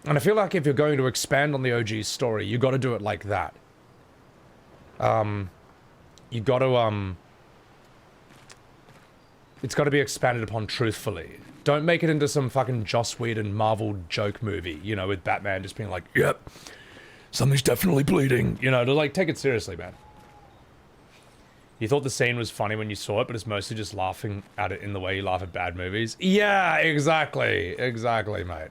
And I feel like if you're going to expand on the OG story, you got to do it like that. You got to, it's got to be expanded upon truthfully. Don't make it into some fucking Joss Whedon Marvel joke movie, you know, with Batman just being like, yep, something's definitely bleeding. You know, to like, take it seriously, man. You thought the scene was funny when you saw it, but it's mostly just laughing at it in the way you laugh at bad movies. Yeah, exactly. Exactly, mate.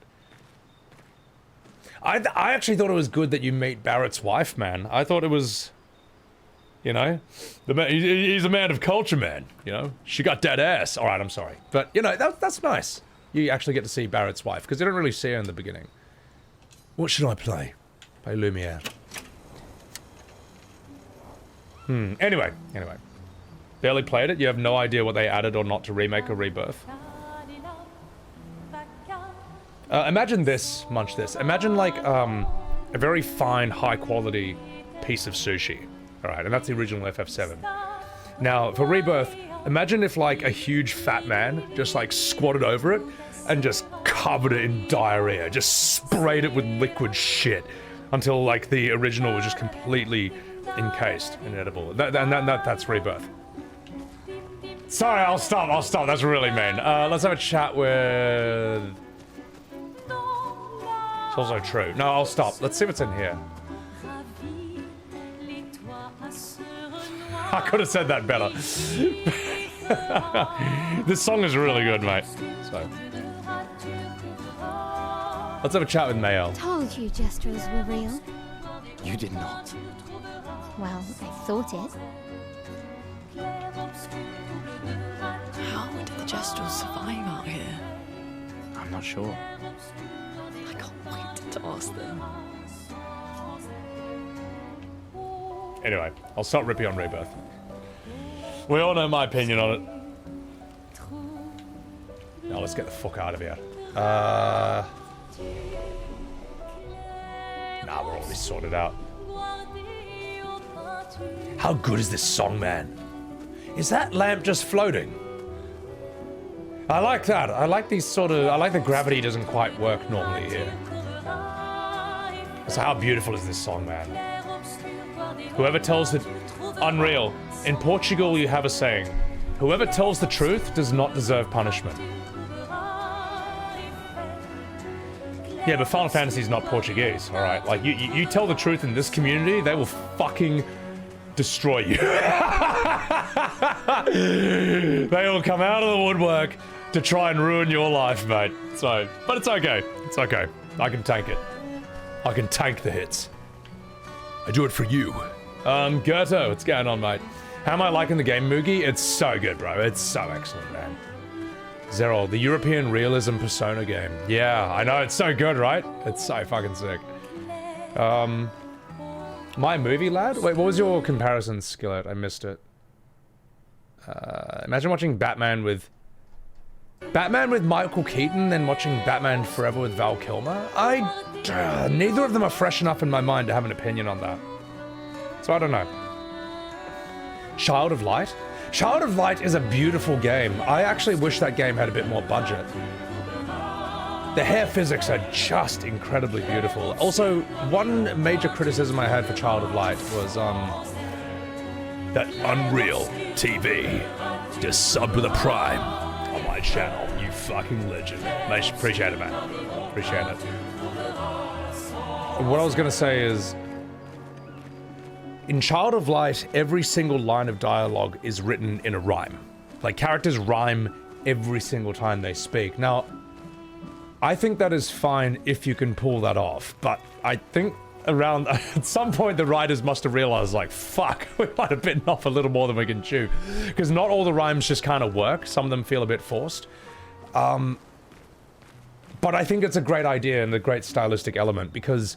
I actually thought it was good that you meet Barrett's wife, man. I thought it was, you know, he's a man of culture, man. You know, she got that ass. All right, I'm sorry, but you know that's nice. You actually get to see Barrett's wife because you don't really see her in the beginning. What should I play? Play Lumiere. Anyway. Barely played it. You have no idea what they added or not to remake or rebirth. Imagine this, munch this. Imagine like a very fine, high quality piece of sushi. Alright, and that's the original FF7. Now, for Rebirth, imagine if like a huge fat man just like squatted over it and just covered it in diarrhea, just sprayed it with liquid shit until like the original was just completely encased and edible. That's Rebirth. Sorry, I'll stop, that's really mean. Let's have a chat with... It's also true. No, I'll stop. Let's see what's in here. I could have said that better. This song is really good, mate. So, let's have a chat with Maelle. Told you gestuals were real. You did not. Well, I thought it. How did the gestuals survive out here? I'm not sure. I can't wait to ask them. Anyway, I'll start ripping on Rebirth. We all know my opinion on it. Now let's get the fuck out of here. Nah, we're already sorted out. How good is this song, man? Is that lamp just floating? I like that. I like these sort of... I like the gravity doesn't quite work normally here. So how beautiful is this song, man? Whoever tells the... Unreal. In Portugal, you have a saying. Whoever tells the truth does not deserve punishment. Yeah, but Final Fantasy is not Portuguese, alright? Like, you tell the truth in this community, they will fucking destroy you. They will come out of the woodwork to try and ruin your life, mate. So, but it's okay. It's okay. I can tank it. I can tank the hits. I do it for you. Gerto, what's going on, mate? How am I liking the game, Moogie? It's so good, bro. It's so excellent, man. Zerol, the European realism Persona game. Yeah, I know, it's so good, right? It's so fucking sick. My movie lad? Wait, what was your comparison, Skillet? I missed it. Imagine watching Batman with Michael Keaton, then watching Batman Forever with Val Kilmer. Neither of them are fresh enough in my mind to have an opinion on that. So I don't know. Child of Light? Child of Light is a beautiful game. I actually wish that game had a bit more budget. The hair physics are just incredibly beautiful. Also, one major criticism I had for Child of Light was, that Unreal TV just subbed with a Prime on my channel. You fucking legend. Mate, appreciate it, man. Appreciate it. What I was gonna say is, in Child of Light, every single line of dialogue is written in a rhyme. Like, characters rhyme every single time they speak. Now, I think that is fine if you can pull that off, but I think around, at some point the writers must have realized, like, fuck, we might have bitten off a little more than we can chew. Because not all the rhymes just kind of work, some of them feel a bit forced. But I think it's a great idea and a great stylistic element, because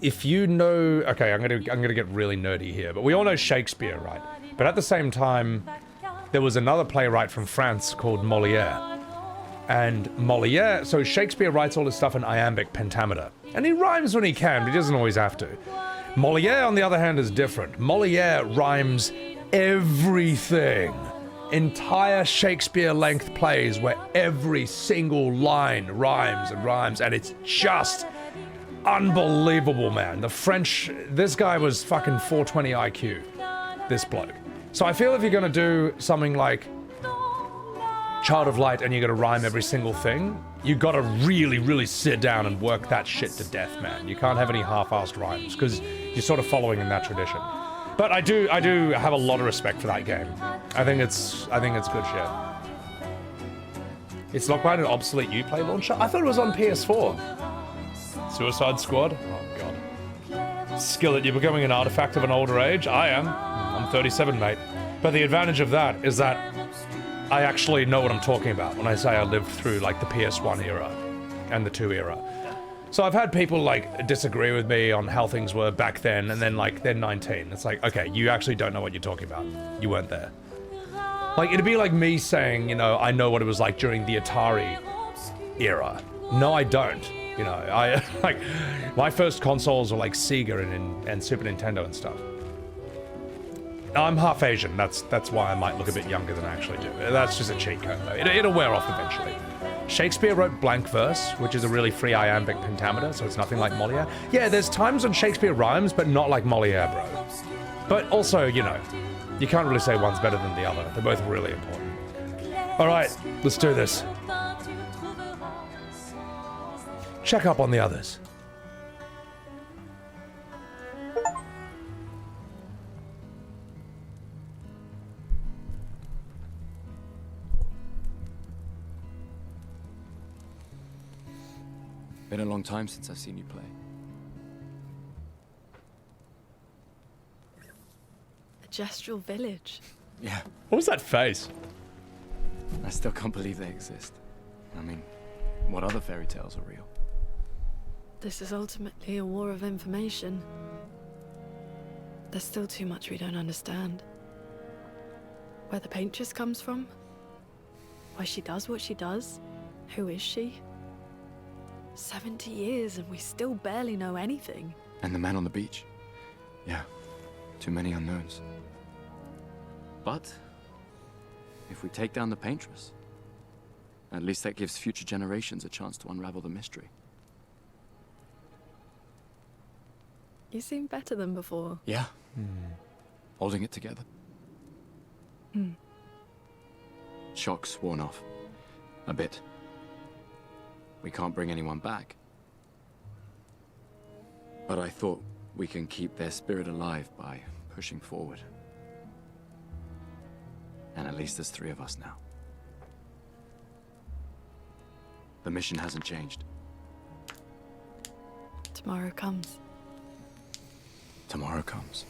if you know, okay, I'm gonna get really nerdy here, but we all know Shakespeare, right? But at the same time, there was another playwright from France called Molière. And Molière, so Shakespeare writes all his stuff in iambic pentameter. And he rhymes when he can, but he doesn't always have to. Molière, on the other hand, is different. Molière rhymes everything. Entire Shakespeare-length plays where every single line rhymes and rhymes, and it's just unbelievable, man. The French, this guy was fucking 420 IQ, this bloke. So I feel if you're gonna do something like Child of Light and you're gonna rhyme every single thing, you gotta really, really sit down and work that shit to death, man. You can't have any half-assed rhymes, because you're sort of following in that tradition. But I do have a lot of respect for that game. I think it's good shit. It's not quite an obsolete Uplay launcher. I thought it was on PS4. Suicide Squad? Oh god. Skillet, you're becoming an artifact of an older age? I am. I'm 37, mate. But the advantage of that is that I actually know what I'm talking about when I say I lived through like the PS1 era and the 2 era. So I've had people like disagree with me on how things were back then, and then like they're 19. It's like, okay, you actually don't know what you're talking about. You weren't there. Like, it'd be like me saying, you know, I know what it was like during the Atari era. No, I don't. You know, I like my first consoles were like Sega and Super Nintendo and stuff. I'm half Asian. That's why I might look a bit younger than I actually do. That's just a cheat code though. It'll wear off eventually. Shakespeare wrote blank verse, which is a really free iambic pentameter, so it's nothing like Moliere. Yeah, there's times when Shakespeare rhymes, but not like Moliere, bro. But also, you know, you can't really say one's better than the other. They're both really important. All right, let's do this. Check up on the others. Been a long time since I've seen you play. A gestural village. Yeah, What was that face? I still can't believe they exist. I mean, what other fairy tales are real? This is ultimately a war of information. There's still too much we don't understand. Where the paintress comes from? Why she does what she does? Who is she? 70 years and we still barely know anything. And the man on the beach. Yeah, too many unknowns. But if we take down the paintress, at least that gives future generations a chance to unravel the mystery. You seem better than before. Yeah. Holding it together. Shock's worn off. A bit. We can't bring anyone back. But I thought we can keep their spirit alive by pushing forward. And at least there's 3 of us now. The mission hasn't changed. Tomorrow comes. Tomorrow comes.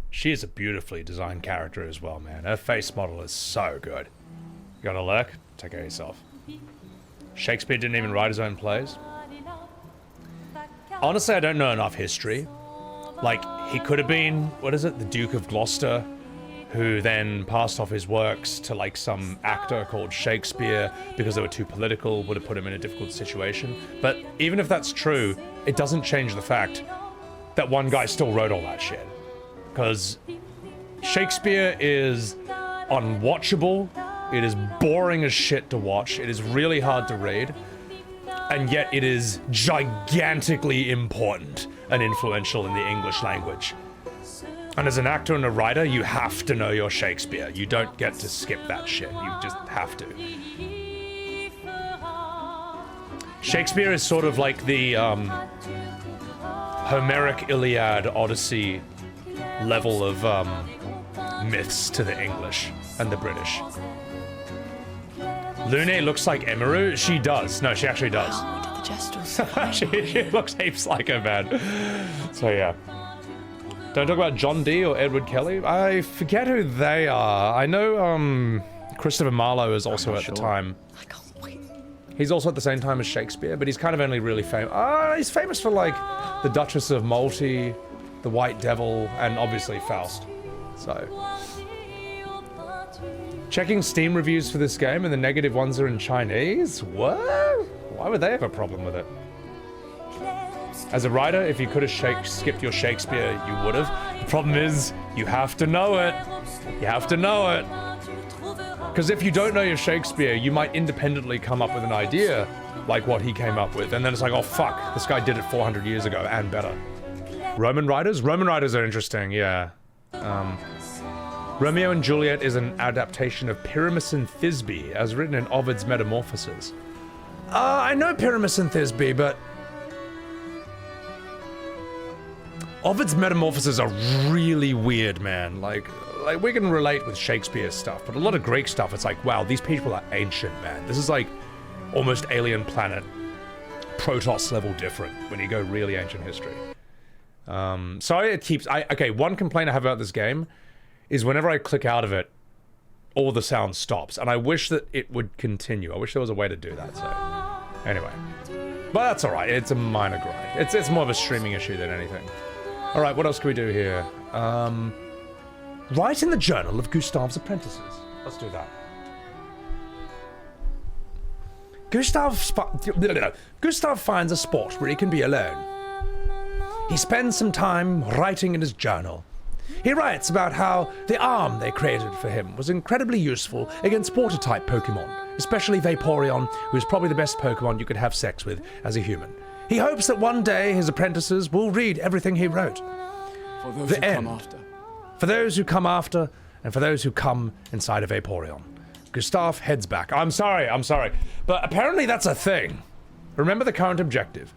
She is a beautifully designed character as well, man. Her face model is so good. You got a lurk? Take care of yourself. Shakespeare didn't even write his own plays. Honestly, I don't know enough history. Like, he could have been, what is it, the Duke of Gloucester, who then passed off his works to like some actor called Shakespeare because they were too political, would have put him in a difficult situation. But even if that's true, it doesn't change the fact that one guy still wrote all that shit. Because Shakespeare is unwatchable, it is boring as shit to watch, it is really hard to read, and yet it is gigantically important and influential in the English language. And as an actor and a writer, you have to know your Shakespeare. You don't get to skip that shit, you just have to. Shakespeare is sort of like the Homeric Iliad Odyssey level of myths to the English and the British. Lune looks like Emiru. She does. No, she actually does. Wow, we did the gestuals. she looks heaps like her, man. So yeah. Don't talk about John Dee or Edward Kelly. I forget who they are. I know Christopher Marlowe is also at the time. I can't wait. He's also at the same time as Shakespeare, but he's kind of only really famous. He's famous for like the Duchess of Malti, the White Devil, and obviously Faust. So, checking Steam reviews for this game, and the negative ones are in Chinese? What? Why would they have a problem with it? As a writer, if you could have skipped your Shakespeare, you would have. The problem is, you have to know it. You have to know it. Because if you don't know your Shakespeare, you might independently come up with an idea like what he came up with, and then it's like, oh fuck, this guy did it 400 years ago and better. Roman writers? Roman writers are interesting, yeah. Romeo and Juliet is an adaptation of Pyramus and Thisbe, as written in Ovid's Metamorphoses. I know Pyramus and Thisbe, but Ovid's Metamorphoses are really weird, man. Like we can relate with Shakespeare stuff, but a lot of Greek stuff, it's like, wow, these people are ancient, man. This is like almost alien planet, Protoss level different when you go really ancient history. So it keeps, okay, one complaint I have about this game is whenever I click out of it, all the sound stops, and I wish that it would continue. I wish there was a way to do that, so anyway. But that's alright, it's a minor gripe. It's more of a streaming issue than anything. Alright, what else can we do here? Write in the journal of Gustave's apprentices. Let's do that. Gustave finds a spot where he can be alone. He spends some time writing in his journal. He writes about how the arm they created for him was incredibly useful against water-type Pokemon, especially Vaporeon, who is probably the best Pokemon you could have sex with as a human. He hopes that one day his apprentices will read everything he wrote. For those who come after. For those who come after, and for those who come inside of Vaporeon. Gustave heads back. I'm sorry. But apparently that's a thing. Remember the current objective.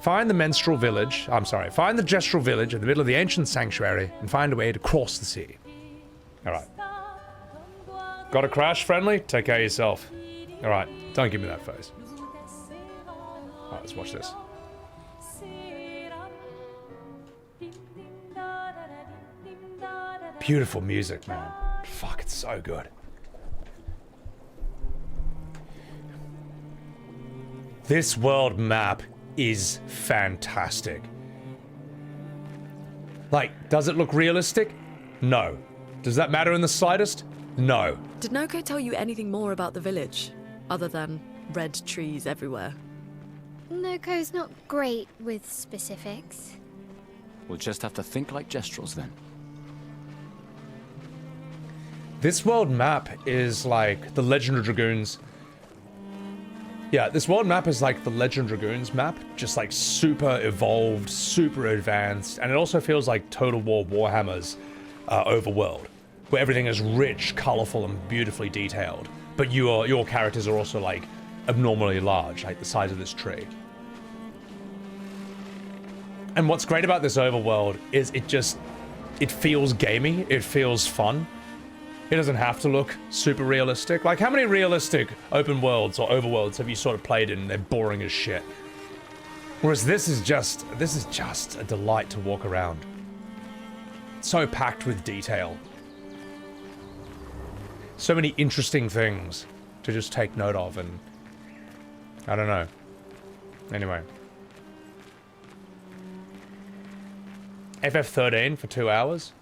Find the Menstrual Village, find the Gestural Village in the middle of the ancient sanctuary and find a way to cross the sea. Alright. Got a crash, friendly? Take care of yourself. Alright, don't give me that face. Alright, let's watch this. Beautiful music, man. Fuck, it's so good. This world map is fantastic. Like, does it look realistic? No. Does that matter in the slightest? No. Did Noko tell you anything more about the village, other than red trees everywhere? Noko's not great with specifics. We'll just have to think like Gestrels then. This world map is like the Legend of Dragoon's. Yeah, this world map is like the Legend of Dragoon's map, just like super evolved, super advanced, and it also feels like Total War Warhammer's overworld, where everything is rich, colorful, and beautifully detailed. But your characters are also like abnormally large, like the size of this tree. And what's great about this overworld is it feels gamey, it feels fun. It doesn't have to look super realistic. Like, how many realistic open worlds or overworlds have you sort of played in? They're boring as shit. Whereas this is just a delight to walk around. So packed with detail. So many interesting things to just take note of, and I don't know. Anyway. FF13 for 2 hours?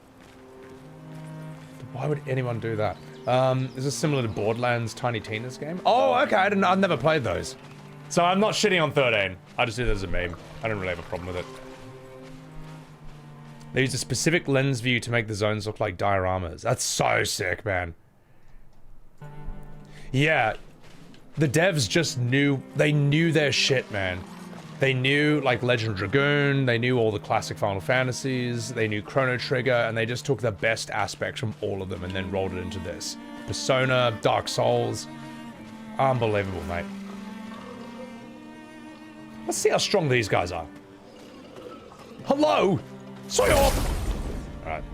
Why would anyone do that? Is this similar to Borderlands Tiny Tina's game? Oh, okay, I've never played those. So I'm not shitting on 13. I just do that as a meme. I don't really have a problem with it. They used a specific lens view to make the zones look like dioramas. That's so sick, man. Yeah. The devs just knew, they knew their shit, man. They knew, like, Legend of Dragoon, they knew all the classic Final Fantasies, they knew Chrono Trigger, and they just took the best aspects from all of them and then rolled it into this. Persona, Dark Souls. Unbelievable, mate. Let's see how strong these guys are. Hello! Sciel! Alright.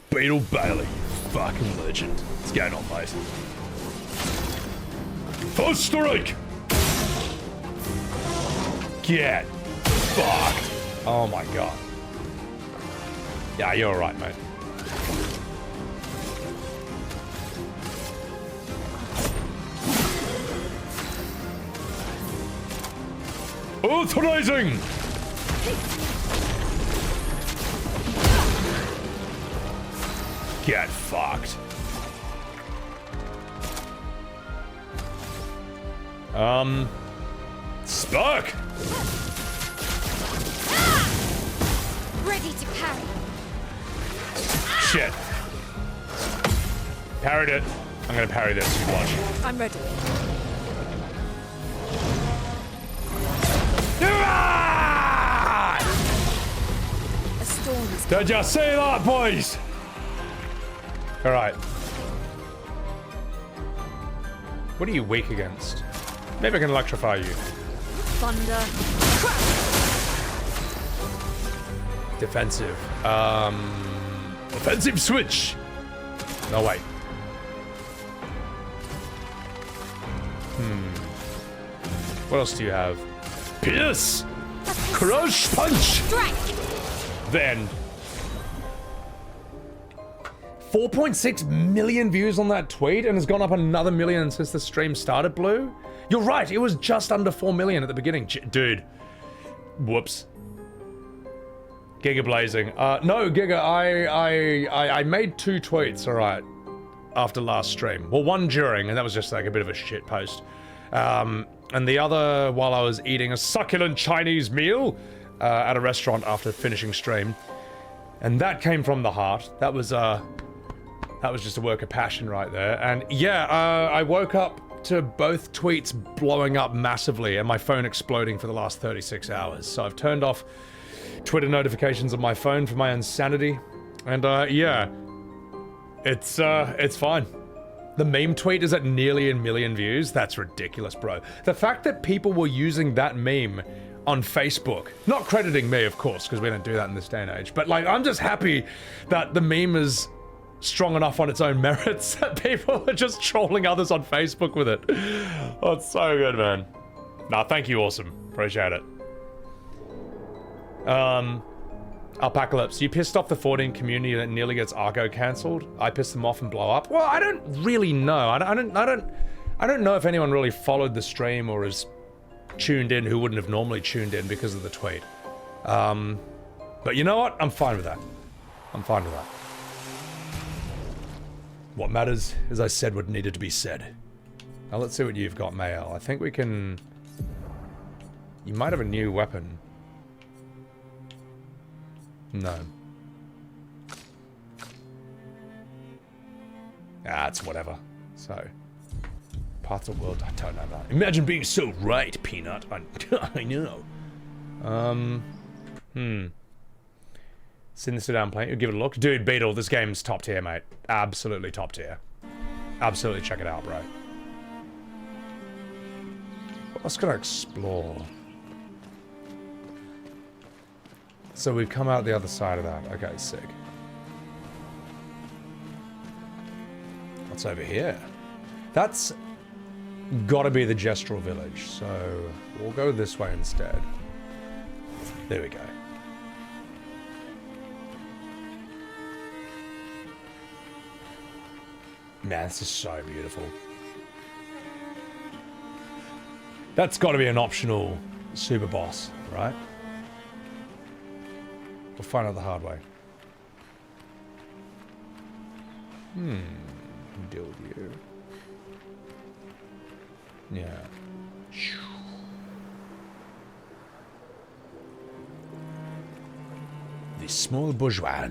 Beetle Bailey. Fucking legend. What's going on, mate? First strike! Get fucked. Oh my god. Yeah, you're alright, mate. Authorizing! Get fucked. Spark! Ready to parry. Shit. Parried it. I'm gonna parry this, you watch. I'm ready. A storm is Did you see that, boys? Alright. What are you weak against? Maybe I can electrify you. thunder. Defensive. Offensive switch! No, wait. What else do you have? Pierce! Crush punch! Strike! Then 4.6 million views on that tweet and has gone up another million since the stream started, Blue. You're right, it was just under 4 million at the beginning. Dude. Whoops. Giga blazing. No, Giga, I made 2 tweets, alright, after last stream. Well, one during, and that was just like a bit of a shit post. And the other while I was eating a succulent Chinese meal at a restaurant after finishing stream. And that came from the heart. That was just a work of passion right there. And yeah, I woke up to both tweets blowing up massively and my phone exploding for the last 36 hours. So I've turned off Twitter notifications on my phone for my own sanity. And yeah, it's fine. The meme tweet is at nearly 1 million views. That's ridiculous, bro. The fact that people were using that meme on Facebook, not crediting me, of course, because we don't do that in this day and age, but like, I'm just happy that the meme is strong enough on its own merits that people are just trolling others on Facebook with it. Oh, it's so good, man. Nah, thank you, awesome. Appreciate it. Alpacalypse, you pissed off the 14 community that nearly gets Arco cancelled. I pissed them off and blow up. Well, I don't really know. I don't know if anyone really followed the stream or is tuned in who wouldn't have normally tuned in because of the tweet. But you know what? I'm fine with that. I'm fine with that. What matters is I said what needed to be said. Now let's see what you've got, Maelle. I think we can... You might have a new weapon. No. Ah, it's whatever. So, parts of the world, I don't know that. Imagine being so right, Peanut. I know. Send this down, play. Give it a look. Dude, Beetle, this game's top tier, mate. Absolutely top tier. Absolutely check it out, bro. What else can I explore? So we've come out the other side of that. Okay, sick. What's over here? That's gotta be the Gestural Village, so we'll go this way instead. There we go. Man, this is so beautiful. That's gotta be an optional super boss, right? We'll find out the hard way. Deal with you. Yeah. The small bourgeois.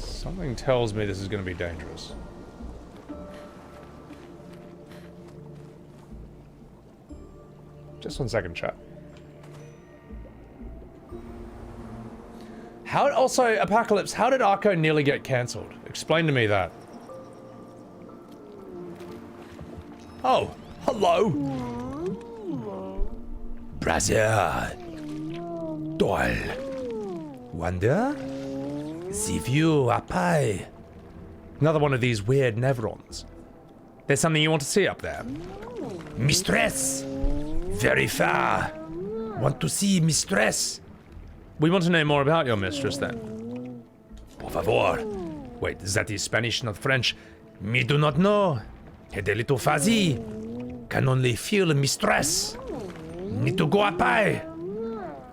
Something tells me this is going to be dangerous. Just 1 second, chat. How, also, Apocalypse, how did Arco nearly get cancelled? Explain to me that. Oh, hello. Brazil. Doll. Wonder? The view up high. Another one of these weird Nevrons. There's something you want to see up there. Mistress! Very far. Want to see Mistress? We want to know more about your mistress then. Por favor. Wait, is that the Spanish, not French? Me do not know. Head a little fuzzy. Can only feel Mistress. Need to go up high.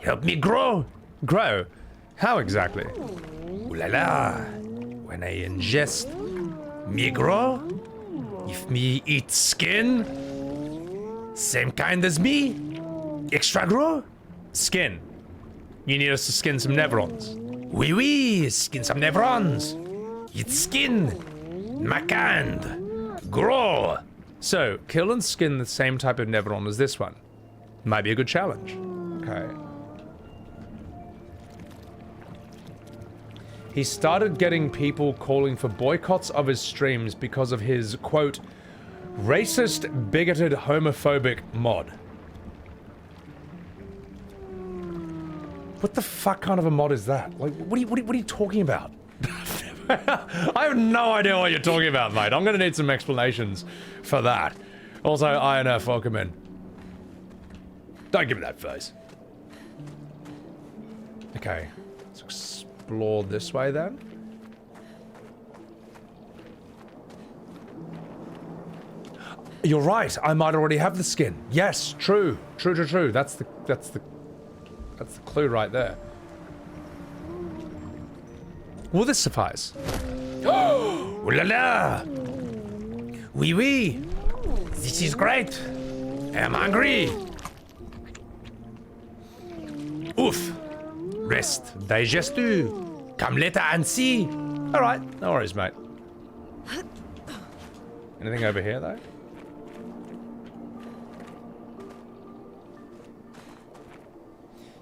Help me grow. Grow? How exactly? Ooh la la, when I ingest me grow, if me eat skin, Same kind as me? Extra gros? Skin. You need us to skin some Nevrons. Oui, oui, skin some Nevrons. It's skin. Makand. Gros. So, kill and skin the same type of Nevron as this one. Might be a good challenge. Okay. He started getting people calling for boycotts of his streams because of his, quote, racist, bigoted, homophobic mod. What the fuck kind of a mod is that? Like, what are you talking about? I have no idea what you're talking about, mate. I'm gonna need some explanations for that. Also, INF, welcome in. Don't give me that face. Okay, let's explore this way then. You're right. I might already have the skin. Yes, true. True. That's the clue right there. Will this suffice? Oh, ooh la la! Oui, oui. This is great. I'm hungry. Oof. Rest. Digestu. Come later and see. All right. No worries, mate. Anything over here, though?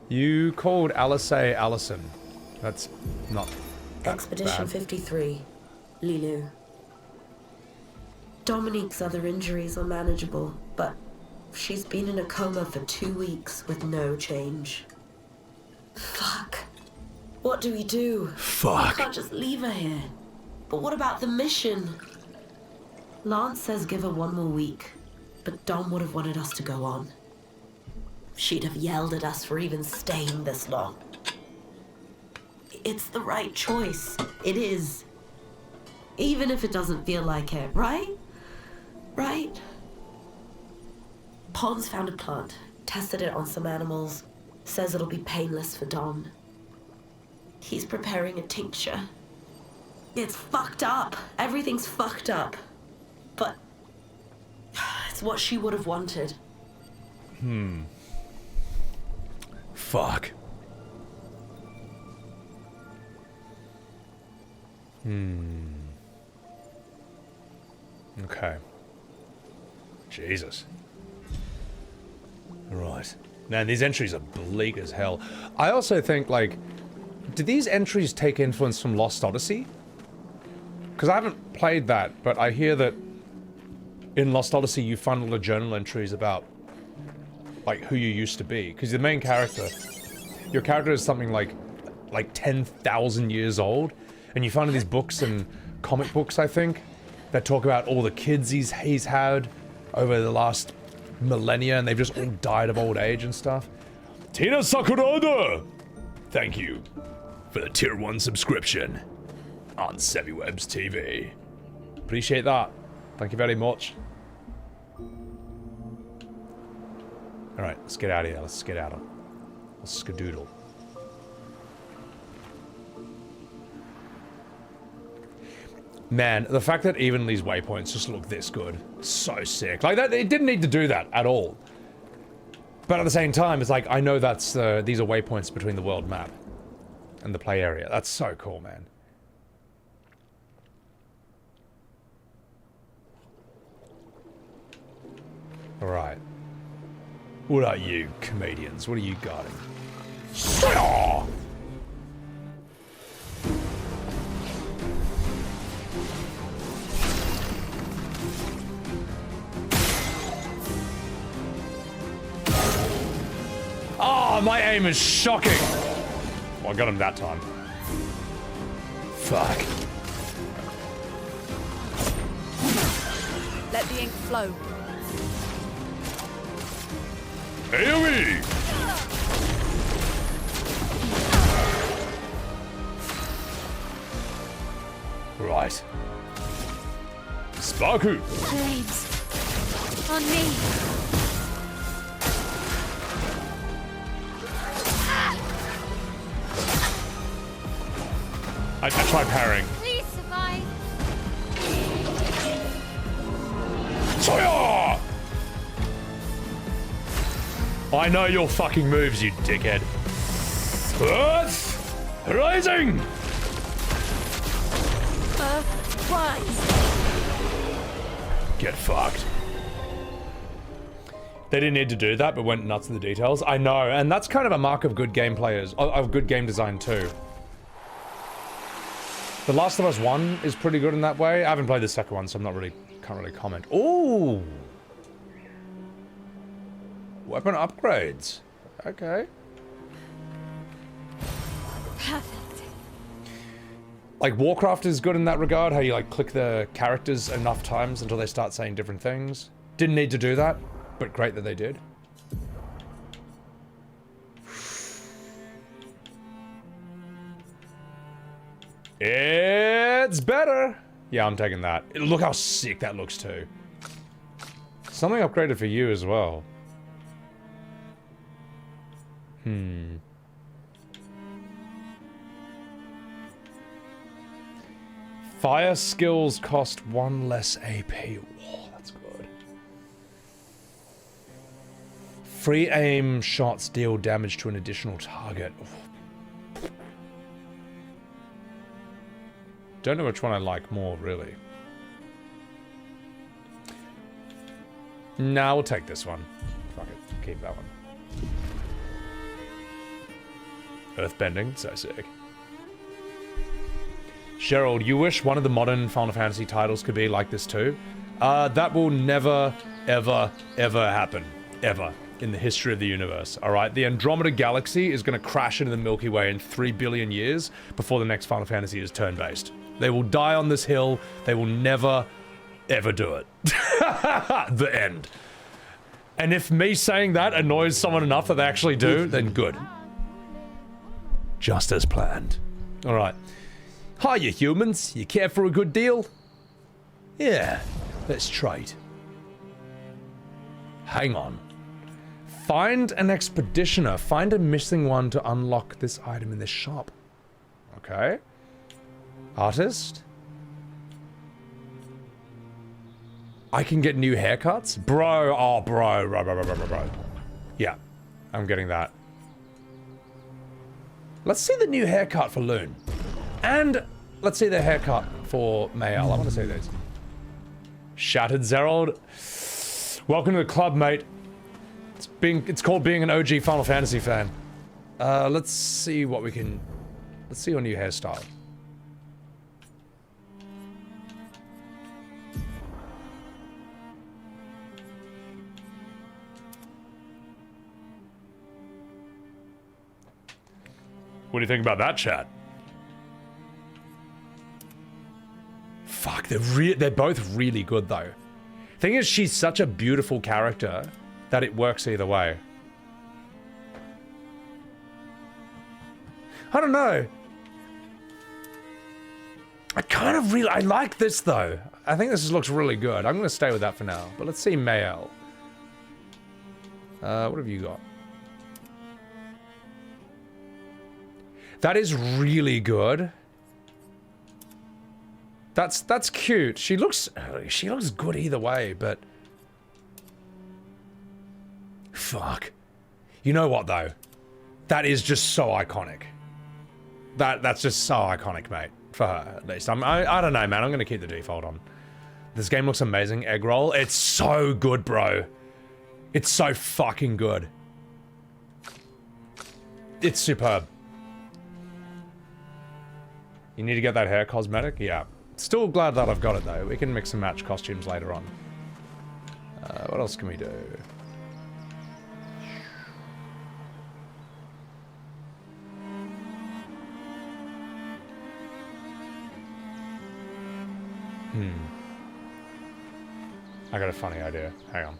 You called Alice Allison. That's not that Expedition bad. 53, Lilu. Dominique's other injuries are manageable, but she's been in a coma for 2 weeks with no change. Fuck. What do we do? Fuck. We can't just leave her here. But what about the mission? Lance says give her 1 more week, but Dom would have wanted us to go on. She'd have yelled at us for even staying this long. It's the right choice. It is. Even if it doesn't feel like it, right? Right? Pons found a plant, tested it on some animals, says it'll be painless for Dom. He's preparing a tincture. It's fucked up. Everything's fucked up. But it's what she would have wanted. Fuck. Okay. Jesus. Right. Man, these entries are bleak as hell. I also think, like, do these entries take influence from Lost Odyssey? Because I haven't played that, but I hear that in Lost Odyssey you find a lot of journal entries about, like, who you used to be. Because the main character, your character is something like 10,000 years old, and you find in these books and comic books, I think, that talk about all the kids he's had over the last millennia, and they've just all died of old age and stuff. Tina Sakurada! Thank you for the tier 1 subscription on Sebbywebz TV. Appreciate that. Thank you very much. Alright, let's get out of here. Let's skedaddle. Let's skadoodle. Man, the fact that even these waypoints just look this good. So sick. Like, that, it didn't need to do that at all. But at the same time, it's like, I know that's, these are waypoints between the world map and the play area. That's so cool, man. Alright. What are you, comedians? What are you guarding? Sciel! Oh, my aim is shocking! Well, I got him that time. Fuck. Let the ink flow. AoE! Right. Sparku! Flames. On me. I tried parrying. Please survive. Sciel! I know your fucking moves, you dickhead. Earth Rising! Rise. Get fucked. They didn't need to do that, but went nuts in the details. I know, and that's kind of a mark of good game players, of good game design too. The Last of Us 1 is pretty good in that way. I haven't played the second one, so I'm not really, can't really comment. Ooh! Weapon upgrades. Okay. Perfect. Like, Warcraft is good in that regard, how you, like, click the characters enough times until they start saying different things. Didn't need to do that, but great that they did. It's better! Yeah, I'm taking that. Look how sick that looks, too. Something upgraded for you as well. Fire skills cost 1 less AP. Whoa, that's good. Free aim shots deal damage to an additional target. Don't know which one I like more, really. Nah, we'll take this one. Fuck it, keep that one. Earthbending, so sick. Cheryl, you wish one of the modern Final Fantasy titles could be like this too? That will never, ever, ever happen. Ever. In the history of the universe, alright? The Andromeda Galaxy is going to crash into the Milky Way in 3 billion years before the next Final Fantasy is turn-based. They will die on this hill. They will never, ever do it. The end. And if me saying that annoys someone enough that they actually do, then good. Just as planned. Alright. Hiya, humans. You care for a good deal? Yeah, let's trade. Hang on. Find an expeditioner. Find a missing one to unlock this item in this shop. Okay. Artist. I can get new haircuts? Bro, oh bro. Yeah, I'm getting that. Let's see the new haircut for Lune. And let's see the haircut for Maelle. I want to see these. Shattered Zerold. Welcome to the club, mate. It's called being an OG Final Fantasy fan. Let's see what we can... Let's see your new hairstyle. What do you think about that, chat? Fuck, they're both really good, though. Thing is, she's such a beautiful character that it works either way. I don't know. I like this, though. I think this looks really good. I'm gonna stay with that for now. But let's see Maelle. What have you got? That is really good. That's cute. She looks good either way, but fuck. You know what though? That is just so iconic. That's just so iconic, mate. For her, at least. I don't know, man. I'm gonna keep the default on. This game looks amazing. Egg roll. It's so good, bro. It's so fucking good. It's superb. You need to get that hair cosmetic? Yeah. Still glad that I've got it, though. We can mix and match costumes later on. What else can we do? I got a funny idea. Hang on.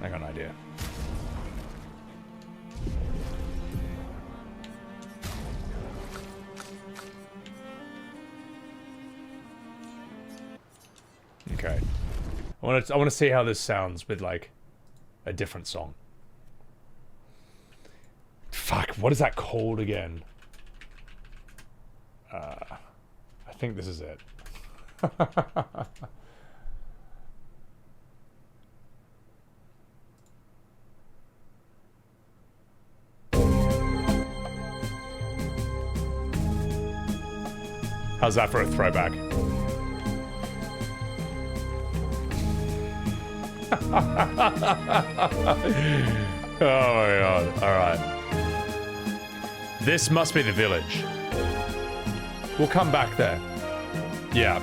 I got an idea. Okay. I want to see how this sounds with like a different song. Fuck, what is that called again? I think this is it. How's that for a throwback? Oh my god. Alright. This must be the village. We'll come back there. Yeah.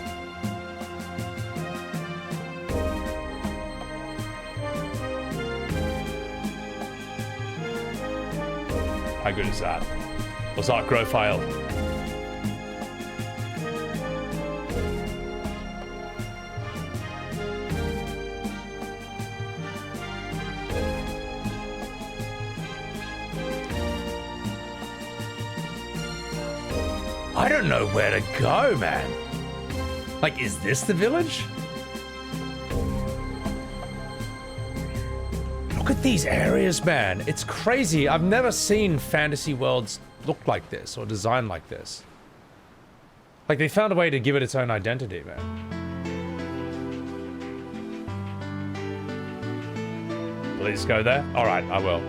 How good is that? What's that, Grofile? I don't know where to go, man. Like, is this the village? Look at these areas, man. It's crazy. I've never seen fantasy worlds look like this or designed like this. Like, they found a way to give it its own identity, man. Please go there? Alright, I will.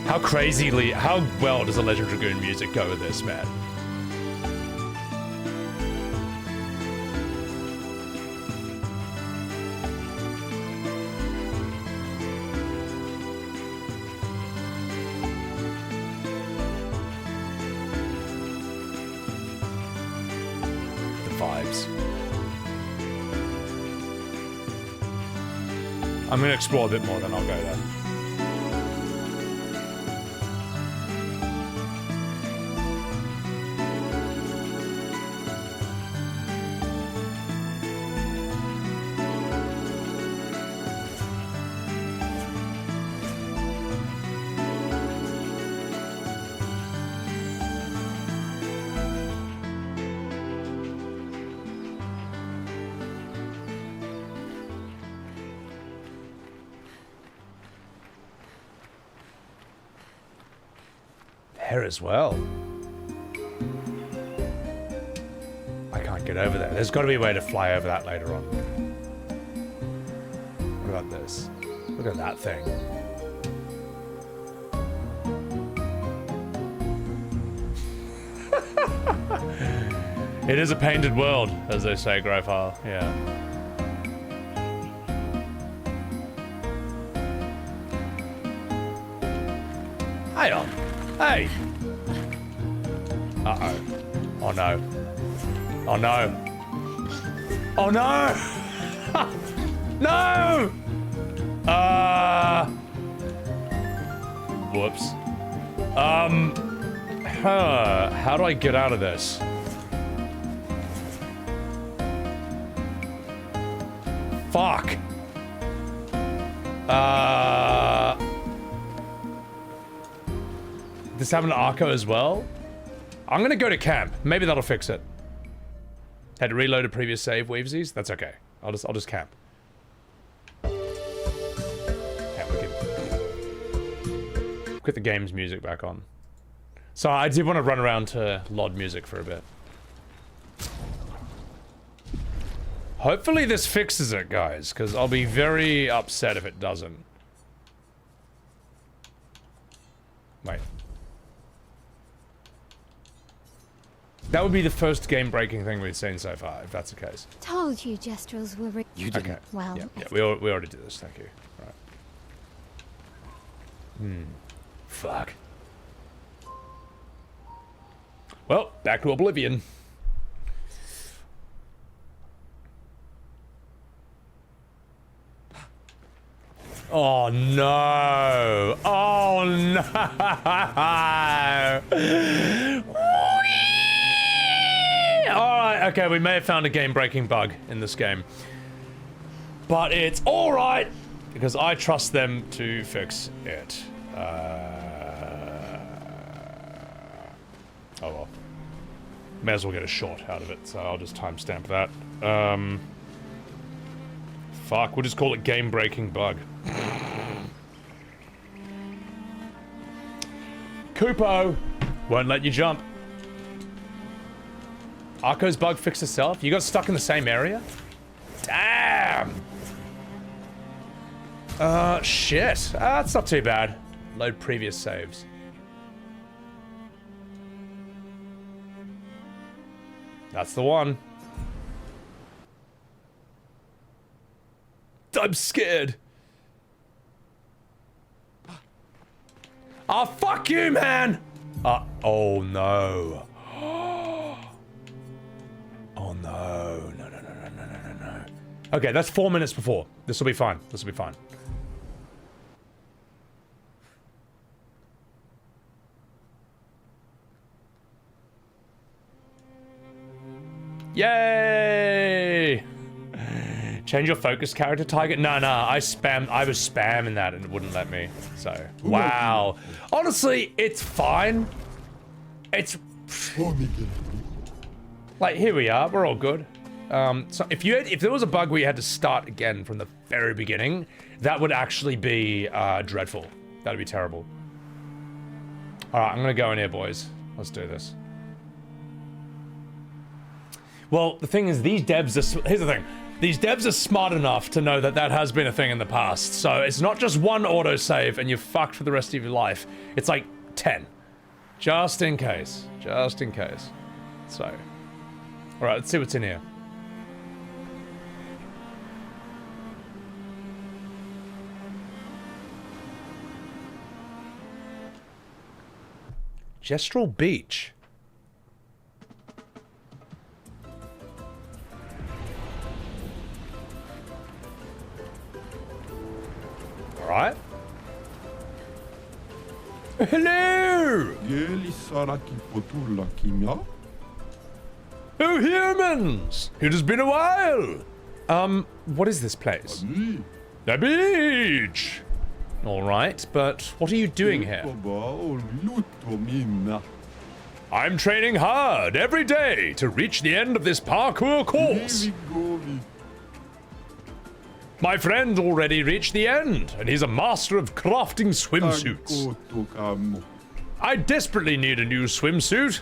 How crazily, how well does the Legend of Dragoon music go with this, man? The vibes. I'm gonna explore a bit more, then I'll go there. As well. I can't get over there. There's got to be a way to fly over that later on. What about this? Look at that thing. It is a painted world, as they say, Grofile. Yeah. Hang on. Hey! Uh-oh. Oh no. Oh no. Oh no! No! Whoops. How do I get out of this? Fuck. Does this have an Arco as well? I'm gonna go to camp. Maybe that'll fix it. Had to reload a previous save, Weavesies. That's okay. I'll just camp. Yeah, we can get the game's music back on. So I did want to run around to LOD music for a bit. Hopefully this fixes it, guys, because I'll be very upset if it doesn't. Wait. That would be the first game-breaking thing we've seen so far, if that's the case. Told you gestrels were... You didn't. Okay. Well... Yeah, we already did this, thank you. Right. Fuck. Well, back to Oblivion. Oh no! Oh no! Alright, okay, we may have found a game-breaking bug in this game. But it's alright, because I trust them to fix it. Oh well. May as well get a shot out of it, so I'll just timestamp that. Fuck, we'll just call it game-breaking bug. Kupo! Won't let you jump. Arco's bug fixed itself? You got stuck in the same area? Damn! Shit. That's not too bad. Load previous saves. That's the one. I'm scared. Oh, fuck you, man! Oh no. Oh no. No. Okay, that's 4 minutes before. This will be fine. This will be fine. Yay! Change your focus character target? No, I was spamming that and it wouldn't let me. So, wow. Honestly, it's fine. It's like, here we are. We're all good. So if there was a bug where you had to start again from the very beginning, that would actually be dreadful. That'd be terrible. All right, I'm gonna go in here, boys. Let's do this. Well, the thing is, these devs are... Here's the thing. These devs are smart enough to know that that has been a thing in the past. So it's not just one autosave and you're fucked for the rest of your life. It's like 10. Just in case. Just in case. So. Alright, let's see what's in here. Gestural Beach. Alright. Hello! Oh, humans! It has been a while! What is this place? The beach! Alright, but what are you doing here? I'm training hard every day to reach the end of this parkour course. My friend already reached the end, and he's a master of crafting swimsuits. I desperately need a new swimsuit.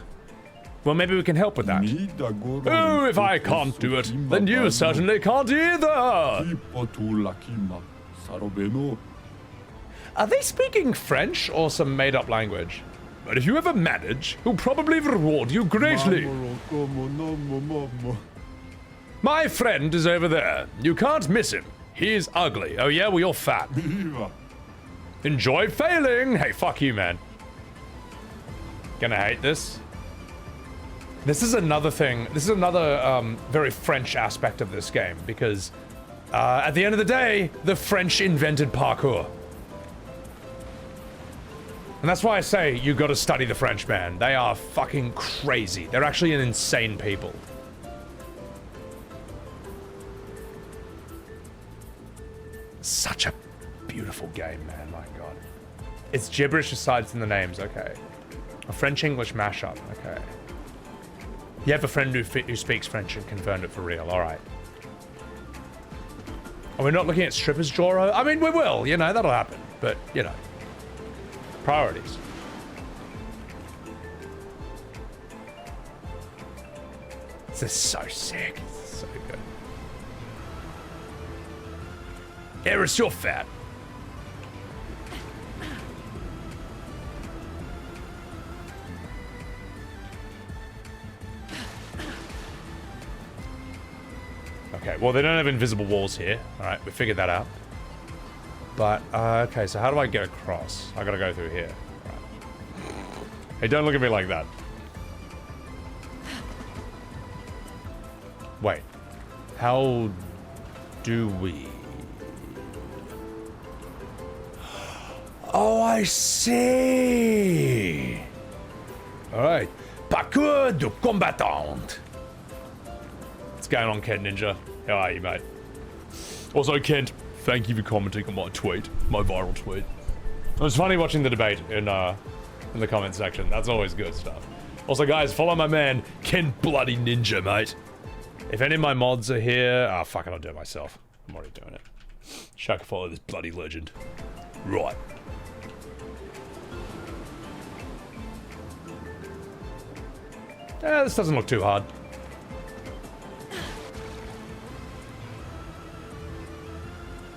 Well, maybe we can help with that. Oh, if I can't do it, then you certainly can't either. Are they speaking French or some made-up language? But if you ever manage, he'll probably reward you greatly. My friend is over there. You can't miss him. He's ugly. Oh yeah, well you're fat. Enjoy failing. Hey, fuck you, man. Gonna hate this. This is another thing. This is another very French aspect of this game because at the end of the day, the French invented parkour. And that's why I say you gotta study the French, man. They are fucking crazy. They're actually an insane people. Such a beautiful game, man, my god. It's gibberish aside from the names, okay. A French-English mashup, okay. You have a friend who speaks French and confirmed it for real, alright. Are we not looking at strippers, Joro? I mean, we will, you know, that'll happen. But, you know. Priorities. This is so sick. This is so good. Eris, you're fat. Okay, well, they don't have invisible walls here. Alright, we figured that out. But, okay, so how do I get across? I gotta go through here. Right. Hey, don't look at me like that. Wait. How do we... Oh, I see! Alright. Parkour du combattant. What's going on, Kent Ninja? How are you, mate? Also, Kent, thank you for commenting on my tweet, my viral tweet. It was funny watching the debate in the comment section. That's always good stuff. Also, guys, follow my man, Kent Bloody Ninja, mate. If any of my mods are here... Ah, fuck it, I'll do it myself. I'm already doing it. Shall I follow this bloody legend? Right. This doesn't look too hard.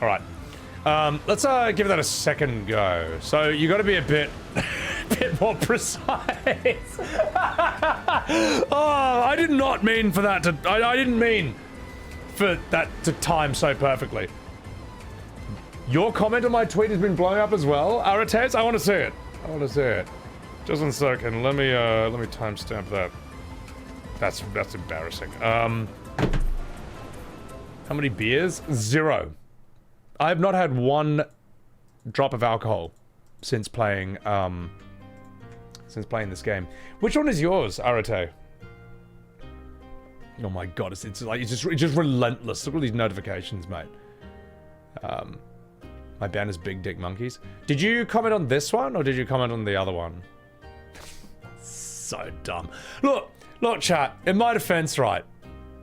Alright. Let's give that a second go. So you got to be a bit more precise. Oh, I did not mean for that to. I didn't mean for that to time so perfectly. Your comment on my tweet has been blowing up as well, Arates. I want to see it. I want to see it. Just 1 second. Let me timestamp that. That's embarrassing. How many beers? 0. I have not had 1 drop of alcohol since playing this game. Which one is yours, Arate? Oh my god, it's just relentless. Look at all these notifications, mate. My band is Big Dick Monkeys. Did you comment on this one or did you comment on the other one? So dumb. Look, chat. In my defense, right?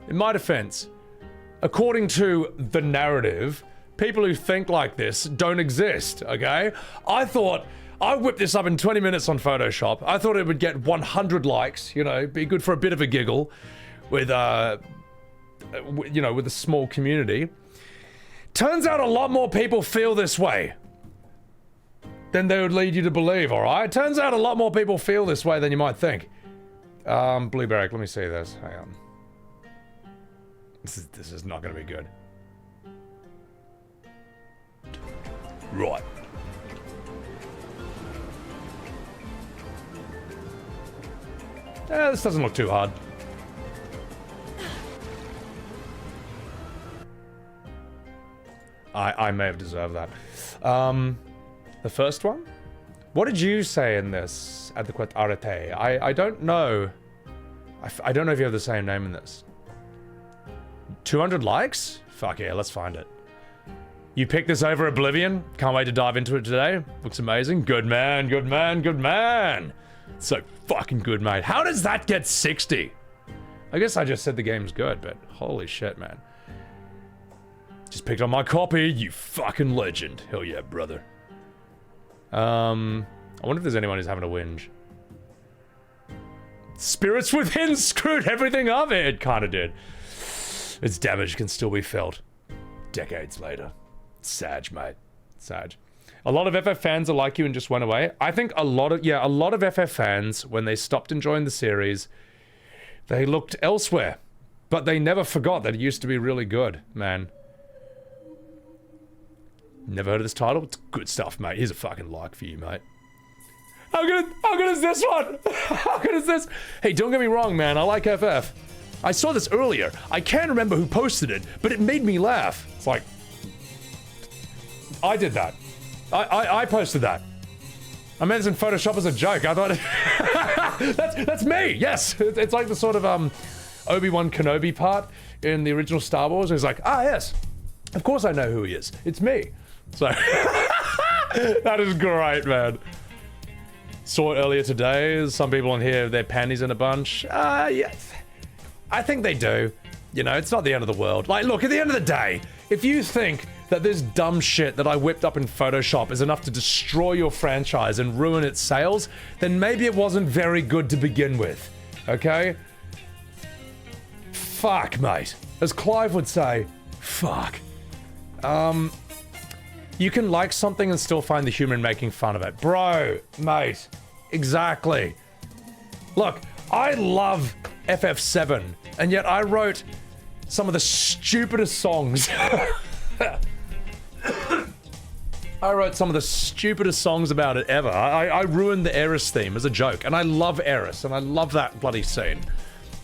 In my defense, according to the narrative, people who think like this don't exist, okay? I thought I whipped this up in 20 minutes on Photoshop. I thought it would get 100 likes, you know, be good for a bit of a giggle with, you know, with a small community. Turns out a lot more people feel this way than they would lead you to believe, alright? Turns out a lot more people feel this way than you might think. Blueberry, let me see this. Hang on. This is not gonna be good. Right. This doesn't look too hard. I may have deserved that. The first one? What did you say in this? Adequate arete. I don't know. I don't know if you have the same name in this. 200 likes? Fuck yeah, let's find it. You picked this over Oblivion? Can't wait to dive into it today. Looks amazing. Good man, good man, good man. So fucking good, mate. How does that get 60? I guess I just said the game's good, but holy shit, man. Just picked on my copy, you fucking legend. Hell yeah, brother. I wonder if there's anyone who's having a whinge. Spirits Within screwed everything up. It kinda did. Its damage can still be felt. Decades later. Sag, mate. Sag. A lot of FF fans are like you and just went away. I think a lot of FF fans, when they stopped enjoying the series, they looked elsewhere. But they never forgot that it used to be really good, man. Never heard of this title? It's good stuff, mate. Here's a fucking like for you, mate. How good is this one? How good is this? Hey, don't get me wrong, man. I like FF. I saw this earlier. I can't remember who posted it, but it made me laugh. It's like... I did that. I posted that. I made this in Photoshop as a joke. I thought... that's me, yes. It's like the sort of Obi-Wan Kenobi part in the original Star Wars. He's like, ah, yes. Of course I know who he is. It's me. So... that is great, man. Saw it earlier today. Some people on here have their panties in a bunch. Yes. I think they do. You know, it's not the end of the world. Like, look, at the end of the day, if you think that this dumb shit that I whipped up in Photoshop is enough to destroy your franchise and ruin its sales, then maybe it wasn't very good to begin with. Okay? Fuck, mate. As Clive would say, fuck. You can like something and still find the humor in making fun of it. Bro, mate, exactly. Look, I love FF7, and yet I wrote some of the stupidest songs. I wrote some of the stupidest songs about it ever. I ruined the Eris theme as a joke, and I love Eris, and I love that bloody scene.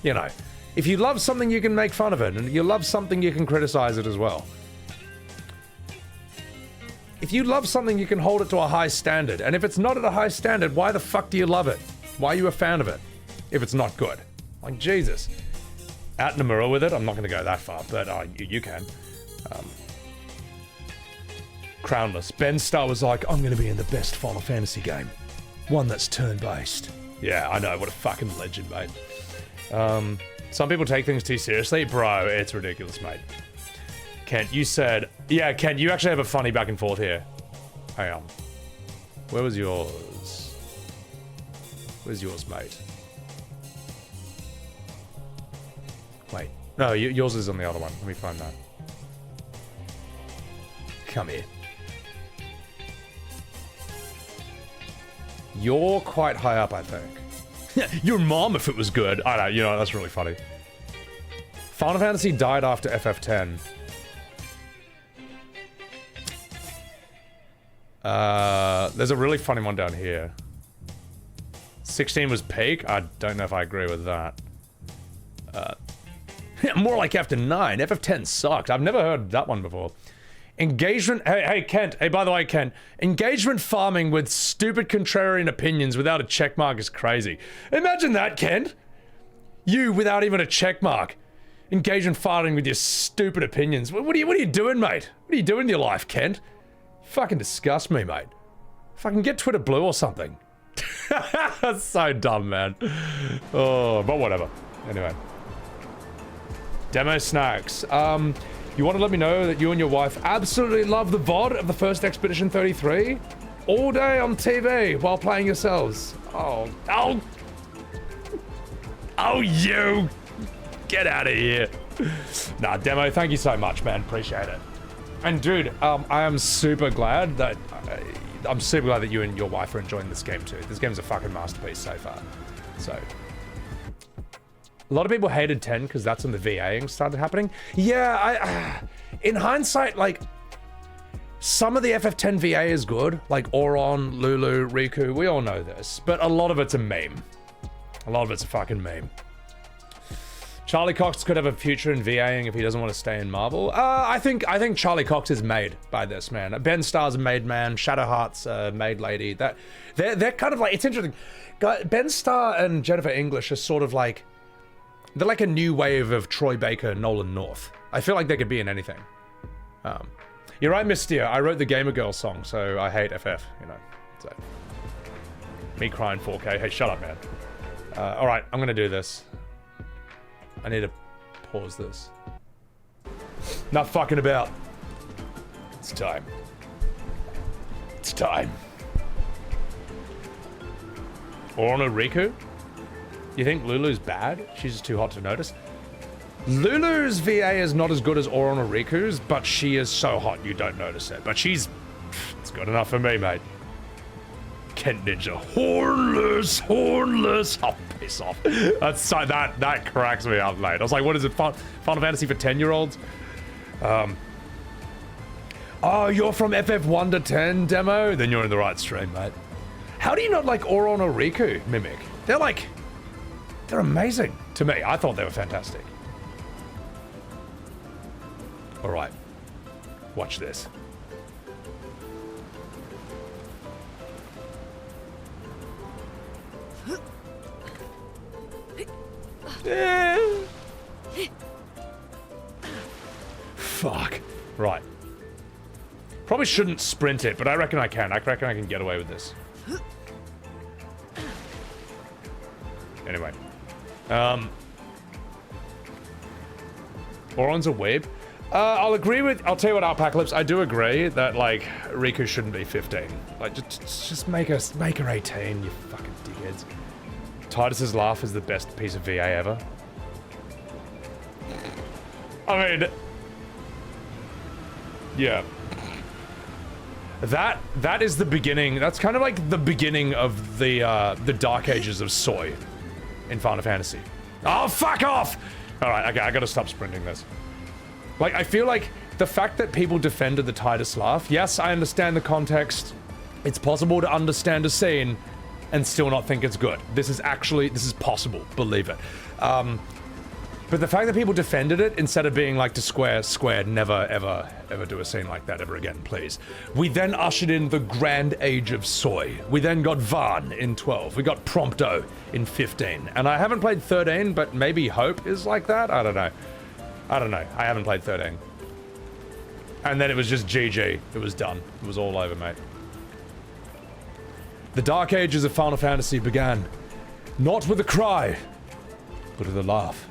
You know, if you love something, you can make fun of it, and if you love something, you can criticize it as well. If you love something, you can hold it to a high standard. And if it's not at a high standard, why the fuck do you love it? Why are you a fan of it? If it's not good. Like, Jesus. At Nomura with it, I'm not going to go that far, but you can. Crownless. Ben Starr was like, I'm going to be in the best Final Fantasy game. One that's turn-based. Yeah, I know. What a fucking legend, mate. Some people take things too seriously. Bro, it's ridiculous, mate. Kent, you said... Yeah, Kent, you actually have a funny back and forth here. Hang on. Where was yours? Where's yours, mate? Wait. No, yours is on the other one. Let me find that. Come here. You're quite high up, I think. Your mom, if it was good. I don't know, you know, that's really funny. Final Fantasy died after FF10. There's a really funny one down here. 16 was peak? I don't know if I agree with that. More like after 9. FF10 sucked. I've never heard that one before. Engagement... Hey, Kent. Hey, by the way, Kent. Engagement farming with stupid contrarian opinions without a checkmark is crazy. Imagine that, Kent. You without even a checkmark. Engagement farming with your stupid opinions. What are you doing, mate? What are you doing in your life, Kent? You fucking disgust me, mate. Fucking get Twitter blue or something. That's so dumb, man. Oh, but whatever. Anyway. Demo snacks. You want to let me know that you and your wife absolutely love the VOD of the first Expedition 33? All day on TV while playing yourselves. Oh, you! Get out of here. Nah, Demo, thank you so much, man. Appreciate it. And dude, I am super glad that... I'm super glad that you and your wife are enjoying this game too. This game's a fucking masterpiece so far. So... A lot of people hated 10 because that's when the VAing started happening. Yeah, in hindsight, like, some of the FF10 VA is good, like Auron, Lulu, Riku, we all know this, but a lot of it's a meme. A lot of it's a fucking meme. Charlie Cox could have a future in VAing if he doesn't want to stay in Marvel. I think Charlie Cox is made by this, man. Ben Starr's a made man, Shadowheart's a made lady. That they're kind of like, it's interesting. Ben Starr and Jennifer English are sort of like, they're like a new wave of Troy Baker, Nolan North. I feel like they could be in anything. You're right, Mystia. I wrote the Gamer Girl song, so I hate FF, you know. So. Me crying 4K. Hey, shut up, man. Alright, I'm gonna do this. I need to pause this. Not fucking about. It's time. It's time. Orono Riku? You think Lulu's bad? She's just too hot to notice? Lulu's VA is not as good as Orono Riku's, but she is so hot you don't notice it. But she's... It's good enough for me, mate. Kent Ninja. Hornless, hornless. Oh, piss off. That's so, that cracks me up, mate. I was like, what is it? Final Fantasy for 10-year-olds? Oh, you're from FF1 to 10 demo? Then you're in the right stream, mate. How do you not like Orono Riku, Mimic? They're like... They're amazing to me. I thought they were fantastic. All right. Watch this. Fuck. Right. Probably shouldn't sprint it, but I reckon I can. I reckon I can get away with this. Anyway. Oron's a weeb. I'll tell you what, Alpacalypse, I do agree that, like, Riku shouldn't be 15. Like, just make her 18, you fucking dickheads. Titus's laugh is the best piece of VA ever. I mean... Yeah. That is the beginning, that's kind of like the beginning of the Dark Ages of Soy in Final Fantasy. Oh, fuck off! Alright, okay, I gotta stop sprinting this. Like, I feel like the fact that people defended the Titus laugh, yes, I understand the context. It's possible to understand a scene and still not think it's good. This is possible, believe it. But the fact that people defended it instead of being like to squared, never, ever, ever do a scene like that ever again, please. We then ushered in the grand age of Soy. We then got Vaan in 12. We got Prompto in 15. And I haven't played 13, but maybe Hope is like that? I don't know. I haven't played 13. And then it was just GG. It was done. It was all over, mate. The Dark Ages of Final Fantasy began not with a cry, but with a laugh.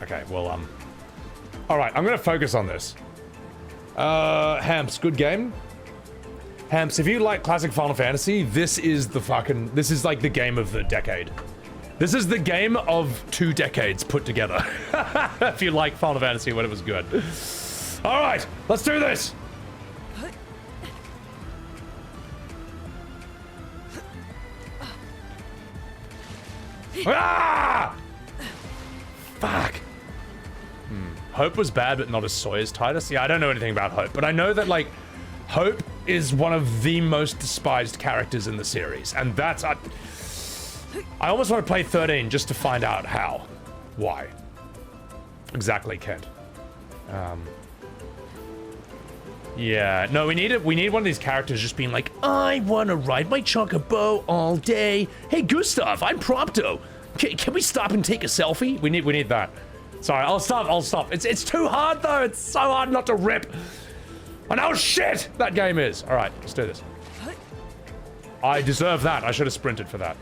Okay, well, alright, I'm gonna focus on this. Hamps, good game. Hamps, if you like classic Final Fantasy, this is like the game of the decade. This is the game of 2 decades put together. If you like Final Fantasy when it was good. Alright, let's do this! Ah! Fuck. Hope was bad, but not as soy as Titus. Yeah, I don't know anything about Hope, but I know that, like, Hope is one of the most despised characters in the series, and that's... I almost want to play 13 just to find out how. Why. Exactly, Kent. Yeah, no, we need one of these characters just being like, I want to ride my chocobo all day. Hey, Gustave, I'm Prompto. Can we stop and take a selfie? We need that. Sorry, I'll stop. It's too hard though. It's so hard not to rip. I know shit that game is. All right, let's do this. I deserve that. I should have sprinted for that.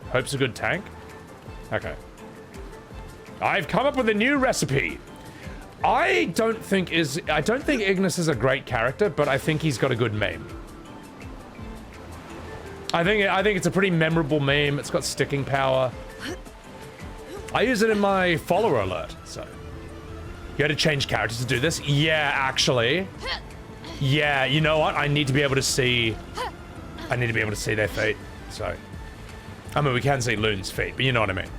Hope's a good tank. Okay. I've come up with a new recipe. I don't think Ignis is a great character, but I think he's got a good meme. I think it's a pretty memorable meme. It's got sticking power. I use it in my follower alert, so. You had to change characters to do this? Yeah, actually. Yeah, you know what? I need to be able to see their feet, so. I mean, we can see Lune's feet, but you know what I mean.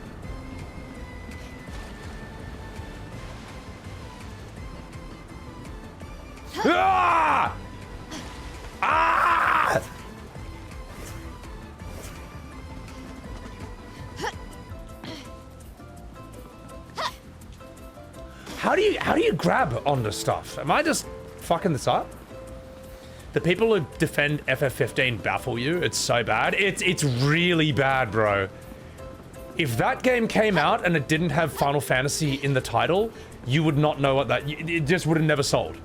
Ah! Ah! How do you grab onto stuff? Am I just fucking this up? The people who defend FF15 baffle you. It's so bad. It's really bad, bro. If that game came out and it didn't have Final Fantasy in the title, you would not know what that... It just would have never sold.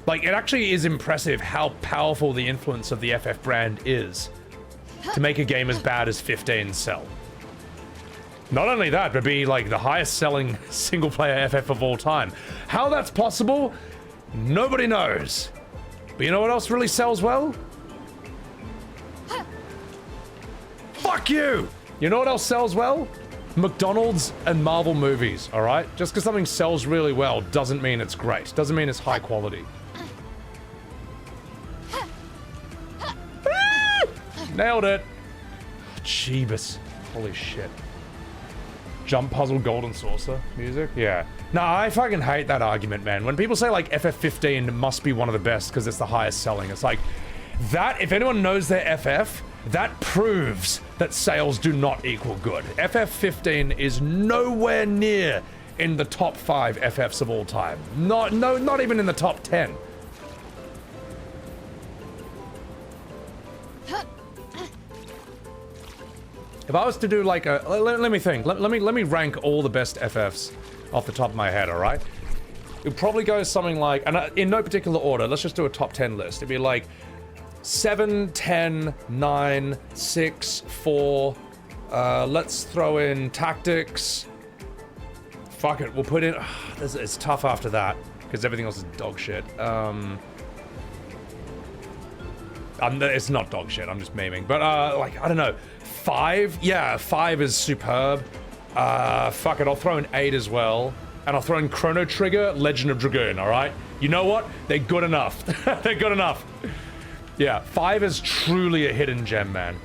Like, it actually is impressive how powerful the influence of the FF brand is to make a game as bad as 15 sell. Not only that, but be like the highest selling single player FF of all time. How that's possible, nobody knows. But you know what else really sells well? Fuck you! You know what else sells well? McDonald's and Marvel movies, alright? Just because something sells really well doesn't mean it's great. Doesn't mean it's high quality. Nailed it! Jeebus. Holy shit. Jump puzzle golden saucer music? Yeah. Nah, I fucking hate that argument, man. When people say like FF15 must be one of the best because it's the highest selling, it's like, that, if anyone knows their FF, that proves that sales do not equal good. FF15 is nowhere near in the top 5 FFs of all time. Not even in the top 10. If I was to do like a, let me think. Let me rank all the best FFs off the top of my head. All right, it would probably go something like, and in no particular order. Let's just do a top 10 list. It'd be like 7, 10, 9, 6, 4. Let's throw in tactics. Fuck it, we'll put in. It's tough after that because everything else is dog shit. It's not dog shit. I'm just memeing, but like I don't know. 5? Yeah, 5 is superb. Fuck it, I'll throw in 8 as well. And I'll throw in Chrono Trigger, Legend of Dragoon, alright? You know what? They're good enough. They're good enough. Yeah, 5 is truly a hidden gem, man.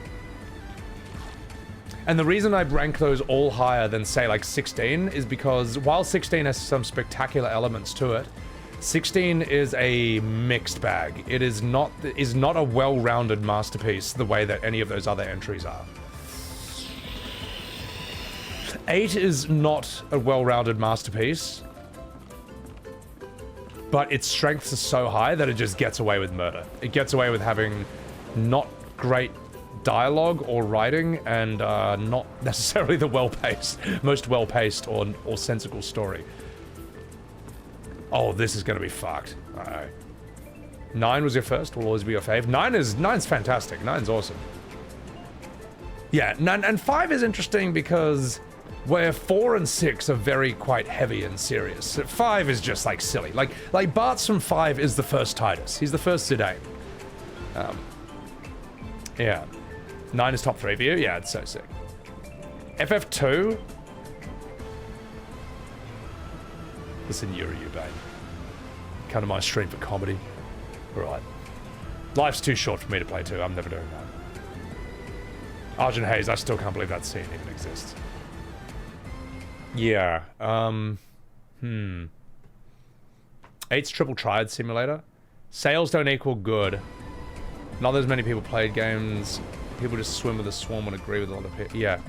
And the reason I rank those all higher than, say, like 16 is because while 16 has some spectacular elements to it, 16 is a mixed bag. It is not a well-rounded masterpiece the way that any of those other entries are. 8 is not a well-rounded masterpiece, but its strengths are so high that it just gets away with murder. It gets away with having not great dialogue or writing and not necessarily the most well-paced or sensible story. Oh, this is gonna be fucked. Alright. 9 was your first, will always be your fave. 9's fantastic. 9's awesome. Yeah, and 5 is interesting because where 4 and 6 are very quite heavy and serious. 5 is just like silly. Like Bart's from 5 is the first Titus. He's the first Zidane. Yeah. 9 is top 3 for you? Yeah, it's so sick. FF2. Listen, Yuri, you babe. Come to my stream for comedy. Alright. Life's too short for me to play 2. I'm never doing that. Argent Haze, I still can't believe that scene even exists. Yeah, 8's Triple Triad Simulator. Sales don't equal good. Not as many people played games. People just swim with the swarm and agree with a lot of people. Yeah.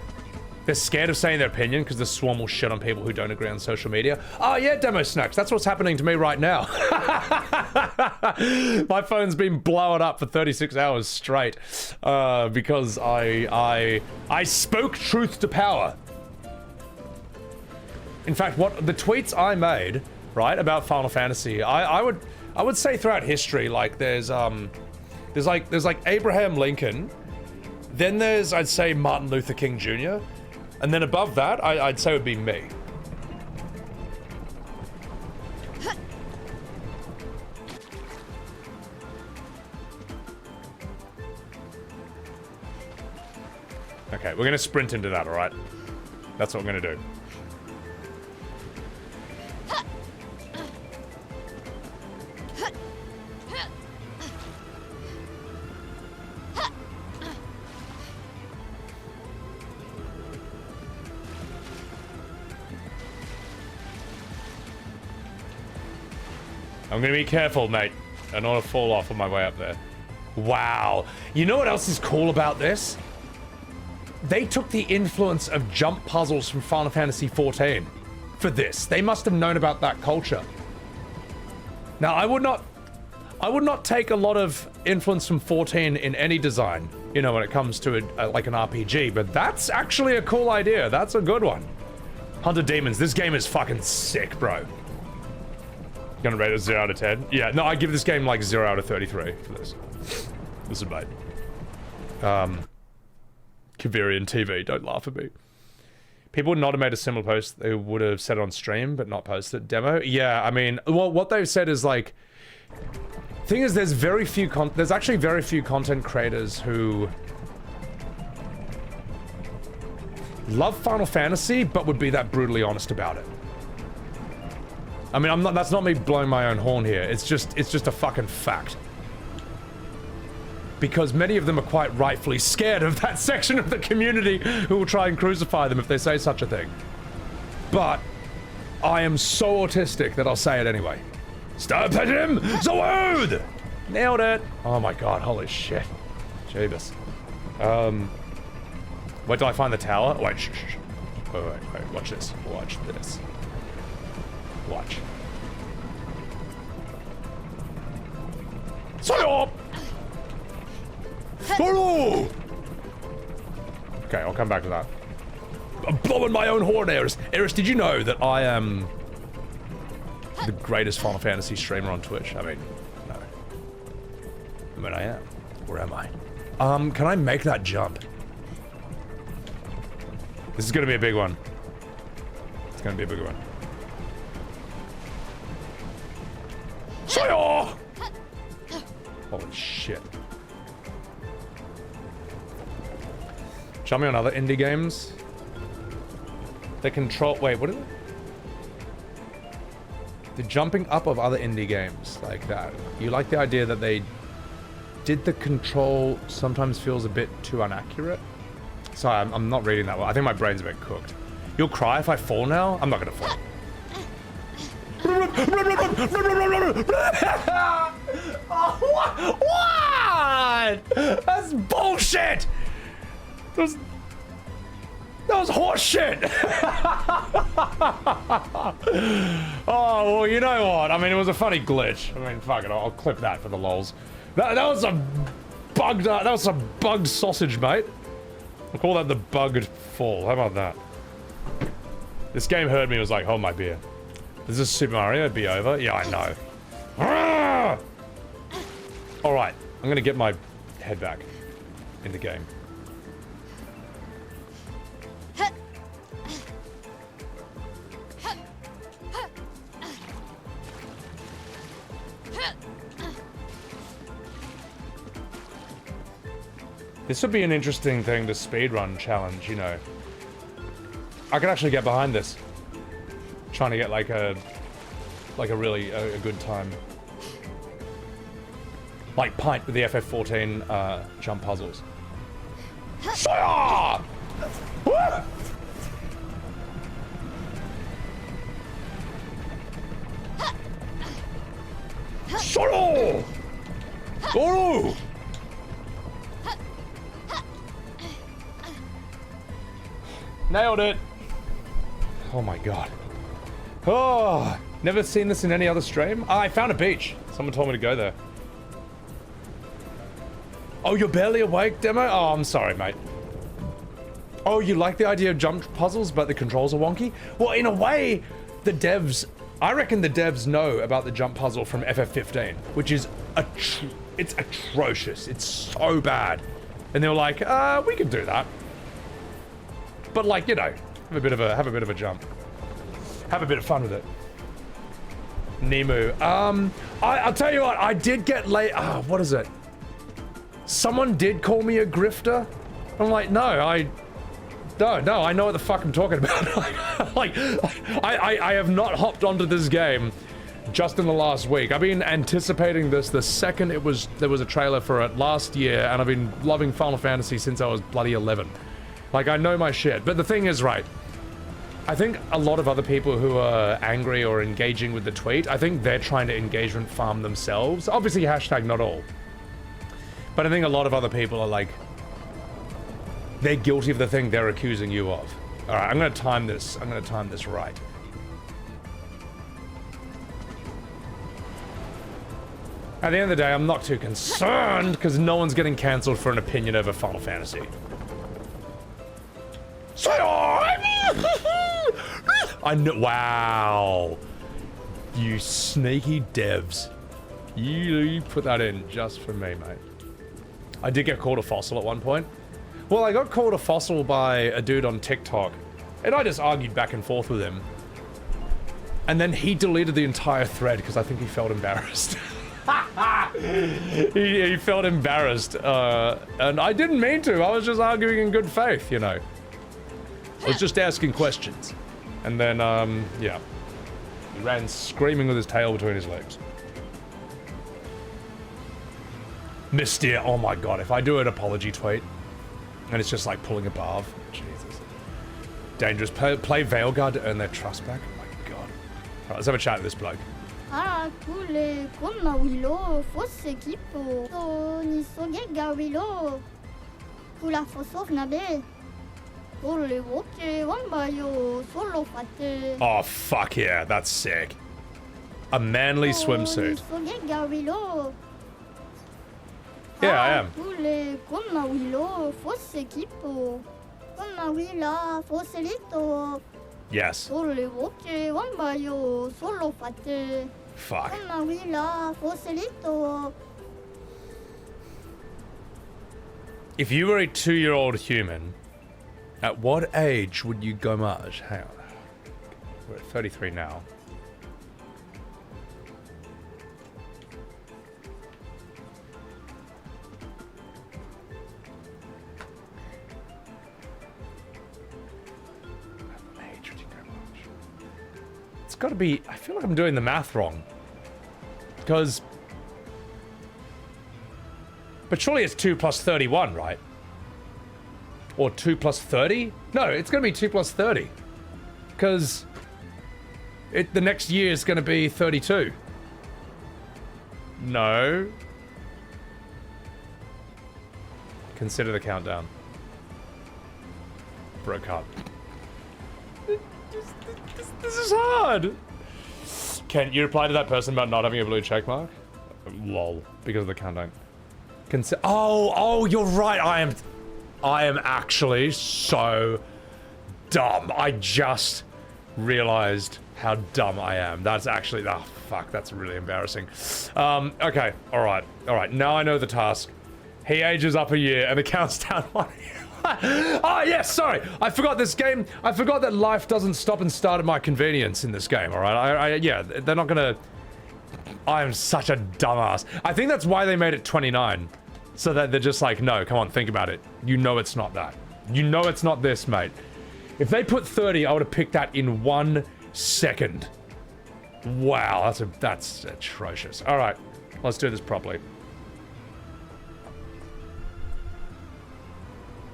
They're scared of saying their opinion because the swarm will shit on people who don't agree on social media. Oh yeah, Demo Snacks. That's what's happening to me right now. My phone's been blowing up for 36 hours straight because I spoke truth to power. In fact, what the tweets I made, right, about Final Fantasy, I would say throughout history, like there's like Abraham Lincoln, then there's I'd say Martin Luther King Jr., and then above that, I'd say would be me. Okay, we're gonna sprint into that, alright? That's what we're gonna do. I'm gonna be careful, mate. I don't want to fall off on my way up there. Wow. You know what else is cool about this? They took the influence of jump puzzles from Final Fantasy XIV for this. They must have known about that culture. Now, I would not take a lot of influence from 14 in any design, you know, when it comes to like an RPG, but that's actually a cool idea. That's a good one. Hunter Demons, this game is fucking sick, bro. Gonna rate it 0 out of 10? Yeah, no, I give this game like 0 out of 33 for this. This is bad. Kavirian TV, don't laugh at me. People would not have made a similar post. They would have said it on stream, but not posted. Demo? Yeah, I mean, well, what they've said is like... Thing is, there's actually very few content creators who... love Final Fantasy, but would be that brutally honest about it. I mean, that's not me blowing my own horn here. It's just a fucking fact. Because many of them are quite rightfully scared of that section of the community who will try and crucify them if they say such a thing. But I am so autistic that I'll say it anyway. Stop at him! Zawud! Nailed it! Oh my god, holy shit. Jeebus. Where do I find the tower? Wait, shh. Wait, watch this. Watch this. Watch. Sciel! Hello! Okay, I'll come back to that. I'm blowing my own horn, Eris. Eris, did you know that I am the greatest Final Fantasy streamer on Twitch? I mean, no. I mean, I am. Where am I? Can I make that jump? This is gonna be a big one. It's gonna be a big one. Sciel! Holy shit. Show me on other indie games. They control... Wait, what is it? The jumping up of other indie games like that. You like the idea that they did the control sometimes feels a bit too inaccurate? Sorry, I'm not reading that well. I think my brain's a bit cooked. You'll cry if I fall now? I'm not gonna fall. Oh, what? That's bullshit! That was horse shit! Oh, well, you know what? I mean, it was a funny glitch. I mean, fuck it, I'll clip that for the lols. That was a bugged, that was a bugged sausage, mate. I'll call that the bugged fall. How about that? This game heard me and was like, hold my beer. Is this Super Mario? It'd be over? Yeah, I know. Alright, I'm gonna get my head back in the game. This would be an interesting thing to speedrun challenge, you know. I could actually get behind this. Trying to get like a really good time. Like Pint with the FF14 jump puzzles. Sciel! Woo! Solo! Solo! Nailed it! Oh my god. Oh, never seen this in any other stream. Ah, I found a beach. Someone told me to go there. Oh, you're barely awake, Demo? Oh, I'm sorry, mate. Oh, you like the idea of jump puzzles, but the controls are wonky? Well, in a way, the devs... I reckon the devs know about the jump puzzle from FF15, which is it's atrocious. It's so bad. And they were like, we could do that. But like, you know, have a bit of a jump. Have a bit of fun with it. Nemu. I'll tell you what, I did get late. What is it? Someone did call me a grifter. I'm like, no, I know what the fuck I'm talking about. I have not hopped onto this game just in the last week. I've been anticipating this the second there was a trailer for it last year, and I've been loving Final Fantasy since I was bloody 11. Like, I know my shit. But the thing is, right, I think a lot of other people who are angry or engaging with the tweet, I think they're trying to engagement farm themselves. Obviously, hashtag not all. But I think a lot of other people are like, they're guilty of the thing they're accusing you of. All right, I'm gonna time this right. At the end of the day, I'm not too concerned because no one's getting cancelled for an opinion over Final Fantasy. I know. Wow, you sneaky devs! You put that in just for me, mate. I did get called a fossil at one point. Well, I got called a fossil by a dude on TikTok, and I just argued back and forth with him. And then he deleted the entire thread because I think he felt embarrassed. he felt embarrassed, and I didn't mean to. I was just arguing in good faith, you know. I was just asking questions. And then, yeah. He ran screaming with his tail between his legs. Mystere, oh my god, if I do an apology tweet, and it's just like pulling above, Jesus. Dangerous, play Veilguard to earn their trust back, oh my god. Alright, let's have a chat with this bloke. Oh fuck yeah, that's sick. A manly swimsuit. Yeah, I am. Yes. Fuck. If you were a 2-year-old human, at what age would you go Maj? Hang on. We're at 33 now. It's got to be, I feel like I'm doing the math wrong. Because... But surely it's 2 plus 31, right? Or 2 plus 30? No, it's going to be 2 plus 30. Because... the next year is going to be 32. No. Consider the countdown. Broke hard. This is hard. Can you reply to that person about not having a blue check mark? Lol, because of the countdown. Oh, you're right. I am actually so dumb. I just realized how dumb I am. That's actually, oh fuck, that's really embarrassing. Okay, all right. Now I know the task. He ages up a year and it counts down 1 year. Oh, yes, sorry. I forgot this game. I forgot that life doesn't stop and start at my convenience in this game, all right? Yeah, they're not gonna... I am such a dumbass. I think that's why they made it 29. So that they're just like, no, come on, think about it. You know it's not that. You know it's not this, mate. If they put 30, I would have picked that in 1 second. Wow, that's atrocious. All right, let's do this properly.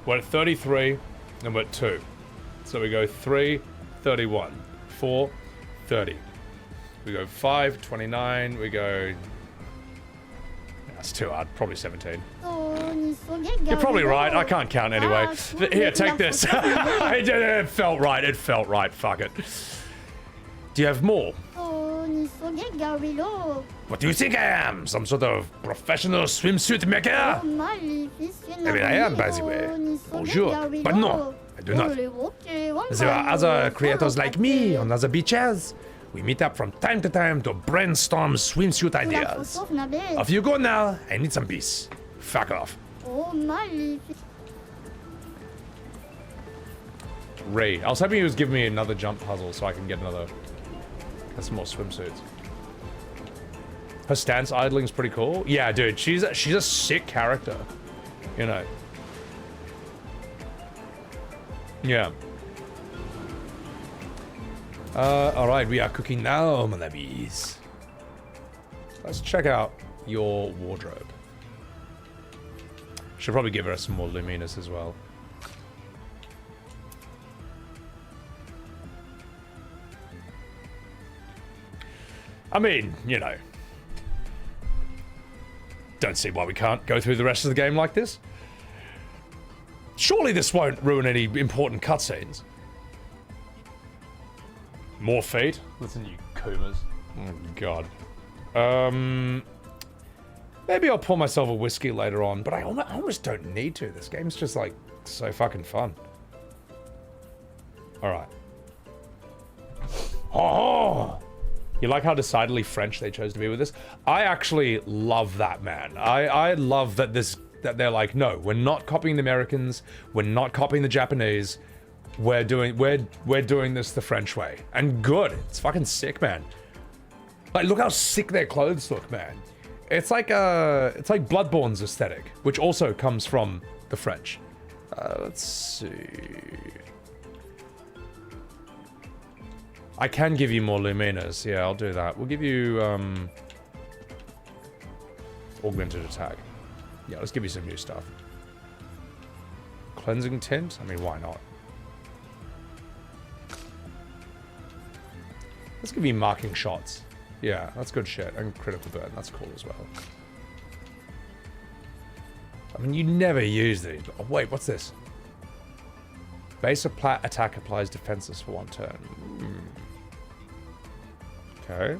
We're at 33, and we're at 2. So we go 3, 31, 4, 30. We go 5, 29, we go... That's too hard, probably 17. You're probably right, I can't count anyway. Here, take this. It felt right, fuck it. Do you have more? What do you think I am? Some sort of professional swimsuit maker? Maybe I am, by the way. Bonjour. But no, I do not. There are other creators like me on other beaches. We meet up from time to time to brainstorm swimsuit ideas. Off you go now. I need some peace. Fuck off. Ray. I was hoping he was giving me another jump puzzle so I can get some more swimsuits. Her stance idling's pretty cool. Yeah, dude, she's a sick character. You know. Yeah. Alright, we are cooking now, mon amis. Let's check out your wardrobe. Should probably give her some more luminous as well. I mean, you know. Don't see why we can't go through the rest of the game like this. Surely this won't ruin any important cutscenes. More feet? Listen, you Kumas. Oh, God. Maybe I'll pour myself a whiskey later on, but I almost don't need to. This game's just, like, so fucking fun. Alright. Oh! You like how decidedly French they chose to be with this? I actually love that, man. I love that that they're like, no, we're not copying the Americans, we're not copying the Japanese. We're doing this the French way. And good. It's fucking sick, man. Like, look how sick their clothes look, man. It's like Bloodborne's aesthetic, which also comes from the French. Let's see. I can give you more luminas. Yeah, I'll do that. We'll give you augmented attack. Yeah, let's give you some new stuff. Cleansing tint? I mean, why not? Let's give you marking shots. Yeah, that's good shit. And critical burn, that's cool as well. I mean, you never use these. Oh, wait, what's this? Base attack applies defenses for 1 turn. Okay.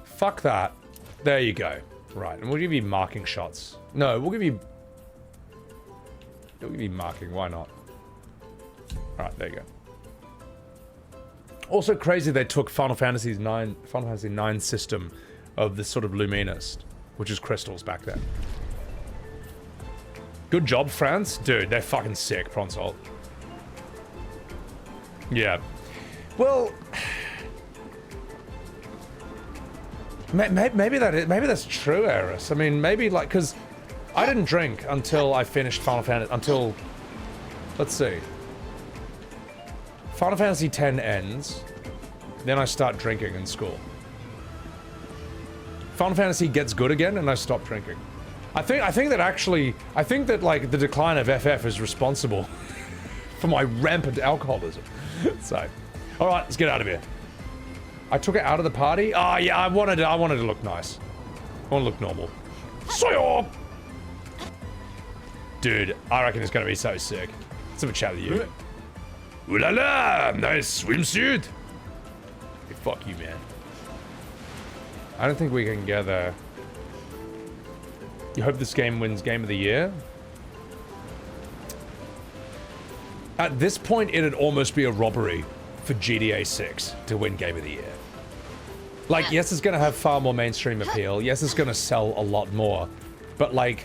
Fuck that. There you go. Right, and we'll give you marking shots. No, we'll give you marking, why not? Alright, there you go. Also crazy they took Final Fantasy 9 system of this sort of luminous, which is crystals back then. Good job, France. Dude, they're fucking sick, Pronsol. Yeah. Well, maybe that's true, Eris. I mean, maybe like, because I didn't drink until I finished Final Fantasy, until, let's see. Final Fantasy X ends, then I start drinking in school. Final Fantasy gets good again, and I stop drinking. I think that like the decline of FF is responsible for my rampant alcoholism. So, all right, let's get out of here. I took it out of the party. Oh yeah, I wanted to look nice. I want to look normal. Sciel! Dude, I reckon it's gonna be so sick. Let's have a chat with you. Ooh la la! Nice swimsuit! Hey, fuck you, man. I don't think we can get there. You hope this game wins Game of the Year? At this point, it'd almost be a robbery for GTA 6 to win Game of the Year. Like, yes, it's gonna have far more mainstream appeal. Yes, it's gonna sell a lot more. But, like...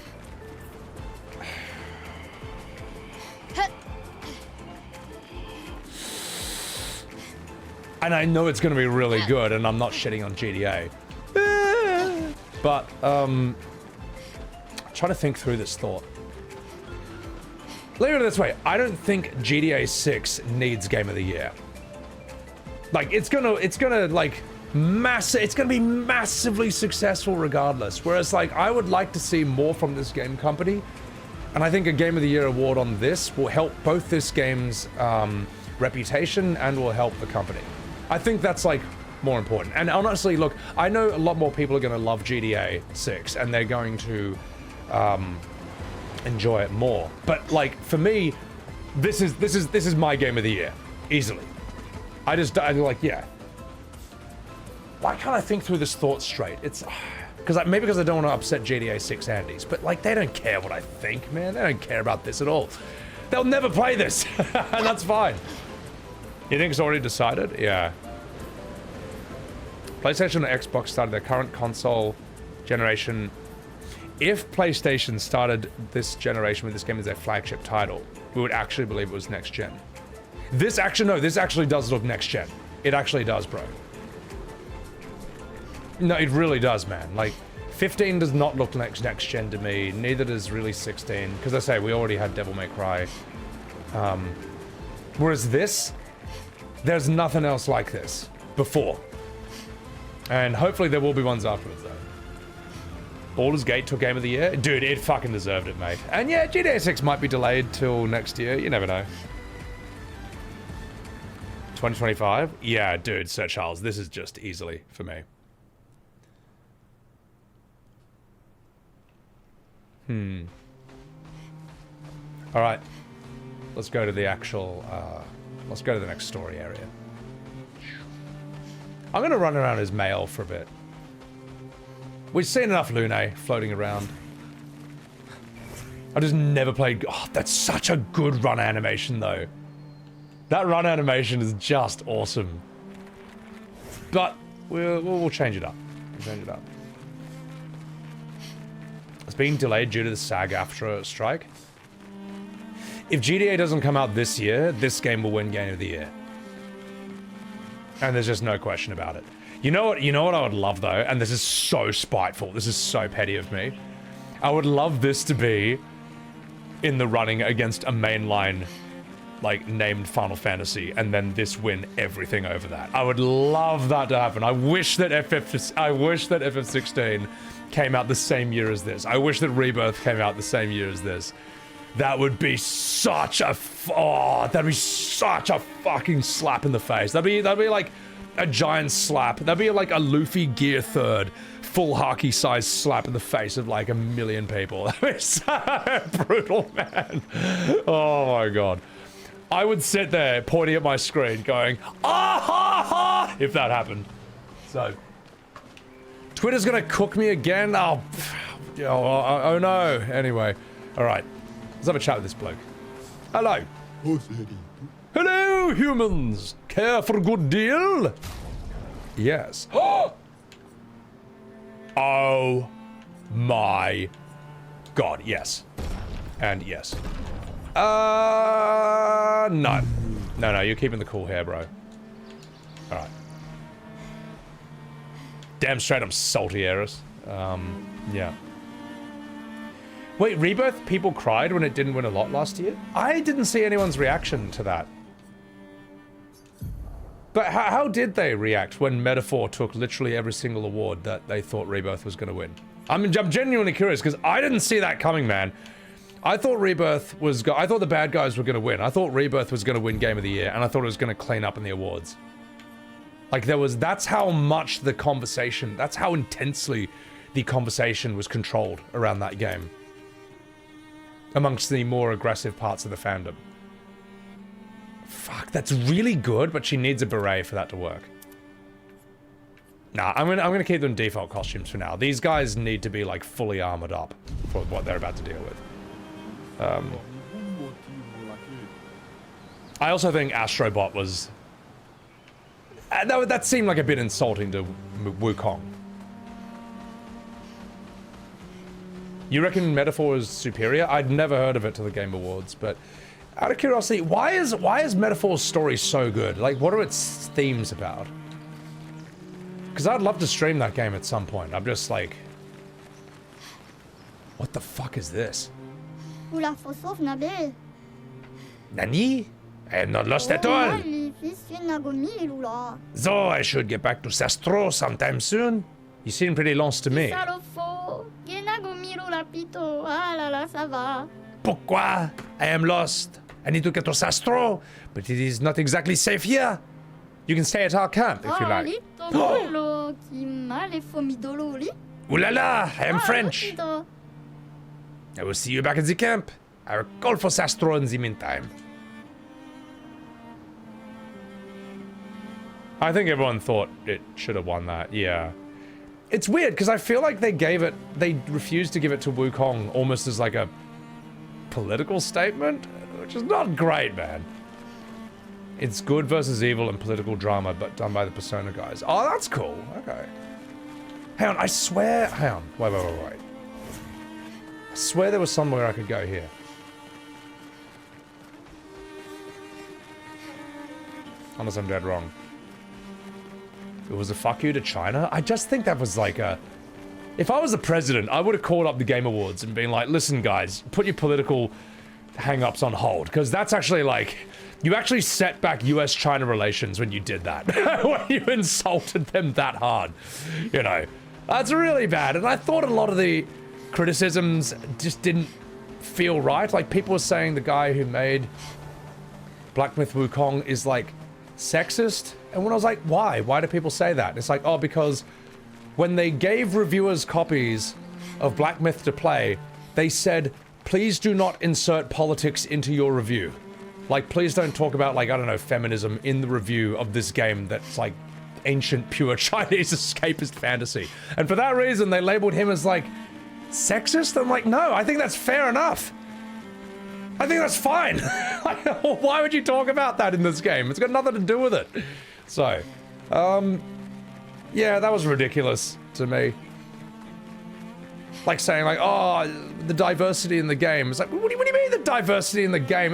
And I know it's gonna be really good, and I'm not shitting on GTA. But, trying to think through this thought. Leave it this way, I don't think GTA 6 needs Game of the Year. Like, it's gonna, like, It's gonna be massively successful regardless. Whereas, like, I would like to see more from this game company, and I think a Game of the Year award on this will help both this game's reputation and will help the company. I think that's, like, more important. And honestly, look, I know a lot more people are gonna love GTA 6, and they're going to enjoy it more. But, like, for me, this is my Game of the Year, easily. I'm like, yeah. Why can't I think through this thought straight? It's maybe because I don't want to upset GTA 6 Andys, but like they don't care what I think, man. They don't care about this at all. They'll never play this, and that's fine. You think it's already decided? Yeah. PlayStation and Xbox started their current console generation. If PlayStation started this generation with this game as their flagship title, we would actually believe it was next gen. This actually does look next gen. It actually does, bro. No, it really does, man. Like, 15 does not look next gen to me. Neither does really 16. Because I say, we already had Devil May Cry. Whereas this, there's nothing else like this before. And hopefully there will be ones afterwards, though. Baldur's Gate took Game of the Year? Dude, it fucking deserved it, mate. And yeah, GTA 6 might be delayed till next year. You never know. 2025? Yeah, dude, Sir Charles, this is just easily for me. All right, let's go to the actual, let's go to the next story area. I'm gonna run around as Maelle for a bit. We've seen enough Lune floating around. I just never played, oh, that's such a good run animation though. That run animation is just awesome. But we'll change it up. We'll change it up. It's being delayed due to the SAG-AFTRA strike. If GTA doesn't come out this year, this game will win Game of the Year. And there's just no question about it. You know what I would love though, and this is so spiteful, this is so petty of me. I would love this to be in the running against a mainline, like, named Final Fantasy, and then this win everything over that. I would love that to happen. I wish that FF16 came out the same year as this. I wish that Rebirth came out the same year as this. That would be such a that'd be such a fucking slap in the face. That'd be like a giant slap. That'd be like a Luffy Gear 3rd full hockey size slap in the face of like 1 million people. That'd be so brutal, man. Oh my god. I would sit there pointing at my screen going, ah ha ha, if that happened. So, Twitter's gonna cook me again? Oh no. Anyway, all right. Let's have a chat with this bloke. Hello. Hello, humans. Care for a good deal? Yes. Oh my god, yes. And yes. No. No, you're keeping the cool hair, bro. Alright. Damn straight I'm salty, Eris. Yeah. Wait, Rebirth, people cried when it didn't win a lot last year? I didn't see anyone's reaction to that. But how did they react when Metaphor took literally every single award that they thought Rebirth was going to win? I'm genuinely curious, because I didn't see that coming, man. I thought Rebirth was... I thought the bad guys were going to win. I thought Rebirth was going to win Game of the Year, and I thought it was going to clean up in the awards. Like, that's how much the conversation... That's how intensely the conversation was controlled around that game. Amongst the more aggressive parts of the fandom. Fuck, that's really good, but she needs a beret for that to work. Nah, I'm gonna keep them default costumes for now. These guys need to be like fully armored up for what they're about to deal with. I also think Astrobot was... that seemed like a bit insulting to Wukong. You reckon Metaphor is superior? I'd never heard of it to the Game Awards, but out of curiosity, why is Metaphor's story so good? Like, what are its themes about? Because I'd love to stream that game at some point. I'm just like... What the fuck is this? Nani? I have not lost at all. So I should get back to Sastro sometime soon. You seem pretty lost to me. Pourquoi? I am lost. I need to get to Sastro, but it is not exactly safe here. You can stay at our camp if you like. Ooh la la, I am French. I will see you back at the camp. I will call for Sastro in the meantime. I think everyone thought it should have won that, yeah. It's weird, because I feel like they refused to give it to Wukong almost as like a political statement, which is not great, man. It's good versus evil and political drama, but done by the Persona guys. Oh, that's cool. Okay. Hang on, I swear... Hang on. Wait. I swear there was somewhere I could go here. Unless I'm dead wrong. It was a fuck you to China? I just think that was like a... If I was the president, I would have called up the Game Awards and been like, listen guys, put your political hang-ups on hold, because that's actually like... You actually set back US-China relations when you did that. When you insulted them that hard. You know, that's really bad. And I thought a lot of the criticisms just didn't feel right. Like, people were saying the guy who made Black Myth Wukong is, like, sexist. And when I was like, why? Why do people say that? It's like, oh, because when they gave reviewers copies of Black Myth to play, they said, please do not insert politics into your review. Like, please don't talk about, like, I don't know, feminism in the review of this game that's, like, ancient, pure Chinese escapist fantasy. And for that reason, they labeled him as, like, sexist? I'm like, no, I think that's fair enough. I think that's fine. Why would you talk about that in this game? It's got nothing to do with it. So, yeah, that was ridiculous to me. Like saying, like, oh, the diversity in the game. It's like, what do you mean the diversity in the game?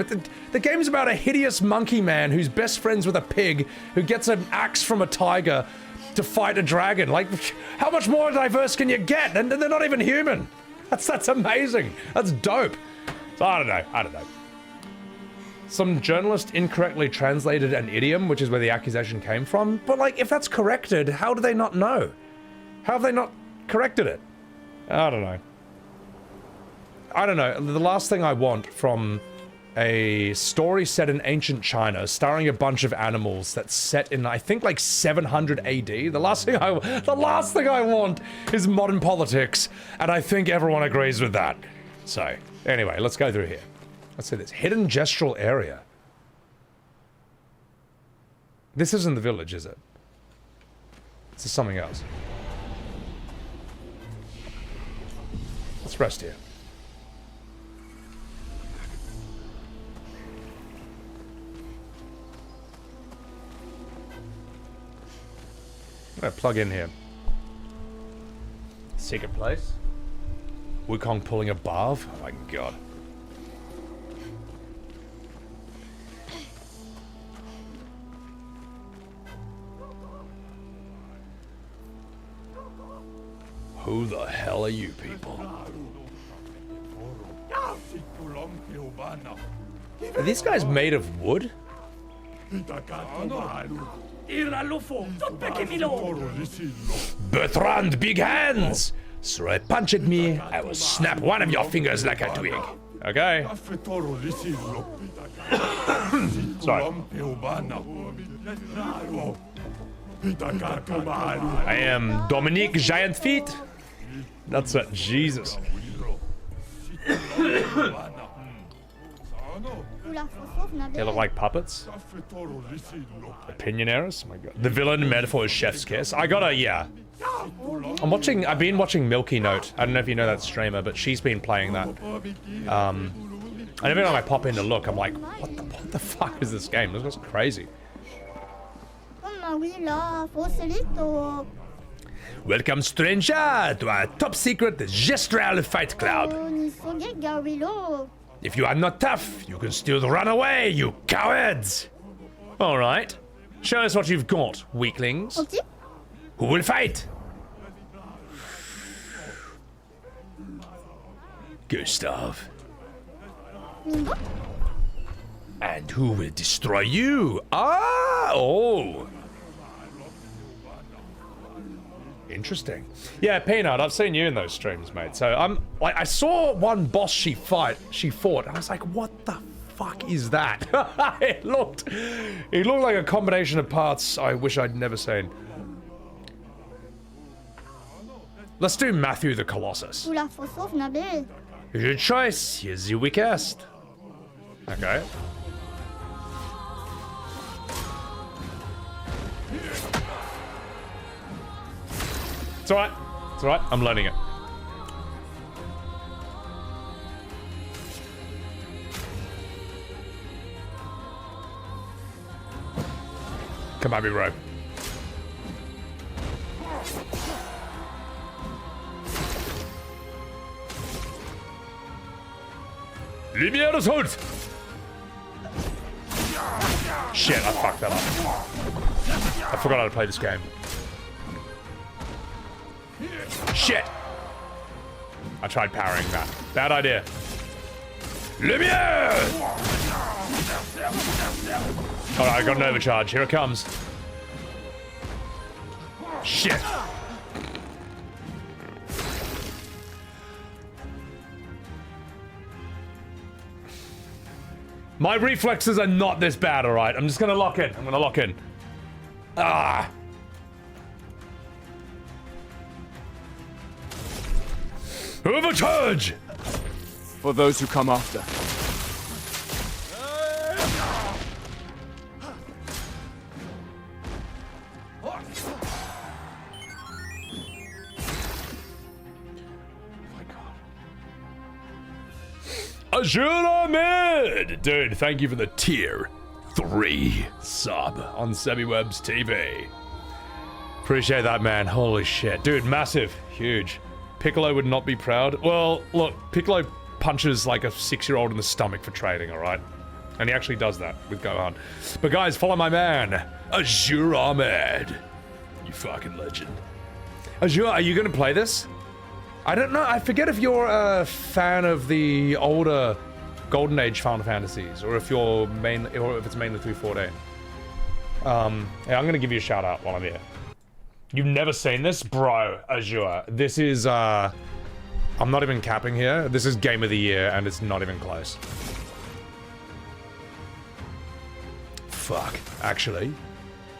The game's about a hideous monkey man who's best friends with a pig who gets an axe from a tiger to fight a dragon. Like, how much more diverse can you get? And they're not even human. That's amazing. That's dope. So I don't know. Some journalist incorrectly translated an idiom, which is where the accusation came from. But, like, if that's corrected, how do they not know? How have they not corrected it? I don't know. The last thing I want from a story set in ancient China, starring a bunch of animals that's set in, I think, like 700 AD. The last thing I want is modern politics, and I think everyone agrees with that. So, anyway, let's go through here. Let's see this. Hidden gestural area. This isn't the village, is it? This is something else. Let's rest here. I'm gonna plug in here. Secret place. Wukong pulling a barb. Oh my god. Who the hell are you people? Are these guys made of wood? Bertrand, big hands! Throw a punch at me, I will snap one of your fingers like a twig. Okay. Sorry. I am Dominique Giant Feet. That's it, Jesus. They look like puppets. Opinionaires? Oh my god. The villain metaphor is Chef's Kiss. I've been watching Milky Note. I don't know if you know that streamer, but she's been playing that. And every time I pop in to look, I'm like, what the fuck is this game? This looks crazy. Welcome, stranger, to our top secret gestural fight club. If you are not tough, you can still run away, you cowards! Alright. Show us what you've got, weaklings. Okay. Who will fight? Gustave. And who will destroy you? Ah! Oh. Interesting. Yeah, Peanut, I've seen you in those streams, mate. So I saw one boss she fought, and I was like, what the fuck is that? it looked like a combination of parts I wish I'd never seen. Let's do Matthew the Colossus. Your choice. Here's your weakest. Okay. It's alright. It's alright. I'm learning it. Come at me, bro. Leave me out of hood! Shit, I fucked that up. I forgot how to play this game. Shit! I tried parrying that. Bad idea. Lumiere! Alright, I got an overcharge. Here it comes. Shit! My reflexes are not this bad, alright? I'm just gonna lock in. I'm gonna lock in. Ah! Overcharge! For those who come after. Azure Ahmed! Dude, thank you for the tier 3 sub on Sebbywebz TV. Appreciate that, man. Holy shit. Dude, massive. Huge. Piccolo would not be proud. Well, look, Piccolo punches like a 6-year-old in the stomach for trading, alright? And he actually does that with Gohan. But guys, follow my man, Azure Ahmed. You fucking legend. Azure, are you gonna play this? I don't know, I forget if you're a fan of the older Golden Age Final Fantasies, or if you're or if it's mainly through 4D. Yeah, I'm gonna give you a shout out while I'm here. You've never seen this? Bro, Azure. This is, I'm not even capping here. This is Game of the Year, and it's not even close. Fuck. Actually, I'm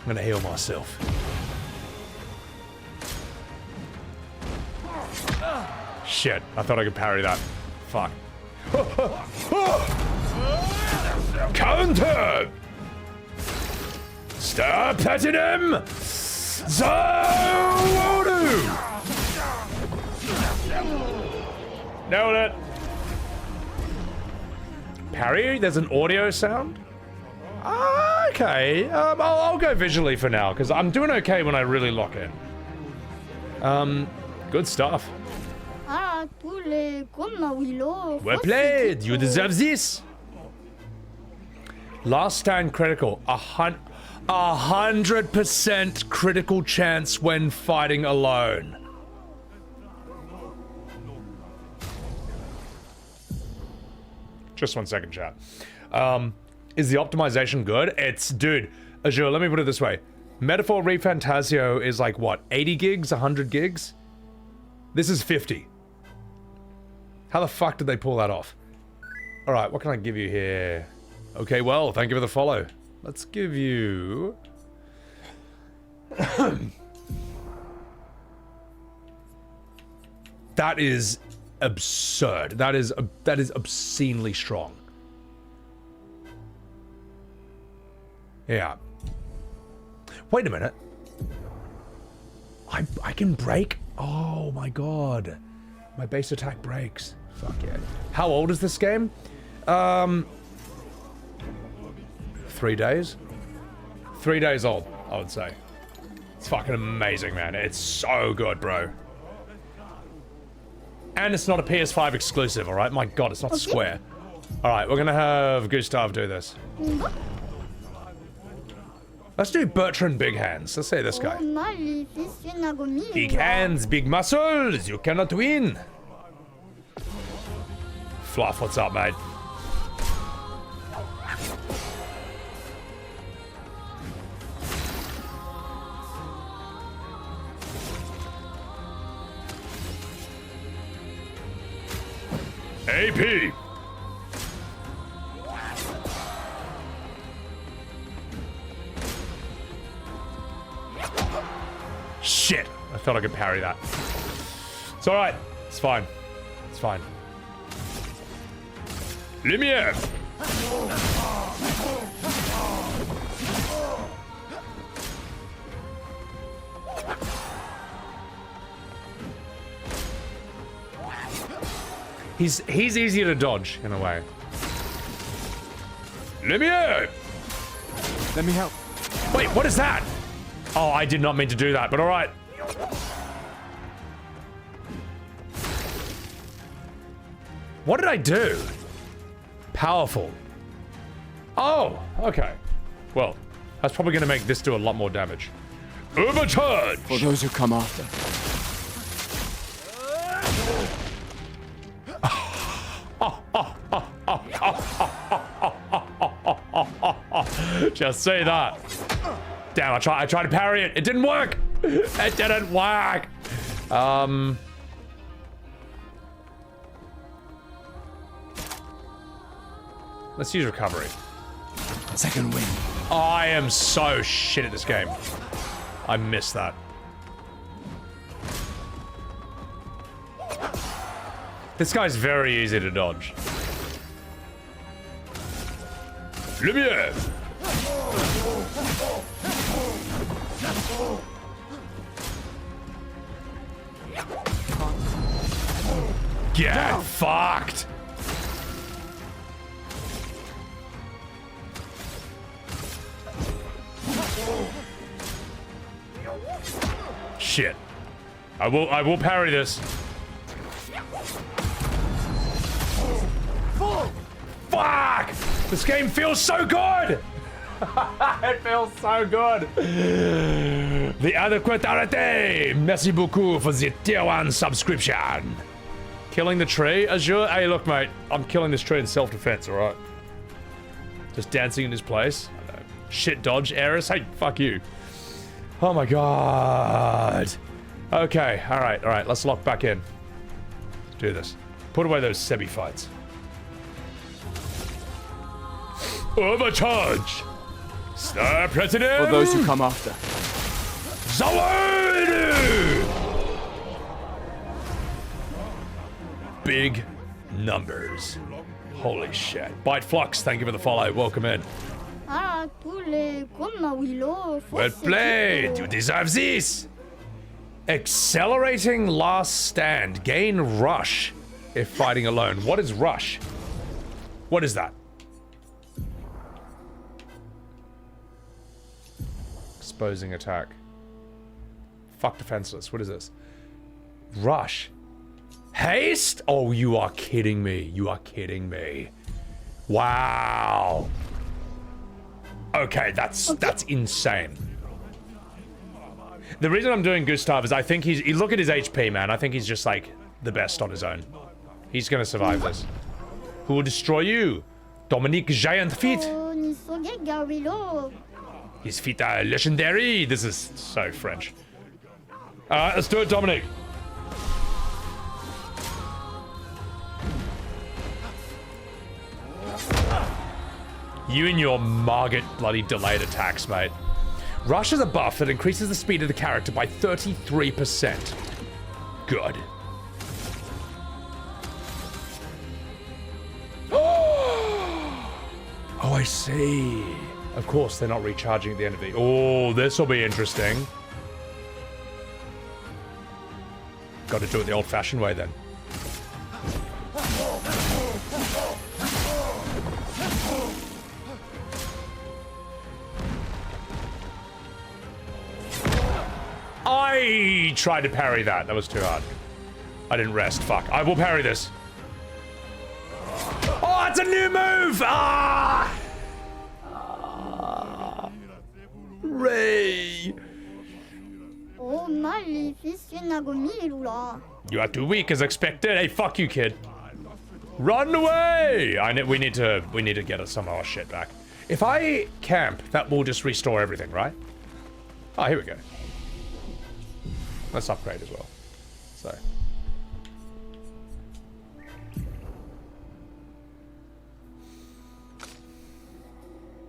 gonna heal myself. Shit, I thought I could parry that. Fuck. Counter! Star Platinum! Zodu! Nailed it. Parry? There's an audio sound? Okay. I'll go visually for now, because I'm doing okay when I really lock in. Good stuff. Well played! You deserve this! Last stand critical. 100% critical chance when fighting alone. Just 1 second, chat. Is the optimization good? It's, dude, Azure, let me put it this way. Metaphor ReFantasio is like, what, 80 gigs, 100 gigs? This is 50. How the fuck did they pull that off? Alright, what can I give you here? Okay, well, thank you for the follow. Let's give you... That is absurd. That is obscenely strong. Yeah. Wait a minute. I can break? Oh my god. My base attack breaks. Fuck yeah. How old is this game? 3 days? 3 days old, I would say. It's fucking amazing, man. It's so good, bro. And it's not a PS5 exclusive, alright? My god, it's not Square. Alright, we're gonna have Gustave do this. Let's do Bertrand Big Hands. Let's say this guy. Big hands, big muscles. You cannot win. Fluff, what's up, mate? AP. Shit. I thought I could parry that. It's alright. It's fine. It's fine. Lumiere. He's easier to dodge in a way. Lumiere. Let me help. Wait, what is that? Oh, I did not mean to do that, but alright. What did I do? Powerful. Oh, okay. Well, that's probably going to make this do a lot more damage. Overcharge! For those who come after. Just say that. Damn, I tried to parry it. It didn't work. It didn't work. Let's use recovery. Second wind. Oh, I am so shit at this game. I missed that. This guy's very easy to dodge. Lumiere! Get fucked! Shit. I will parry this. Fuck! This game feels so good! It feels so good! The adequate arete! Merci beaucoup for the tier 1 subscription! Killing the tree? Azure? Hey, look, mate. I'm killing this tree in self-defense, alright? Just dancing in his place. I know. Shit dodge, Eris. Hey, fuck you. Oh my god. Okay, alright. Let's lock back in. Let's do this. Put away those Sebby fights. Overcharge! Star President! For those who come after. Zawadu! Big numbers. Holy shit. Bite Flux, thank you for the follow. Welcome in. Well played! You deserve this! Accelerating last stand. Gain rush if fighting alone. What is rush? What is that? Exposing attack. Fuck defenseless. What is this? Rush. Haste? Oh, you are kidding me. You are kidding me. Wow. Okay, that's insane. The reason I'm doing Gustave is I think you look at his HP, man. I think he's just like the best on his own. He's gonna survive this. Who will destroy you? Dominique Giant Feet. His feet are legendary. This is so French. Alright, let's do it, Dominique. You and your Margit bloody delayed attacks, mate. Rush is a buff that increases the speed of the character by 33%. Good. Oh, I see. Of course, they're not recharging at the end of the... Oh, this will be interesting. Got to do it the old-fashioned way, then. I tried to parry that. That was too hard. I didn't rest. Fuck. I will parry this. Oh, it's a new move! Ah! Ray! You are too weak as expected. Hey, fuck you, kid. Run away! We need to get some of our shit back. If I camp, that will just restore everything, right? Oh, here we go. Let's upgrade as well. So.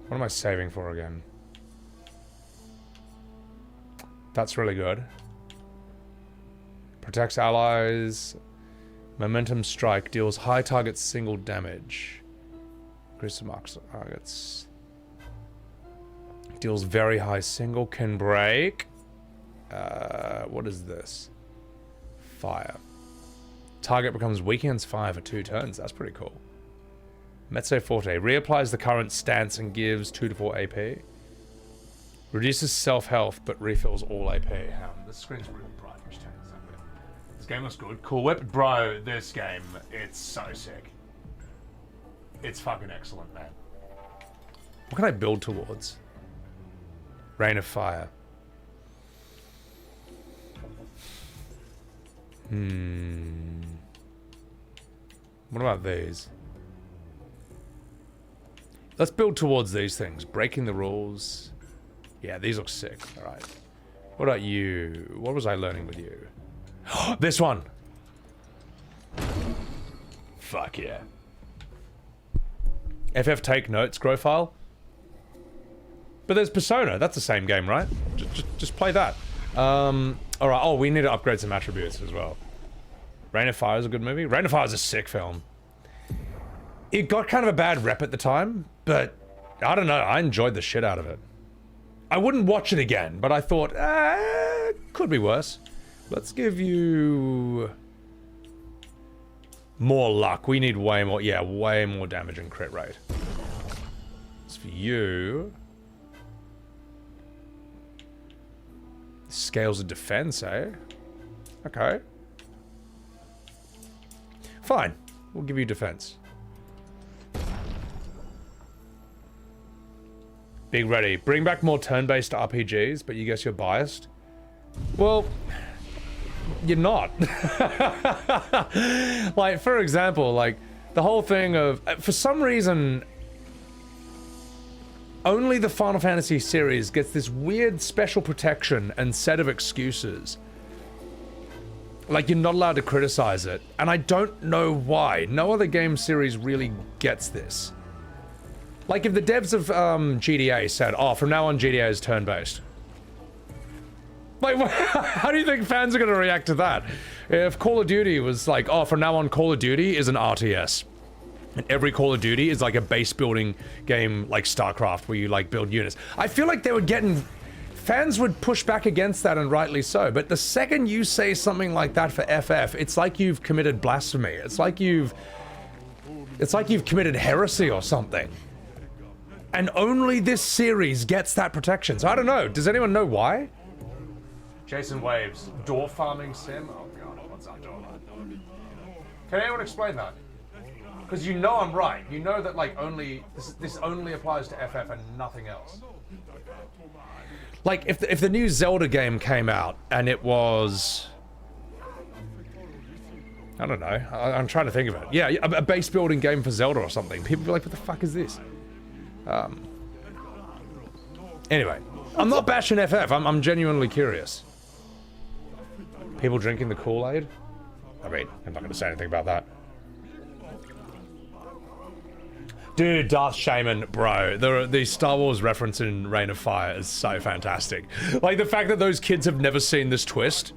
What am I saving for again? That's really good. Protects allies. Momentum strike. Deals high targets single damage. Increases marks targets. Deals very high single. Can break. What is this? Fire. Target becomes weak against fire for 2 turns. That's pretty cool. Mezzo Forte. Reapplies the current stance and gives 2 to 4 AP. Reduces self-health, but refills all AP. This screen's really bright. Just turn this up a bit. This game looks good. Cool Whip. Bro, this game, it's so sick. It's fucking excellent, man. What can I build towards? Rain of Fire. What about these? Let's build towards these things. Breaking the rules. Yeah, these look sick. Alright. What about you? What was I learning with you? This one! Fuck yeah. FF take notes, grow file. But there's Persona. That's the same game, right? Just play that. Alright. Oh, we need to upgrade some attributes as well. Rain of Fire is a good movie. Rain of Fire is a sick film. It got kind of a bad rep at the time, but I don't know. I enjoyed the shit out of it. I wouldn't watch it again, but I thought, could be worse. Let's give you more luck. We need way more, yeah, way more damage and crit rate. As for you, scales of defense, eh? Okay. Fine. We'll give you defense. Big ready. Bring back more turn-based RPGs, but you guess you're biased? Well, you're not. Like, for example, like, the whole thing of... For some reason, only the Final Fantasy series gets this weird special protection and set of excuses. Like, you're not allowed to criticize it. And I don't know why. No other game series really gets this. Like, if the devs of GTA said, oh, from now on GTA is turn-based. Like, how do you think fans are going to react to that? If Call of Duty was like, oh, from now on Call of Duty is an RTS. And every Call of Duty is like a base-building game like StarCraft where you, like, build units. I feel like they were getting... Fans would push back against that, and rightly so. But the second you say something like that for FF, it's like you've committed blasphemy. It's like you've committed heresy or something. And only this series gets that protection. So I don't know. Does anyone know why? Jason Waves, door farming sim? Oh god, what's up, door? Can anyone explain that? Because you know I'm right. You know that, like, only this only applies to FF and nothing else. Like, if the new Zelda game came out and it was... I don't know. I'm trying to think of it. Yeah, a base building game for Zelda or something. People be like, what the fuck is this? Anyway, I'm not bashing FF. I'm genuinely curious. People drinking the Kool-Aid? I mean, I'm not going to say anything about that. Dude, Darth Shaman, bro, the Star Wars reference in Reign of Fire is so fantastic. Like, the fact that those kids have never seen this twist,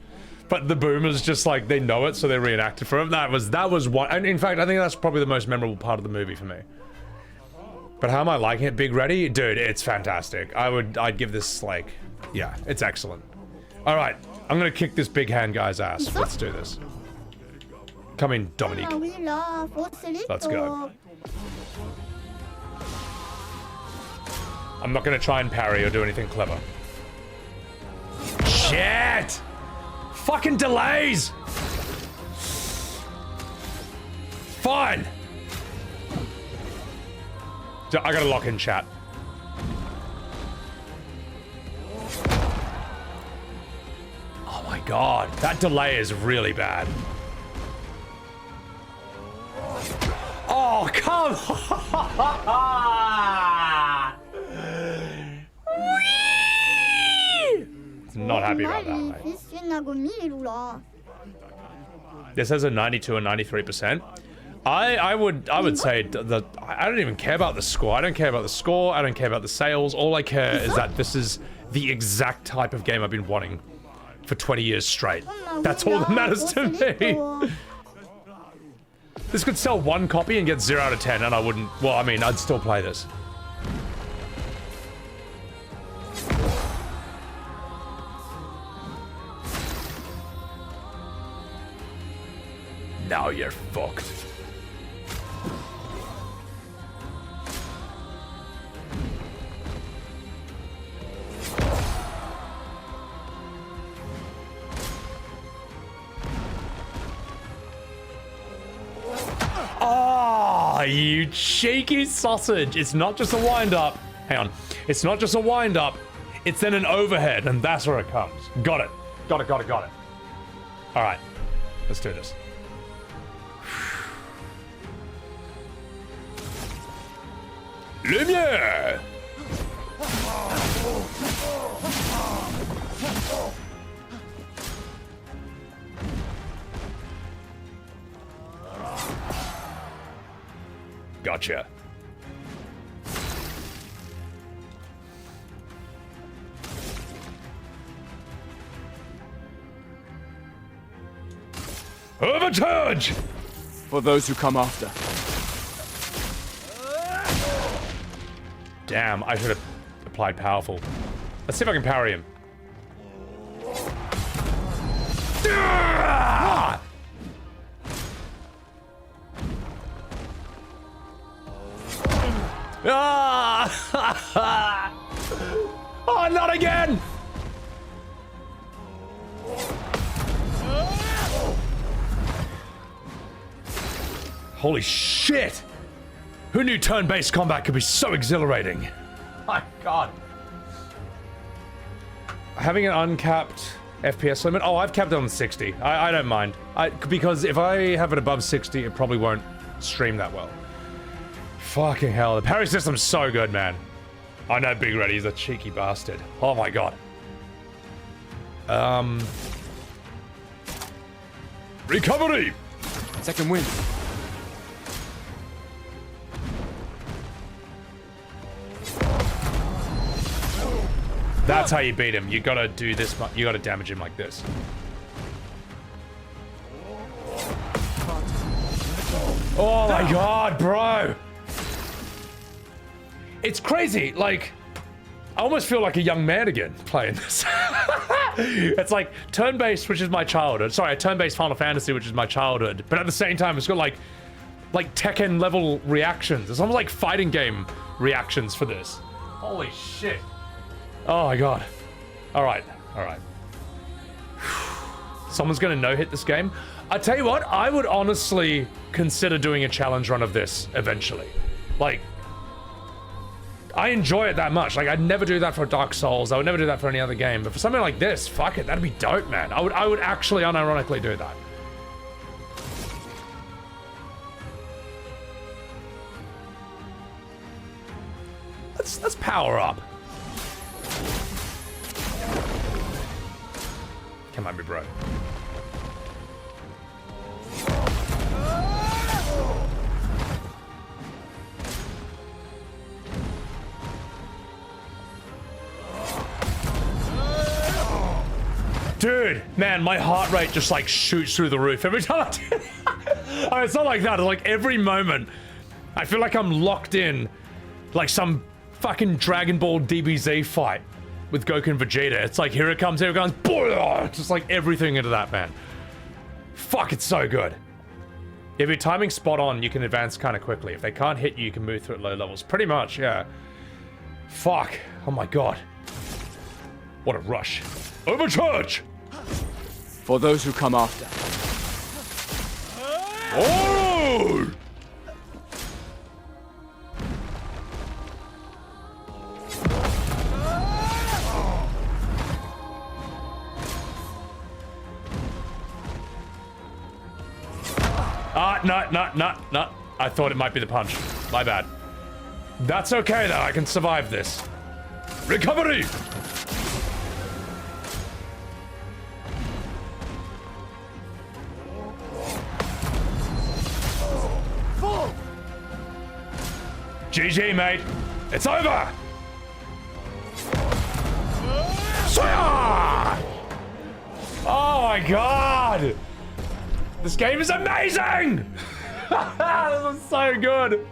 but the boomers just, like, they know it, so they reenact it for them. That was one, and in fact, I think that's probably the most memorable part of the movie for me. But how am I liking it? Big Ready? Dude, it's fantastic. I'd give this, like, yeah, it's excellent. All right, I'm gonna kick this big hand guy's ass. Let's do this. Come in, Dominique. Let's go. I'm not gonna try and parry or do anything clever. Shit! Fucking delays! Fine! I gotta lock in chat. Oh my god, that delay is really bad. Oh, come on! Not happy about that, mate. This has a 92 and 93%. I would say that I don't even care about the score. I don't care about the score. I don't care about the sales. All I care is that this is the exact type of game I've been wanting for 20 years straight. That's all that matters to me. This could sell 1 copy and get 0 out of 10, and I wouldn't. Well, I mean, I'd still play this. Now you're fucked. Ah, you cheeky sausage. It's not just a wind-up. Hang on. It's not just a wind-up. It's then an overhead, and that's where it comes. Got it. Got it. All right. Let's do this. Lumiere! Gotcha. Overcharge! For those who come after. Damn, I should have applied powerful. Let's see if I can parry him. Oh, not again! Holy shit! Who knew turn-based combat could be so exhilarating? My god. Having an uncapped FPS limit? Oh, I've capped it on 60. I don't mind. Because if I have it above 60, it probably won't stream that well. Fucking hell, the parry system's so good, man. I know Big Red, he's a cheeky bastard. Oh my god. Recovery! Second wind. That's how you beat him. You gotta do this, you gotta damage him like this. Oh my god, bro! It's crazy, like, I almost feel like a young man again playing this. It's like turn-based, which is my childhood. Sorry, a turn-based Final Fantasy, which is my childhood. But at the same time, it's got like Tekken level reactions. It's almost like fighting game reactions for this. Holy shit. Oh my god. Alright, alright. Someone's gonna no-hit this game. I tell you what, I would honestly consider doing a challenge run of this eventually. Like, I enjoy it that much. Like, I'd never do that for Dark Souls. I would never do that for any other game. But for something like this, fuck it, that'd be dope, man. I would actually unironically do that. Let's power up. Come on, me bro. Dude, man, my heart rate just like shoots through the roof every time I do it. I mean, it's not like that. It's like every moment, I feel like I'm locked in like some fucking Dragon Ball DBZ fight with Goku and Vegeta. It's like, here it comes, just like everything into that, man. Fuck, it's so good. If your timing's spot on, you can advance kind of quickly. If they can't hit you, you can move through at low levels. Pretty much, yeah. Fuck. Oh my god. What a rush. Overcharge! For those who come after. Oh! No. I thought it might be the punch. My bad. That's okay, though. I can survive this. Recovery! GG, mate. It's over. Oh my god. This game is amazing. This is so good.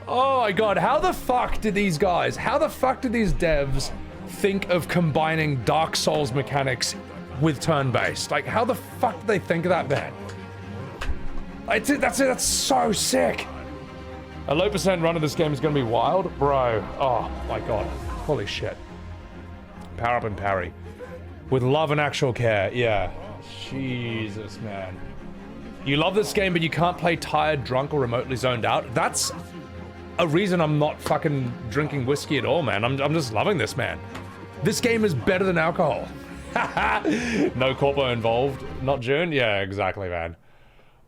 Oh my god. How the fuck did these devs think of combining Dark Souls mechanics with turn-based? Like, how the fuck did they think of that, man? That's so sick. A low percent run of this game is gonna be wild, bro. Oh my god, holy shit. Power up and parry. With love and actual care, yeah. Jesus, man. You love this game, but you can't play tired, drunk, or remotely zoned out. That's a reason I'm not fucking drinking whiskey at all, man. I'm just loving this, man. This game is better than alcohol. No corpo involved. Not June? Yeah, exactly, man.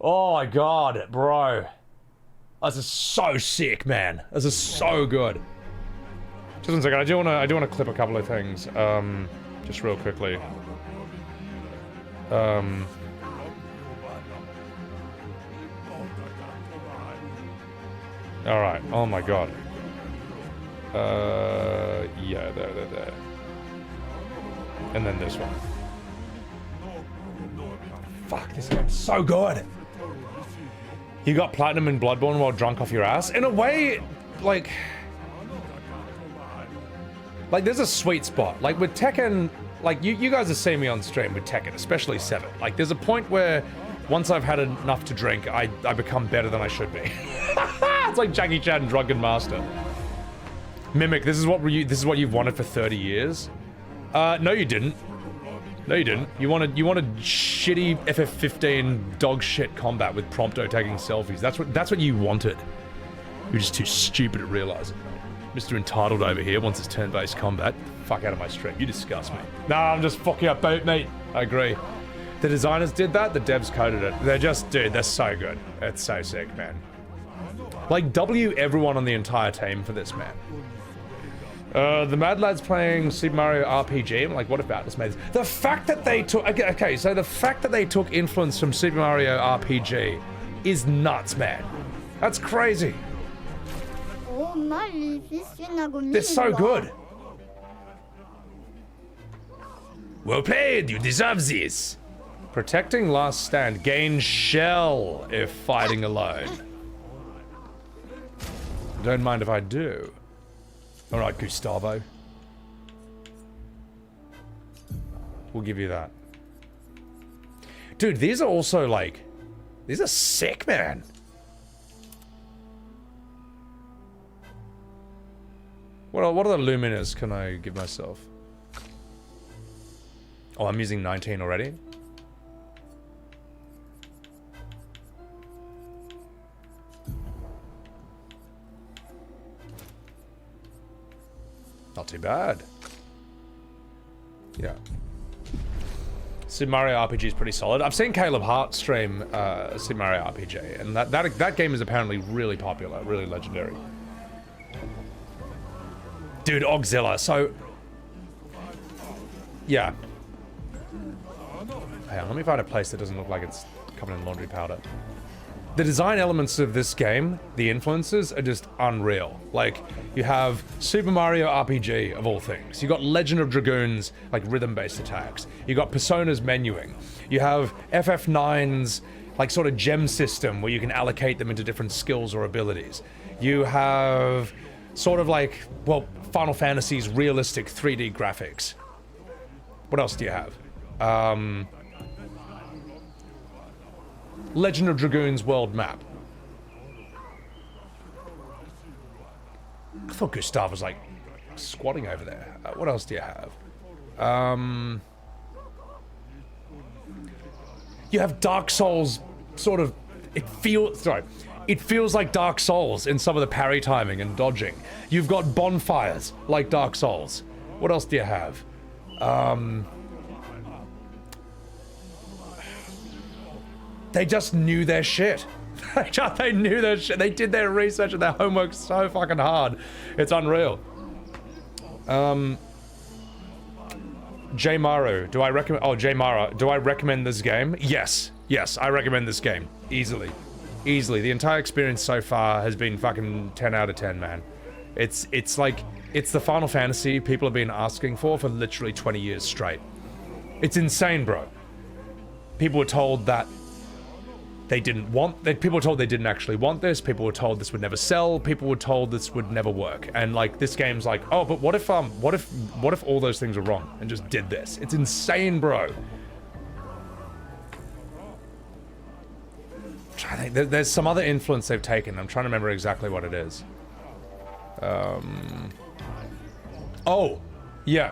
Oh my god, bro. This is so sick, man. This is so good. Just one second, I do wanna clip a couple of things. Just real quickly. Alright, oh my god. Yeah, there. And then this one. Fuck, this game's so good! You got platinum in Bloodborne while drunk off your ass? In a way, like there's a sweet spot. Like with Tekken, like you guys have seen me on stream with Tekken, especially 7. Like there's a point where once I've had enough to drink, I become better than I should be. It's like Jackie Chan, Drunken Master. Mimic, this is what you've wanted for 30 years? No you didn't. No you didn't. You wanted shitty FF15 dog shit combat with Prompto taking selfies. That's what you wanted. You're just too stupid to realize it. Mr. Entitled over here wants his turn-based combat. Fuck out of my stream. You disgust me. Nah, I'm just fucking up boat, mate. I agree. The designers did that, the devs coded it. They're just, dude, they're so good. It's so sick, man. Like, W everyone on the entire team for this, man. The Mad Lad's playing Super Mario RPG. I'm like, what about this, mate? The fact that they took... Okay, so the fact that they took influence from Super Mario RPG is nuts, man. That's crazy. They're so good. Well played, you deserve this. Protecting last stand. Gain shell if fighting alone. Don't mind if I do. Alright, Gustavo. We'll give you that. Dude, these are also like... These are sick, man. What other luminous can I give myself? Oh, I'm using 19 already? Not too bad. Yeah. Super Mario RPG is pretty solid. I've seen Caleb Hart stream Super Mario RPG, and that game is apparently really popular, really legendary. Dude, Ogzilla, so... Yeah. Hang on, let me find a place that doesn't look like it's covered in laundry powder. The design elements of this game, the influences, are just unreal. Like, you have Super Mario RPG, of all things. You got Legend of Dragoon's, like, rhythm-based attacks. You got Persona's menuing. You have FF9's, like, sort of gem system where you can allocate them into different skills or abilities. You have sort of like, well, Final Fantasy's realistic 3D graphics. What else do you have? Legend of Dragoon's world map. I thought Gustave was like squatting over there. What else do you have? You have Dark Souls sort of, it feels like Dark Souls in some of the parry timing and dodging. You've got bonfires like Dark Souls. What else do you have? They just knew their shit. They knew their shit. They did their research and their homework so fucking hard. It's unreal. J Maru, do I recommend this game? Yes, I recommend this game. Easily. Easily. The entire experience so far has been fucking 10 out of 10, man. It's like, it's the Final Fantasy people have been asking for literally 20 years straight. It's insane, bro. People were told that they didn't want, people were told they didn't actually want this, people were told this would never sell, people were told this would never work. And like, this game's like, oh, but what if all those things were wrong and just did this? It's insane, bro. I think there's some other influence they've taken. I'm trying to remember exactly what it is. Oh, yeah.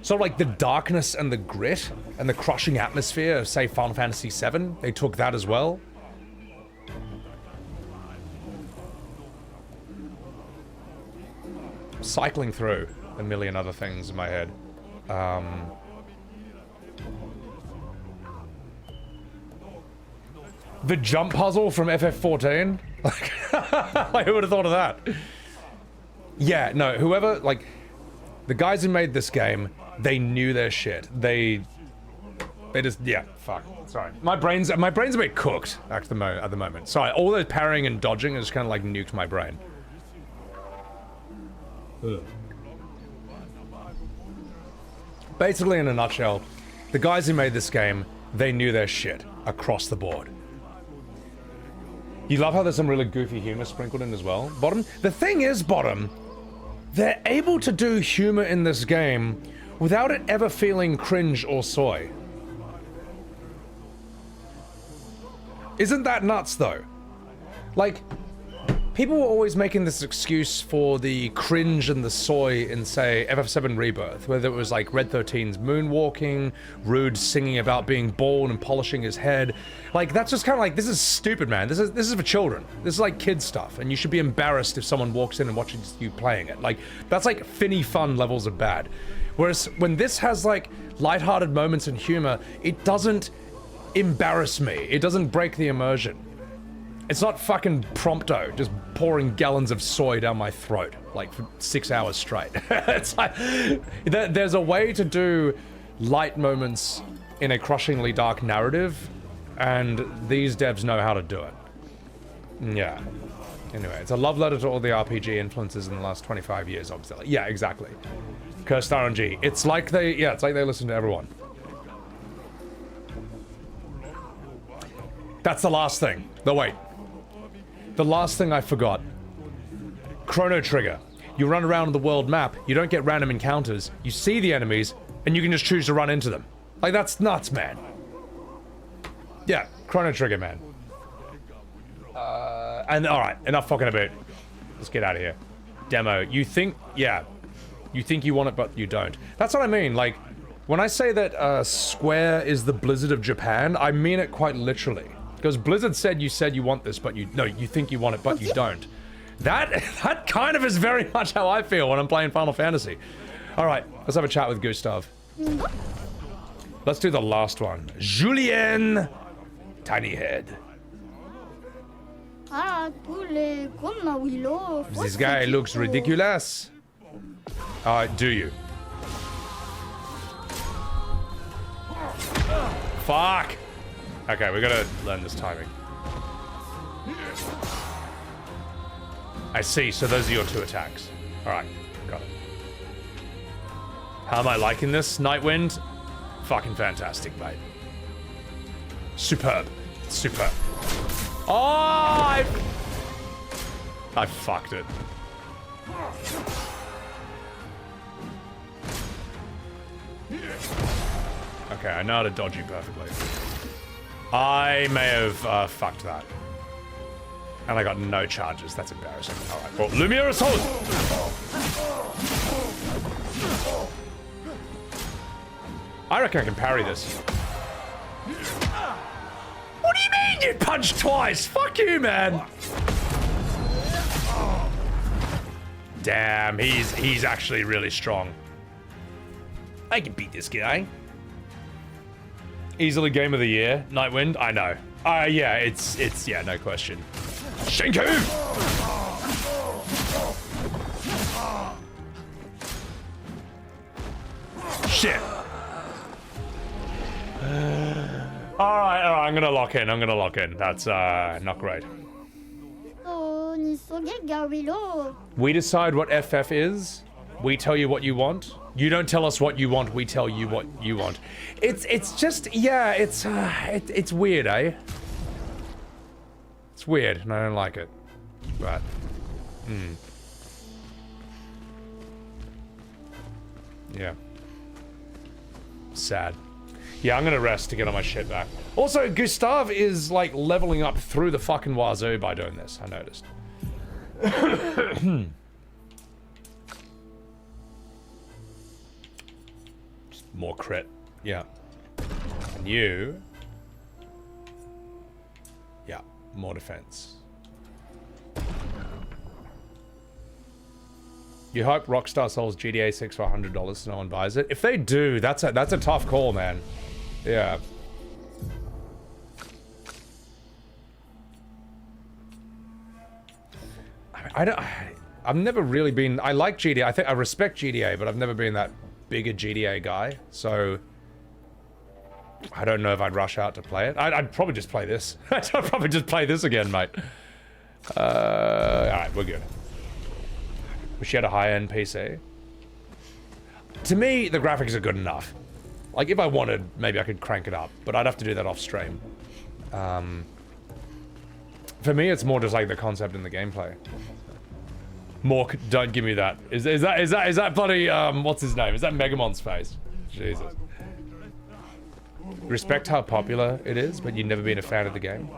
So like the darkness and the grit and the crushing atmosphere of, say, Final Fantasy VII, they took that as well. Cycling through a million other things in my head. The jump puzzle from FF14? Like, who would have thought of that? Yeah, no, whoever, like, the guys who made this game, they knew their shit. They just, yeah, fuck. Sorry. My brain's a bit cooked at the moment. Sorry, all the parrying and dodging has kind of like nuked my brain. Ugh. Basically, in a nutshell, the guys who made this game, they knew their shit across the board. You love how there's some really goofy humor sprinkled in as well. Bottom, the thing is, Bottom, they're able to do humor in this game without it ever feeling cringe or soy. Isn't that nuts, though? Like, people were always making this excuse for the cringe and the soy in, say, FF7 Rebirth, whether it was like Red 13's moonwalking, Rude singing about being bald and polishing his head. Like, that's just kind of like, this is stupid, man. This is for children. This is like kid stuff, and you should be embarrassed if someone walks in and watches you playing it. Like, that's like finny fun levels of bad. Whereas when this has like lighthearted moments and humor, it doesn't embarrass me. It doesn't break the immersion. It's not fucking Prompto just pouring gallons of soy down my throat, like for 6 hours straight. It's like, there's a way to do light moments in a crushingly dark narrative, and these devs know how to do it. Yeah. Anyway, it's a love letter to all the RPG influences in the last 25 years, obviously. Yeah, exactly. Cursed RNG. It's like they listen to everyone. That's the last thing. No, wait. The last thing I forgot. Chrono Trigger. You run around the world map, you don't get random encounters, you see the enemies, and you can just choose to run into them. Like, that's nuts, man. Yeah, Chrono Trigger, man. And alright, enough fucking about. Let's get out of here. Demo. You think, yeah. You think you want it, but you don't. That's what I mean, like, when I say that Square is the Blizzard of Japan, I mean it quite literally. Because Blizzard said you want this, but you think you want it, but you don't. That kind of is very much how I feel when I'm playing Final Fantasy. Alright, let's have a chat with Gustave. Let's do the last one. Julien Tiny Head. This guy looks ridiculous. Do you? Fuck! Okay, we gotta learn this timing. I see, so those are your two attacks. Alright, got it. How am I liking this, Nightwind? Fucking fantastic, mate. Superb. Superb. Oh, I fucked it. Okay, I know how to dodge you perfectly. I may have fucked that. And I got no charges. That's embarrassing. Alright, well, Lumiere Assault! I reckon I can parry this. What do you mean you punched twice? Fuck you, man! Damn, he's actually really strong. I can beat this guy. Easily game of the year, Nightwind. I know. Yeah, it's yeah, no question. Shinku! Shit. Alright, I'm gonna lock in. That's not great. We decide what FF is. We tell you what you want. You don't tell us what you want, we tell you what you want. It's just, yeah, it's weird, eh? It's weird, and I don't like it. But, yeah. Sad. Yeah, I'm gonna rest to get all my shit back. Also, Gustave is, like, leveling up through the fucking wazoo by doing this, I noticed. Just more crit. Yeah. And you... Yeah, more defense. You hope Rockstar sells GTA 6 for $100 so no one buys it? If they do, that's a tough call, man. Yeah. I've never really been... I like GTA. I think I respect GTA, but I've never been that big a GTA guy. So... I don't know if I'd rush out to play it. I'd probably just play this. I'd probably just play this again, mate. Alright, we're good. Wish you had a high-end PC. To me, the graphics are good enough. Like, if I wanted, maybe I could crank it up. But I'd have to do that off-stream. For me, it's more just like the concept and the gameplay. More, don't give me that. Is that bloody, what's his name? Is that Megamon's face? Jesus. Respect how popular it is, but you've never been a fan of the game.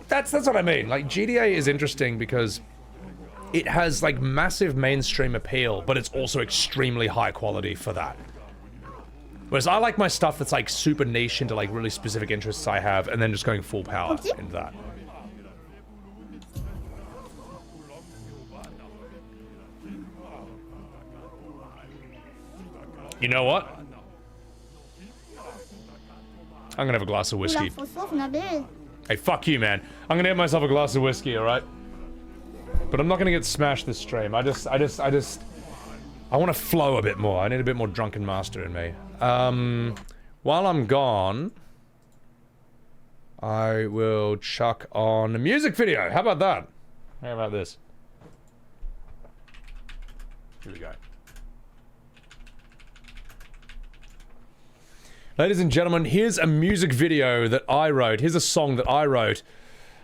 That's what I mean. Like, GTA is interesting because it has, like, massive mainstream appeal, but it's also extremely high quality for that. Whereas I like my stuff that's, like, super niche into, like, really specific interests I have, and then just going full power into that. You know what? I'm gonna have a glass of whiskey. Hey, fuck you, man. I'm gonna get myself a glass of whiskey, alright? But I'm not gonna get smashed this stream. I want to flow a bit more. I need a bit more drunken master in me. While I'm gone, I will chuck on a music video. How about that? How about this? Here we go. Ladies and gentlemen, here's a music video that I wrote. Here's a song that I wrote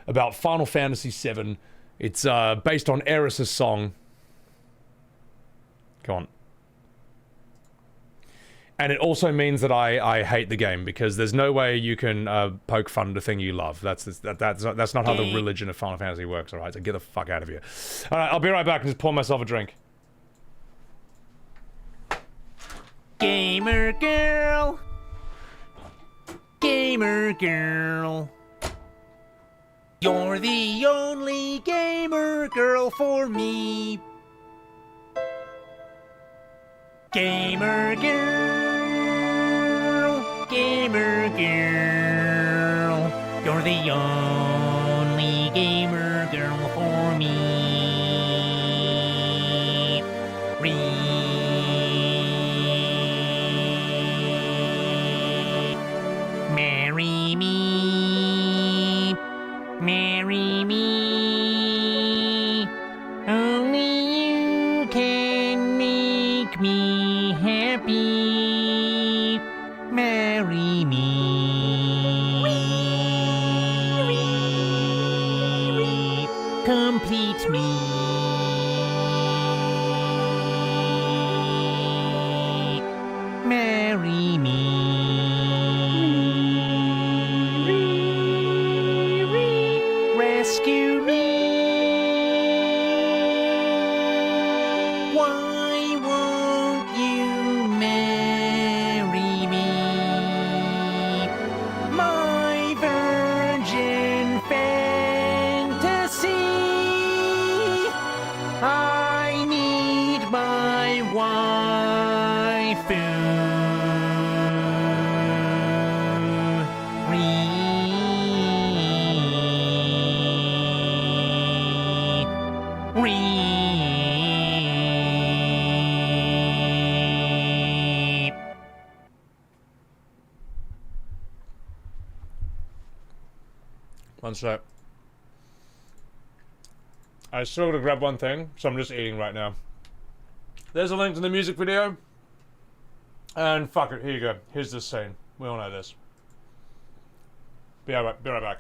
about Final Fantasy VII. It's based on Eris's song. Come on. And it also means that I hate the game because there's no way you can poke fun at a thing you love. That's not how the religion of Final Fantasy works. All right, so get the fuck out of here. All right, I'll be right back and just pour myself a drink. Gamer girl. Gamer girl. You're the only gamer girl for me. Gamer girl. Gamer girl. You're the only gamer girl for me. Marry me. Marry me. Only you can make me happy. Marry me. Complete me. Marry me. Rescue me. Why won't you marry One sec. I still gotta grab one thing, so I'm just eating right now. There's a link to the music video. And fuck it, here you go. Here's this scene. We all know this. Be right back.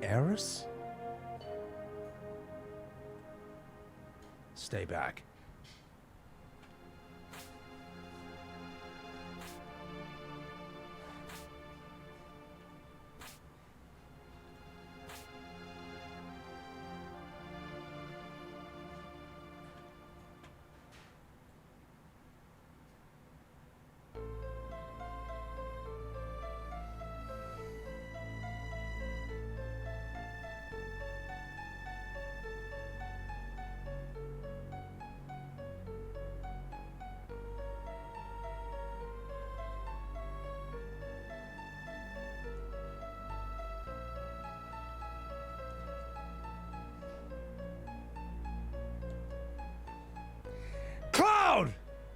Eris? Stay back.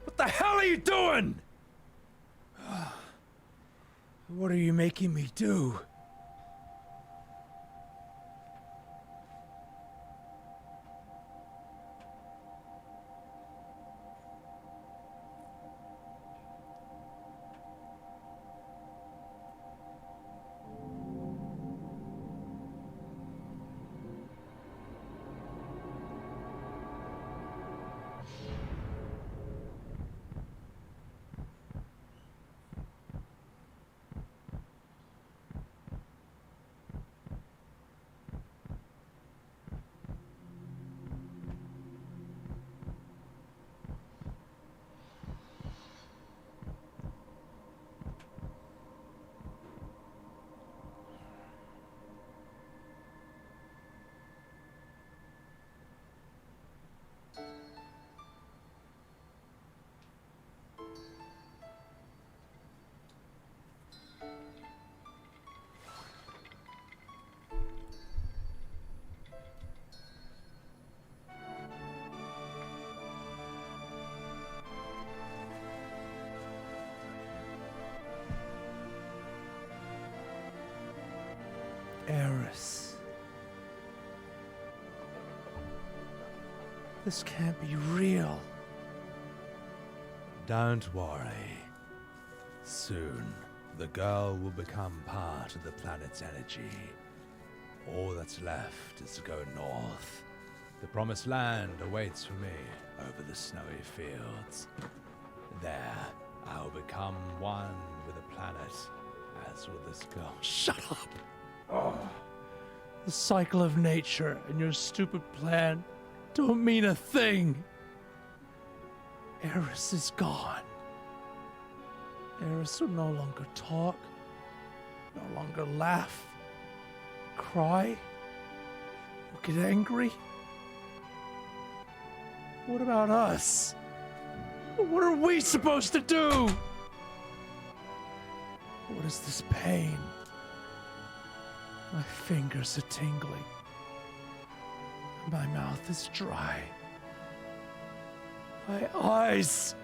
What the hell are you doing? What are you making me do? Eris. This can't be real. Don't worry. Soon, the girl will become part of the planet's energy. All that's left is to go north. The promised land awaits for me over the snowy fields. There, I'll become one with the planet, as will this girl. Shut up! Oh. The cycle of nature and your stupid plan don't mean a thing. Eris is gone. Eris will no longer talk, no longer laugh, cry, or get angry. What about us? What are we supposed to do? What is this pain? My fingers are tingling. My mouth is dry. My eyes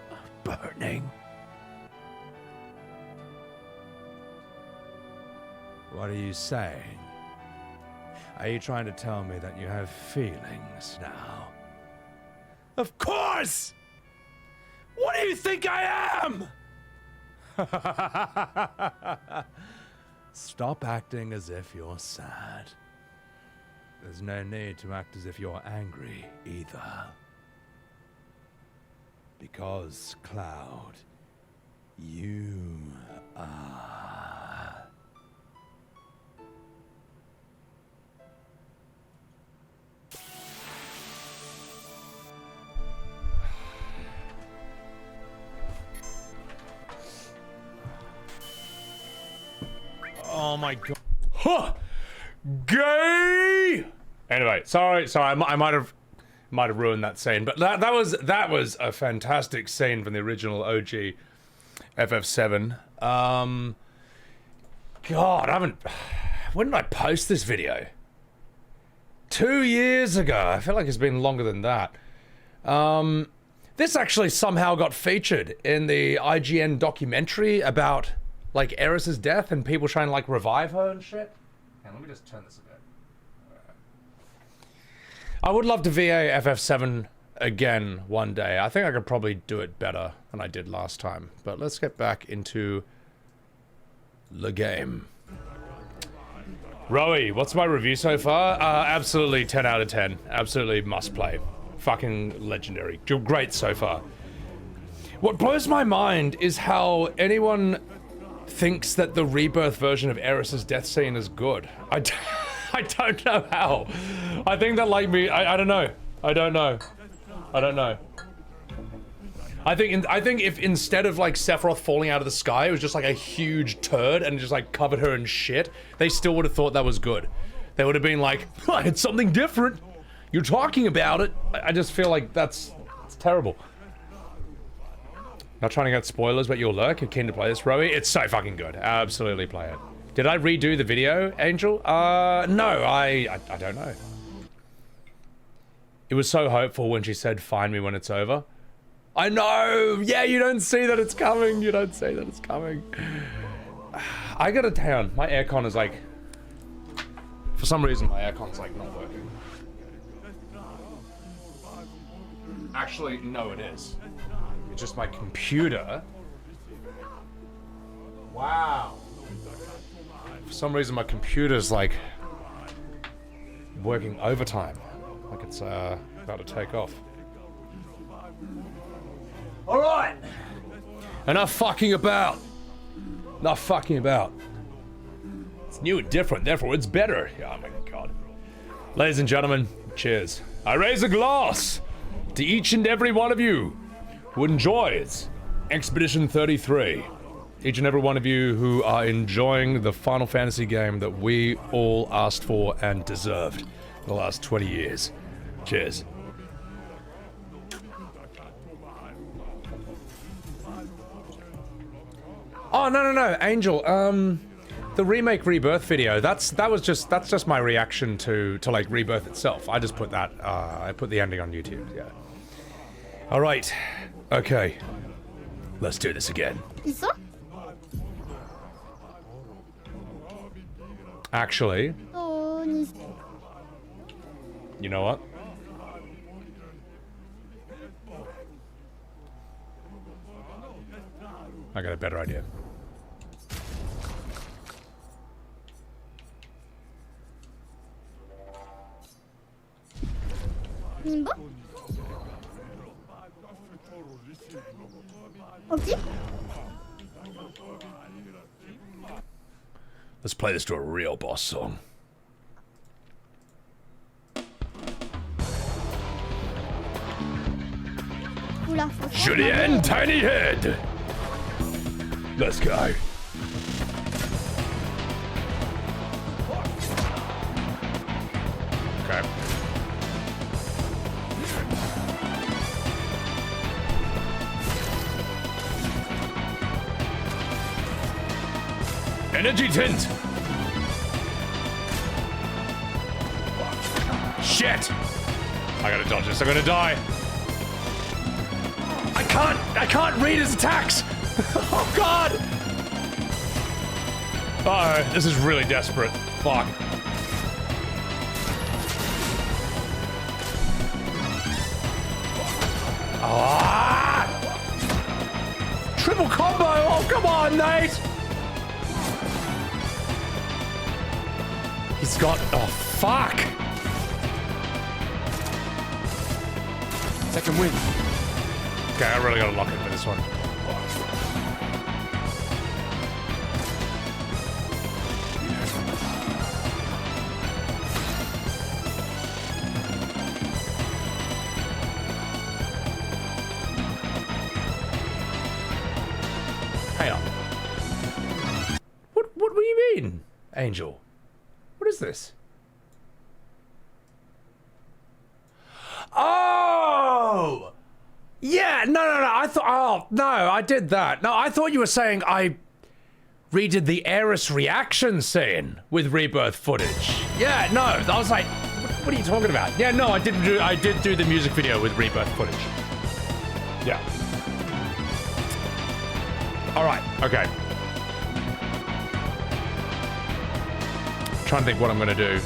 are burning. What are you saying? Are you trying to tell me that you have feelings now? Of course! What do you think I am? Stop acting as if you're sad. There's no need to act as if you're angry either. Because, Cloud, you are... Oh my god. Huh! Gay! Anyway, sorry, I might have ruined that scene, but that was a fantastic scene from the original OG FF7. God, I haven't... When did I post this video? 2 years ago. I feel like it's been longer than that. This actually somehow got featured in the IGN documentary about, like, Eris's death and people trying to, like, revive her and shit. Hang on, let me just turn this a bit. I would love to VA FF7 again one day. I think I could probably do it better than I did last time. But let's get back into the game. Rowie, what's my review so far? Absolutely 10 out of 10. Absolutely must play. Fucking legendary. Great so far. What blows my mind is how anyone thinks that the rebirth version of Eris's death scene is good. I don't know how. I think that, like me, I don't know. I don't know. I think if instead of like Sephiroth falling out of the sky, it was just like a huge turd and just like covered her in shit, they still would have thought that was good. They would have been like, oh, it's something different. You're talking about it. I just feel like it's terrible. Not trying to get spoilers, but you'll lurk. You're keen to play this, Rowie. It's so fucking good. Absolutely play it. Did I redo the video, Angel? No, I don't know. It was so hopeful when she said, find me when it's over. I know! Yeah, you don't see that it's coming. You don't see that it's coming. I got a town. My aircon is like... For some reason, my aircon's like not working. Actually, no, it is. It's just my computer. Wow. For some reason, my computer's like working overtime. Like it's about to take off. All right. Enough fucking about. Enough fucking about. It's new and different, therefore it's better. Oh my god. Ladies and gentlemen, cheers. I raise a glass to each and every one of you who enjoys Expedition 33. Each and every one of you who are enjoying the Final Fantasy game that we all asked for and deserved for the last 20 years. Cheers. Oh, no, Angel, the remake Rebirth video, that's just my reaction to like Rebirth itself. I just put that, I put the ending on YouTube, yeah. Alright, okay. Let's do this again. Actually, you know what? I got a better idea. Let's play this to a real boss song. Julien, tiny head. Let's go. Okay. Energy tint. Shit. I gotta dodge this. I'm gonna die. I can't read his attacks. Oh god. Uh-oh, this is really desperate. Fuck. Ah! Triple combo! Oh, come on, Nate! He's got... Oh, fuck! Second win. Okay, I really gotta lock in for this one. Hang on. What do you mean, Angel? What is this? Oh! Yeah, no. I thought, oh, no, I did that. No, I thought you were saying redid the Heiress reaction scene with Rebirth footage. Yeah, no, I was like, what are you talking about? Yeah, no, I did do the music video with Rebirth footage. Yeah. All right, okay. Trying to think what I'm gonna do.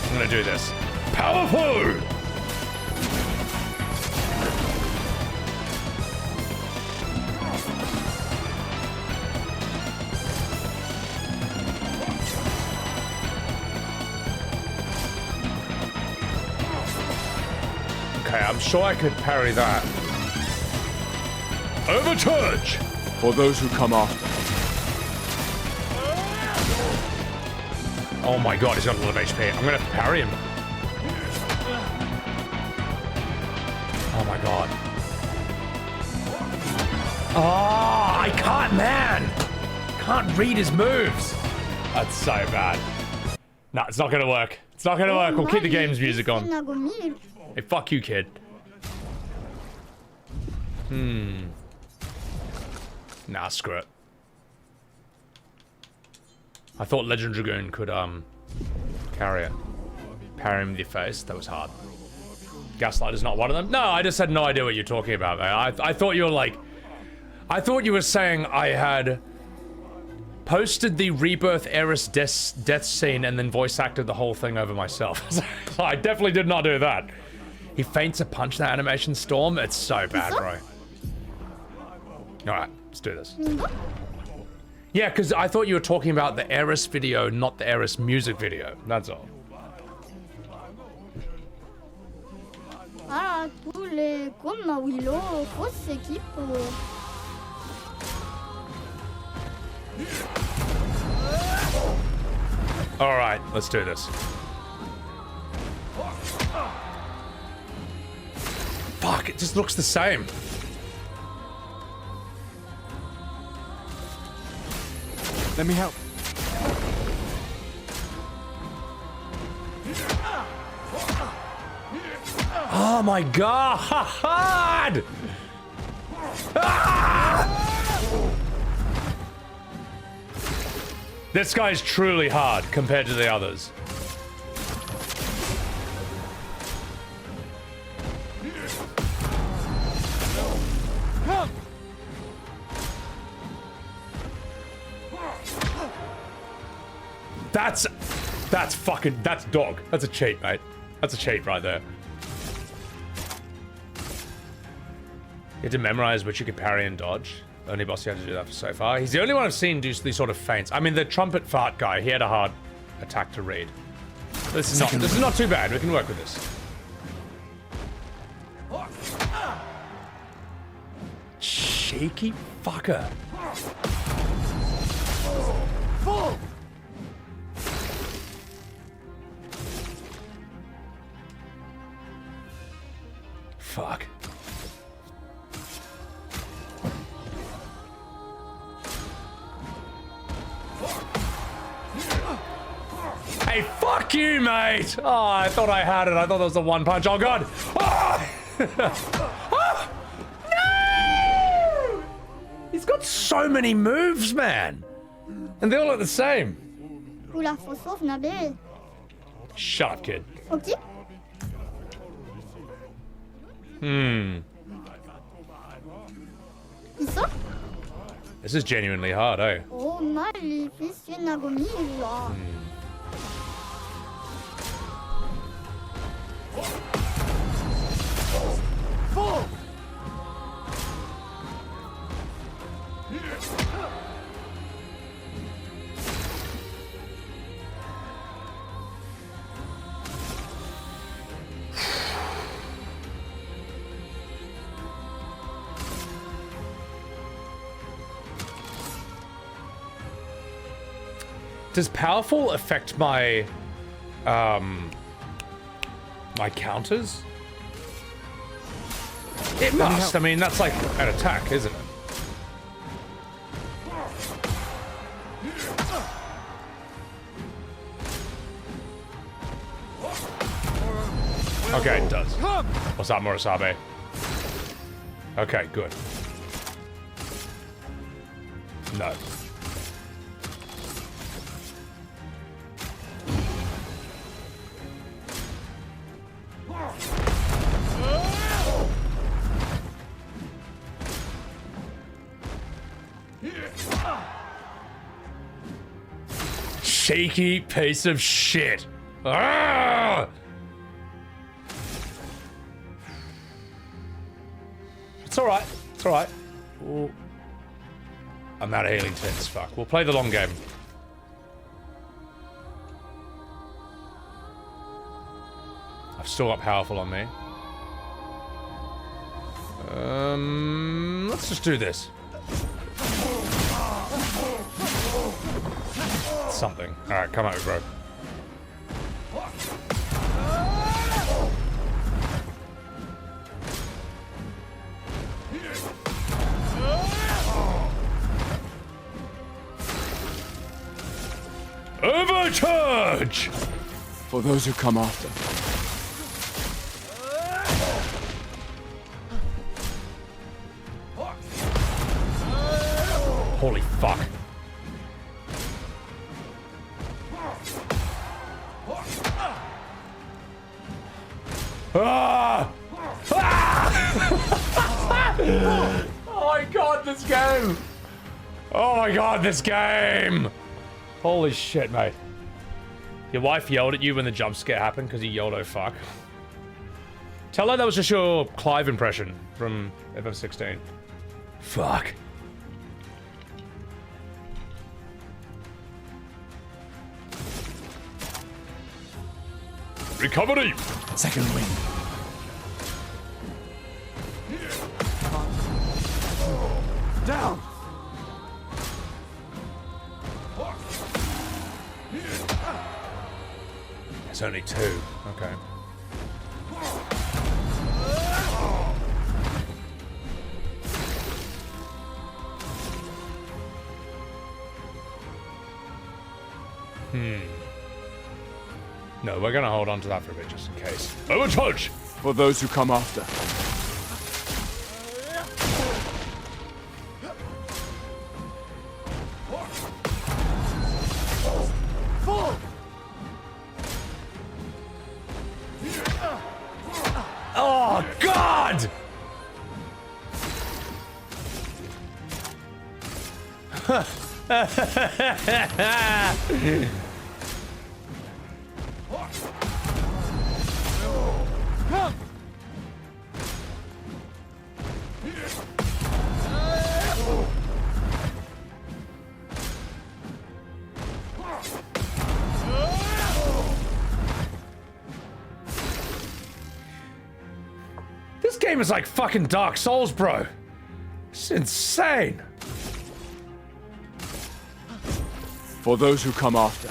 I'm gonna do this. Powerful! Okay, I'm sure I could parry that. Overcharge! For those who come after. Oh my god, he's got a lot of HP. I'm gonna have to parry him. Oh my god. Oh, I can't, man! Can't read his moves. That's so bad. Nah, it's not gonna work. It's not gonna work. We'll keep the game's music on. Hey, fuck you, kid. Nah, screw it. I thought Legend of Dragoon could, carry it. Parry him in the face. That was hard. Gaslight is not one of them? No, I just had no idea what you're talking about, man. I thought you were like... I thought you were saying I had posted the Rebirth Heiress death scene and then voice acted the whole thing over myself. I definitely did not do that. He feints a punch, that animation Storm. It's so bad, bro. Alright, let's do this. Yeah, because I thought you were talking about the Heiress video, not the Heiress music video. That's all. Ah, tous les comme Willow, grosse équipe. Alright, let's do this. Fuck, it just looks the same. Let me help. Oh my god! Ah! This guy's truly hard compared to the others. That's dog. That's a cheat, mate. That's a cheat right there. You had to memorize which you could parry and dodge. Only boss you had to do that for so far. He's the only one I've seen do these sort of feints. I mean, the trumpet fart guy, he had a hard attack to read. This is not too bad. We can work with this. Shaky fucker. Fuck. Hey, fuck you, mate! Oh, I thought I had it. I thought that was the one punch. Oh, God. Oh! Oh! No! He's got so many moves, man. And they all look the same. Oula, faut sauve, Nabil. Shut up, kid. Ok. Ils sont? This is genuinely hard, eh? Oh, magnifique, Nagomi, là. Does powerful affect my my counters? It must. I mean, that's like an attack, isn't it? Okay, it does. What's up, Murasabe? Okay, good. No. cheeky piece of shit. Ah! It's alright. It's alright. I'm out of healing tints. Fuck. We'll play the long game. I've still got powerful on me. Let's just do this. Something. Alright, come out, bro. Overcharge! For those who come after. Holy fuck. Ah! Ah! Oh my god, this game! Oh my god, this game! Holy shit, mate. Your wife yelled at you when the jump scare happened because you yelled, oh fuck. Tell her that was just your Clive impression from FF16. Fuck. Recovery! Second wind. Down! It's only two. Okay. No, we're gonna hold on to that for a bit just in case. Overcharge! For those who come after. Oh, God! This game is like fucking Dark Souls, bro. It's insane. For those who come after.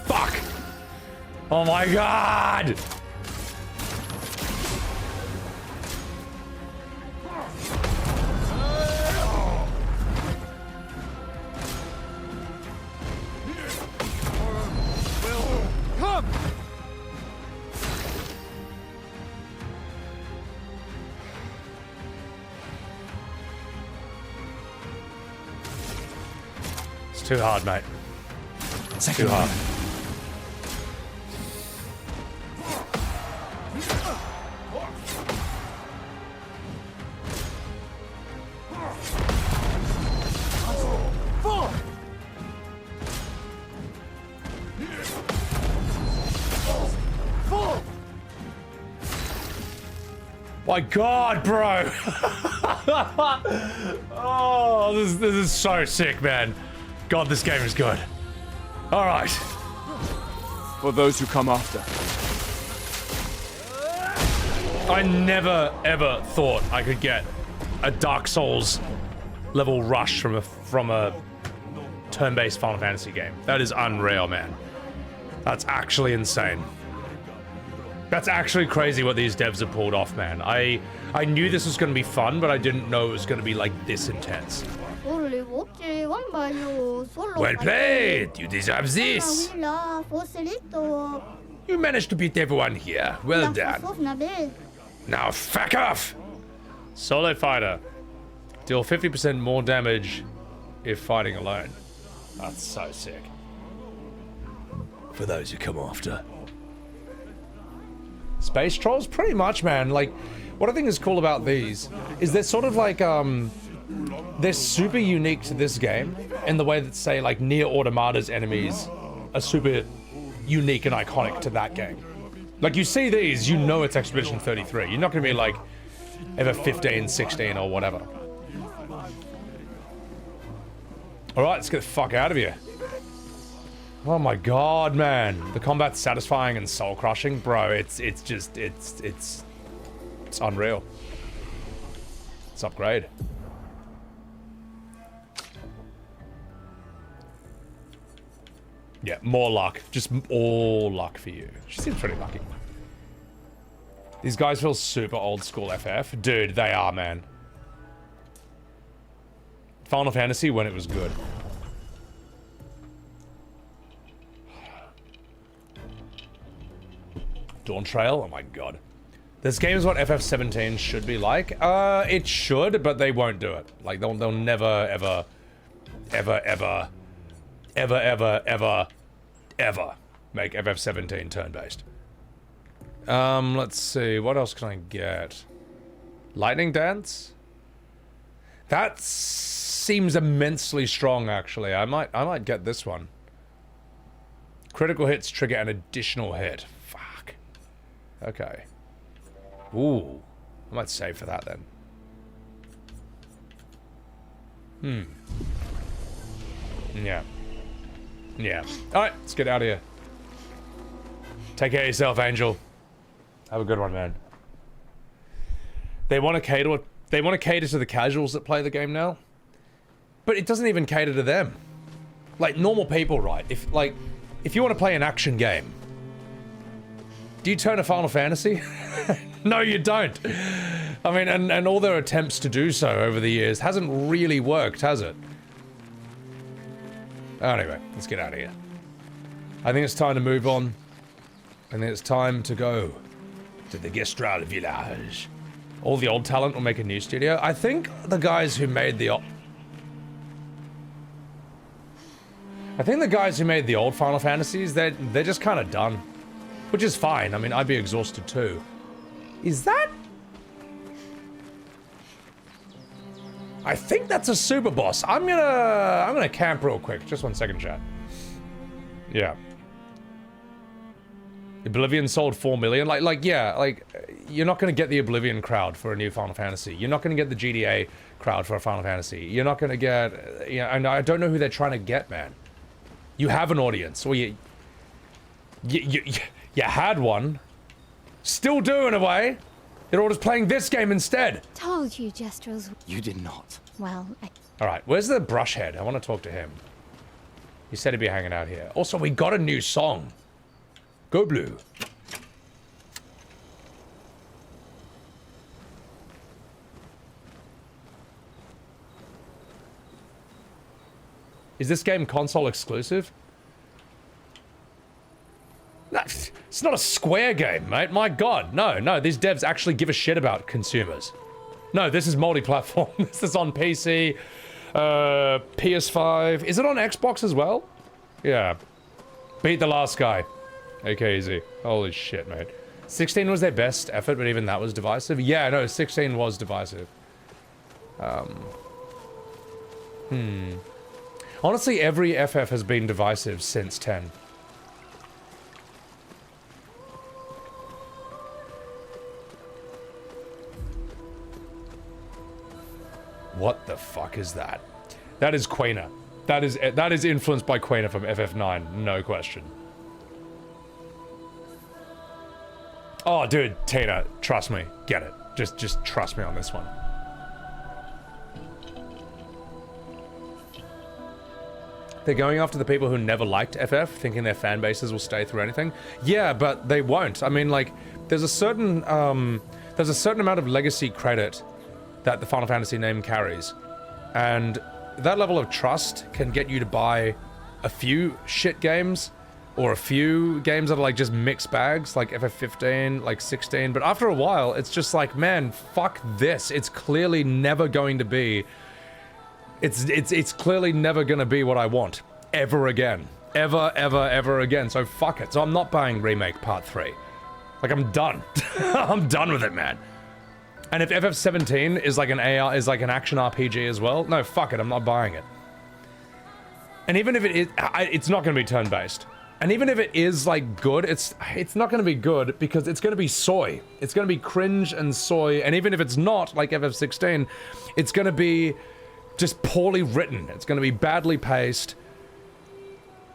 Fuck! Oh my god! It's too hard, mate. Second Too hard. My god, bro! Oh, this is so sick, man. God, this game is good. All right. For those who come after. I never ever thought I could get a Dark Souls level rush from a turn-based Final Fantasy game. That is unreal, man. That's actually insane. That's actually crazy what these devs have pulled off, man. I knew this was going to be fun, but I didn't know it was going to be like this intense. Well played! You deserve this! You managed to beat everyone here. Well done. Now fuck off! Solo fighter. Deal 50% more damage if fighting alone. That's so sick. For those who come after. Space Trolls? Pretty much, man. Like, what I think is cool about these is they're sort of like, they're super unique to this game in the way that, say, like, Nier Automata's enemies are super unique and iconic to that game. Like, you see these, you know it's Expedition 33. You're not gonna be like, ever 15, 16, or whatever. Alright, let's get the fuck out of here. Oh my god, man. The combat's satisfying and soul-crushing. Bro, it's unreal. It's upgrade. Yeah, more luck. Just all luck for you. She seems pretty lucky. These guys feel super old school FF. Dude, they are, man. Final Fantasy when it was good. Dawn Trail? Oh my god. This game is what FF17 should be like. It should, but they won't do it. Like, they'll never, ever, ever, ever, ever, ever, ever, ever make FF17 turn-based. Let's see. What else can I get? Lightning Dance? That seems immensely strong, actually. I might get this one. Critical hits trigger an additional hit. Fuck. Okay. Ooh. I might save for that then. Yeah. Yeah. Alright, let's get out of here. Take care of yourself, Angel. Have a good one, man. They want to cater to the casuals that play the game now. But it doesn't even cater to them. Like, normal people, right? If you want to play an action game, do you turn to Final Fantasy? No, you don't. I mean, and all their attempts to do so over the years hasn't really worked, has it? Anyway, let's get out of here. I think it's time to move on. I think it's time to go to the Gestral Village. All the old talent will make a new studio. I think the guys who made the old Final Fantasies, they're just kind of done. Which is fine. I mean, I'd be exhausted too. Is that? I think that's a super boss. I'm gonna camp real quick. Just 1 second, chat. Yeah. Oblivion sold 4 million. Yeah, you're not gonna get the Oblivion crowd for a new Final Fantasy. You're not gonna get the GDA crowd for a Final Fantasy. You're not gonna get, and I don't know who they're trying to get, man. You have an audience, or you had one. Still do in a way. They're all just playing this game instead. Told you, Jestrels. You did not. Well, Alright, where's the brush head? I want to talk to him. He said he'd be hanging out here. Also, we got a new song. Go Blue. Is this game console exclusive? It's not a Square game, mate. My god. No, these devs actually give a shit about consumers. No, this is multi-platform. This is on PC, PS5. Is it on Xbox as well? Yeah. Beat the last guy. Okay, easy. Holy shit, mate. 16 was their best effort, but even that was divisive. Yeah, no, 16 was divisive. Honestly, every FF has been divisive since 10. What the fuck is that? That is Quaina. That is influenced by Quaina from FF9, no question. Oh, dude, Tina, trust me, get it. Just trust me on this one. They're going after the people who never liked FF, thinking their fan bases will stay through anything. Yeah, but they won't. I mean, like, there's a certain amount of legacy credit that the Final Fantasy name carries, and that level of trust can get you to buy a few shit games, or a few games that are like just mixed bags, like FF15, like 16, but after a while, it's just like, man, fuck this. It's clearly never going to be... It's clearly never gonna be what I want. Ever again. Ever again. So fuck it. So I'm not buying Remake Part 3. Like, I'm done. I'm done with it, man. And if FF17 is like an AR, is like an action RPG as well, no, fuck it, I'm not buying it. And even if it is, it's not gonna be turn-based. And even if it is, like, good, it's not gonna be good because it's gonna be soy. It's gonna be cringe and soy, and even if it's not, like FF16, it's gonna be just poorly written. It's gonna be badly paced.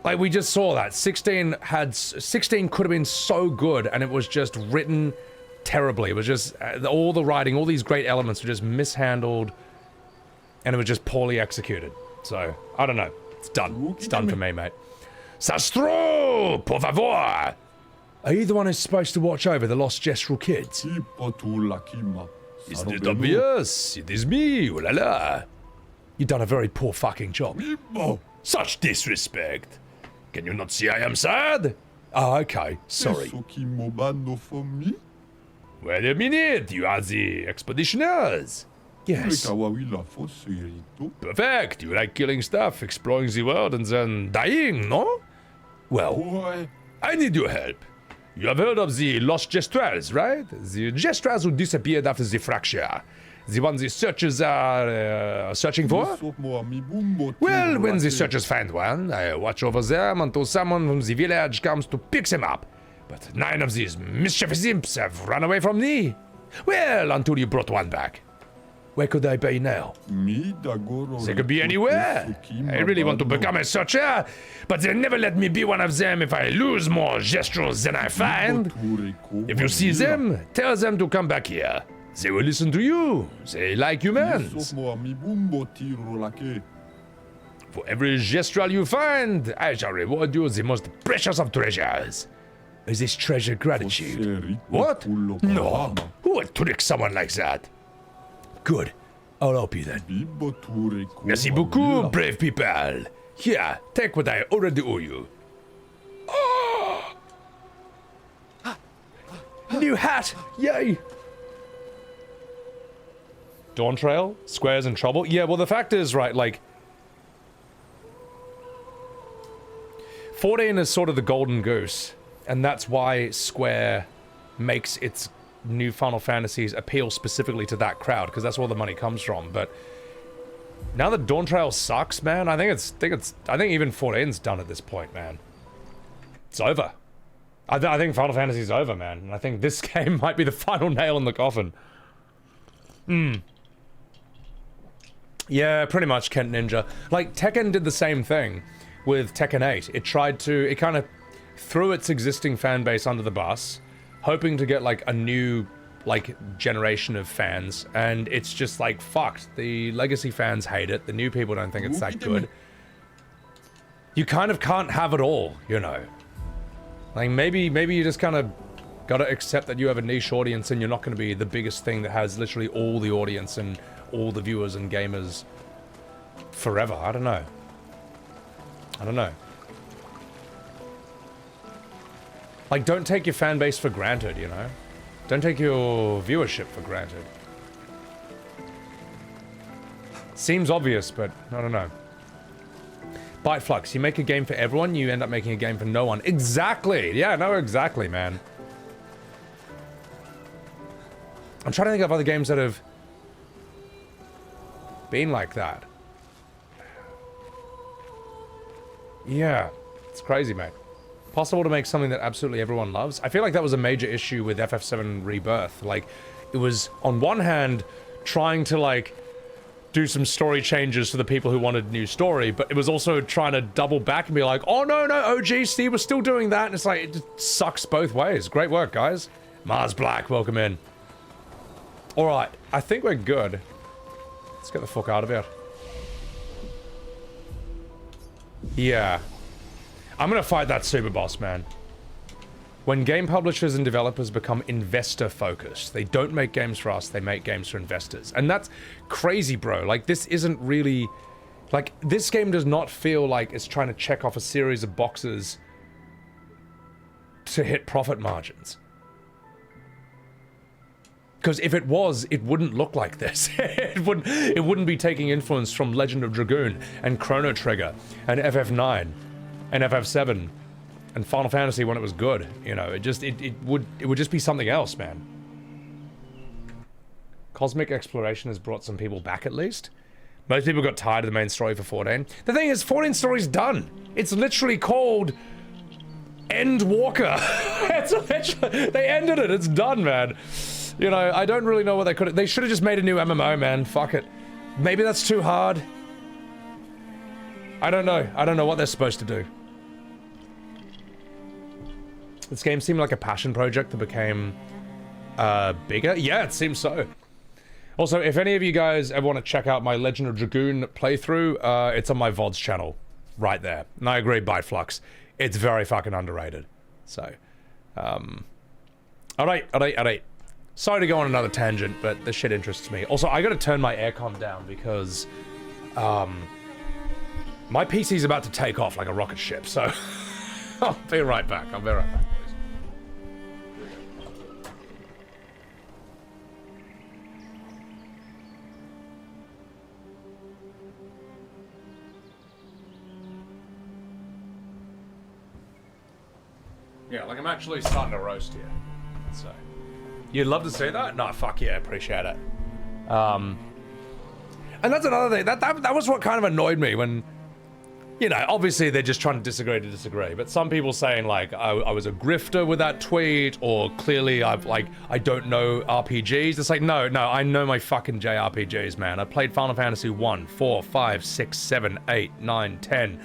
Like, we just saw that. 16 could have been so good, and it was just written terribly. It was just, all the writing, all these great elements were just mishandled, and it was just poorly executed. So, I don't know. It's done. It's done for me, mate. Sastro, por favor! Are you the one who's supposed to watch over the lost gestural kids? Isn't it obvious? It is me, ooh la la. You've done a very poor fucking job. Such disrespect. Can you not see I am sad? Oh, okay. Sorry. Wait a minute, you are the expeditioners. Yes. Perfect. You like killing stuff, exploring the world, and then dying, no? Well, I need your help. You have heard of the lost gestrels, right? The gestrels who disappeared after the fracture. The ones the searchers are searching for? Well, when the searchers find one, I watch over them until someone from the village comes to pick them up. But 9 of these mischievous imps have run away from me. Well, until you brought one back. Where could they be now? They could be anywhere. I really want to become a searcher, but they never let me be one of them if I lose more gestrels than I find. If you see them, tell them to come back here. They will listen to you. They like humans. For every gestral you find, I shall reward you the most precious of treasures. Is this treasure gratitude? What? No. Who would trick someone like that? Good. I'll help you then. Merci beaucoup, brave people. Here, take what I already owe you. Oh! New hat! Yay! Dawn Trail? Square's in trouble? Yeah, well the fact is, right, like... 14 is sort of the golden goose, and that's why Square makes its new Final Fantasies appeal specifically to that crowd, because that's where the money comes from. But now that Dawn Trail sucks, man, I think even 14's done at this point, man. It's over. I think Final Fantasy's over, man. And I think this game might be the final nail in the coffin. Yeah, pretty much, Kent Ninja. Like, Tekken did the same thing with Tekken 8. It kind of threw its existing fan base under the bus, hoping to get, like, a new, like, generation of fans, and it's just, like, fucked. The legacy fans hate it, the new people don't think it's that good. You kind of can't have it all, you know? Like, maybe you just kind of gotta accept that you have a niche audience and you're not gonna be the biggest thing that has literally all the audience and all the viewers and gamers forever. I don't know. Like, don't take your fan base for granted, you know? Don't take your viewership for granted. Seems obvious, but I don't know. Biteflux, you make a game for everyone, you end up making a game for no one. Exactly! Yeah, no, exactly, man. I'm trying to think of other games that have been like that. Yeah, it's crazy, mate. Possible to make something that absolutely everyone loves? I feel like that was a major issue with FF7 Rebirth. Like, it was, on one hand, trying to, like, do some story changes for the people who wanted new story, but it was also trying to double back and be like, oh no, OG Steve was still doing that, and it's like, it just sucks both ways. Great work, guys. Mars Black, welcome in. Alright, I think we're good. Let's get the fuck out of here. Yeah. I'm gonna fight that super boss, man. When game publishers and developers become investor-focused, they don't make games for us, they make games for investors. And that's crazy, bro. Like, this isn't really... Like, this game does not feel like it's trying to check off a series of boxes to hit profit margins. Because if it was, it wouldn't look like this. it wouldn't be taking influence from Legend of Dragoon and Chrono Trigger and FF9 and FF7 and Final Fantasy when it was good. You know, it would just be something else, man. Cosmic Exploration has brought some people back at least. Most people got tired of the main story for 14. The thing is, 14 story's done. It's literally called End Walker. It's literally, they ended it. It's done, man. You know, I don't really know what they could have... They should have just made a new MMO, man. Fuck it. Maybe that's too hard. I don't know. I don't know what they're supposed to do. This game seemed like a passion project that became bigger. Yeah, it seems so. Also, if any of you guys ever want to check out my Legend of Dragoon playthrough, it's on my VODS channel. Right there. And I agree, Byteflux. It's very fucking underrated. So, alright. Sorry to go on another tangent, but this shit interests me. Also, I gotta turn my aircon down because, my PC's about to take off like a rocket ship, so I'll be right back. I'll be right back, please. Yeah, like I'm actually starting to roast here, so. You'd love to see that? No, fuck yeah, appreciate it. And that's another thing, that was what kind of annoyed me when, you know, obviously they're just trying to disagree, but some people saying like, I was a grifter with that tweet, or clearly I don't know RPGs. It's like, no, I know my fucking JRPGs, man. I played Final Fantasy 1, 4, 5, 6, 7, 8, 9, 10,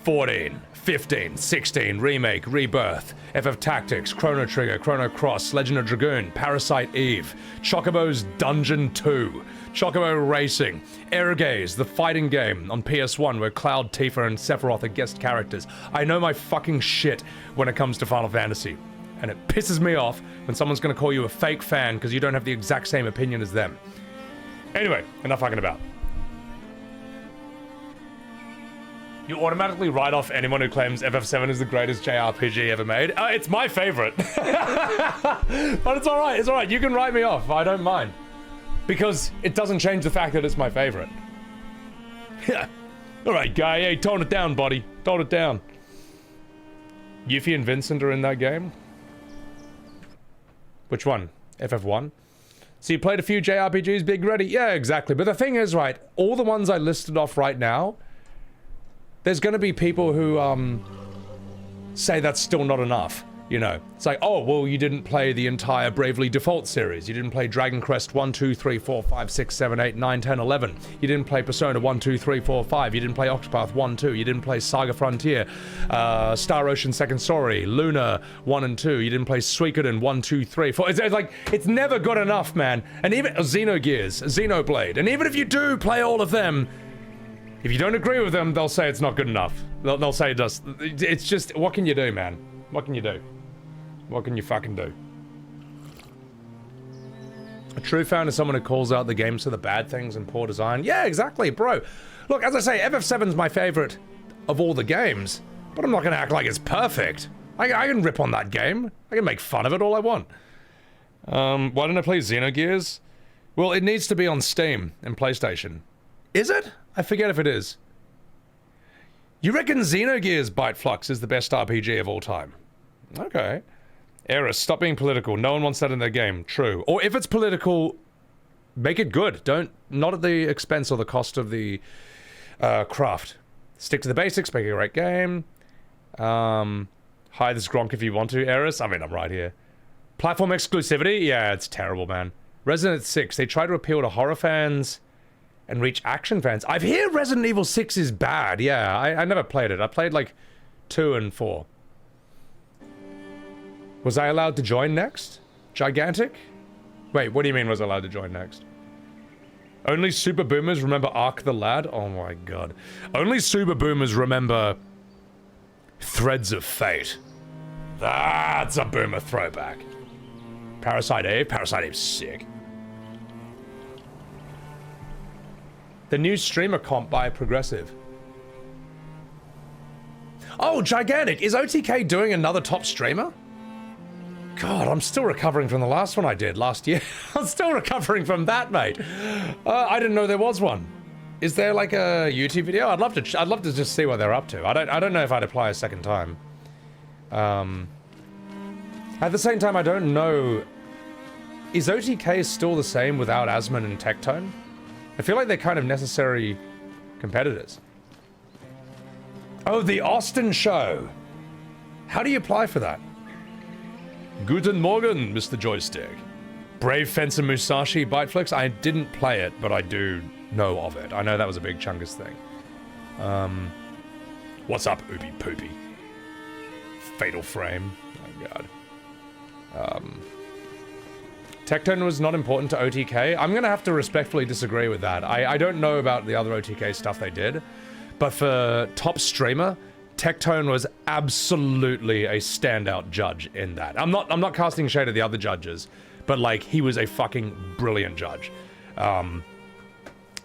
14, 15, 16, Remake, Rebirth, FF Tactics, Chrono Trigger, Chrono Cross, Legend of Dragoon, Parasite Eve, Chocobo's Dungeon 2, Chocobo Racing, Airgaze, the fighting game on PS1 where Cloud, Tifa, and Sephiroth are guest characters. I know my fucking shit when it comes to Final Fantasy, and it pisses me off when someone's gonna call you a fake fan because you don't have the exact same opinion as them. Anyway, enough fucking about. You automatically write off anyone who claims FF7 is the greatest JRPG ever made. It's my favorite. But it's alright, you can write me off, I don't mind. Because it doesn't change the fact that it's my favorite. Yeah. Alright, guy, hey, tone it down, buddy. Tone it down. Yuffie and Vincent are in that game? Which one? FF1? So you played a few JRPGs, Big Ready? Yeah, exactly. But the thing is, right, all the ones I listed off right now, there's gonna be people who, say that's still not enough, you know? It's like, oh, well, you didn't play the entire Bravely Default series. You didn't play Dragon Quest 1, 2, 3, 4, 5, 6, 7, 8, 9, 10, 11. You didn't play Persona 1, 2, 3, 4, 5. You didn't play Octopath 1, 2. You didn't play Saga Frontier, Star Ocean Second Story, Luna 1 and 2. You didn't play Suikoden 1, 2, 3, 4. It's like, it's never good enough, man. And even Xenogears, Xenoblade. And even if you do play all of them, if you don't agree with them, they'll say it's not good enough. They'll say it does. It's just, what can you do, man? What can you do? What can you fucking do? A true fan is someone who calls out the games for the bad things and poor design. Yeah, exactly, bro. Look, as I say, FF7's my favorite of all the games, but I'm not gonna act like it's perfect. I can rip on that game. I can make fun of it all I want. Why don't I play Xenogears? Well, it needs to be on Steam and PlayStation. Is it? I forget if it is. You reckon Xenogears Byteflux is the best RPG of all time? Okay. Eris, stop being political. No one wants that in their game. True. Or if it's political, make it good. Not at the expense or the cost of the craft. Stick to the basics, make a great game. Hi, this is Gronk if you want to, Eris. I mean, I'm right here. Platform exclusivity? Yeah, it's terrible, man. Resident 6, they try to appeal to horror fans and reach action fans. I've heard Resident Evil 6 is bad. Yeah, I never played it. I played like 2 and 4. Was I allowed to join next? Gigantic? Wait, what do you mean was I allowed to join next? Only super boomers remember Ark the Lad? Oh my god. Only super boomers remember Threads of Fate. That's a boomer throwback. Parasite Eve? Parasite Eve's sick. The new streamer comp by Progressive. Oh, gigantic. Is OTK doing another top streamer? God, I'm still recovering from the last one I did last year. I'm still recovering from that, mate. I didn't know there was one. Is there like a YouTube video? I'd love to just see what they're up to. I don't know if I'd apply a second time. At the same time, I don't know. Is OTK still the same without Asmon and Tectone? I feel like they're kind of necessary competitors. Oh, the Austin show. How do you apply for that? Guten Morgen, Mr. Joystick. Brave Fencer Musashi Byteflix. I didn't play it, but I do know of it. I know that was a big Chungus thing. What's up, Oopie Poopy? Fatal Frame. Oh, God. Tectone was not important to OTK. I'm going to have to respectfully disagree with that. I don't know about the other OTK stuff they did, but for top streamer, Tectone was absolutely a standout judge in that. I'm not casting shade at the other judges, but like he was a fucking brilliant judge.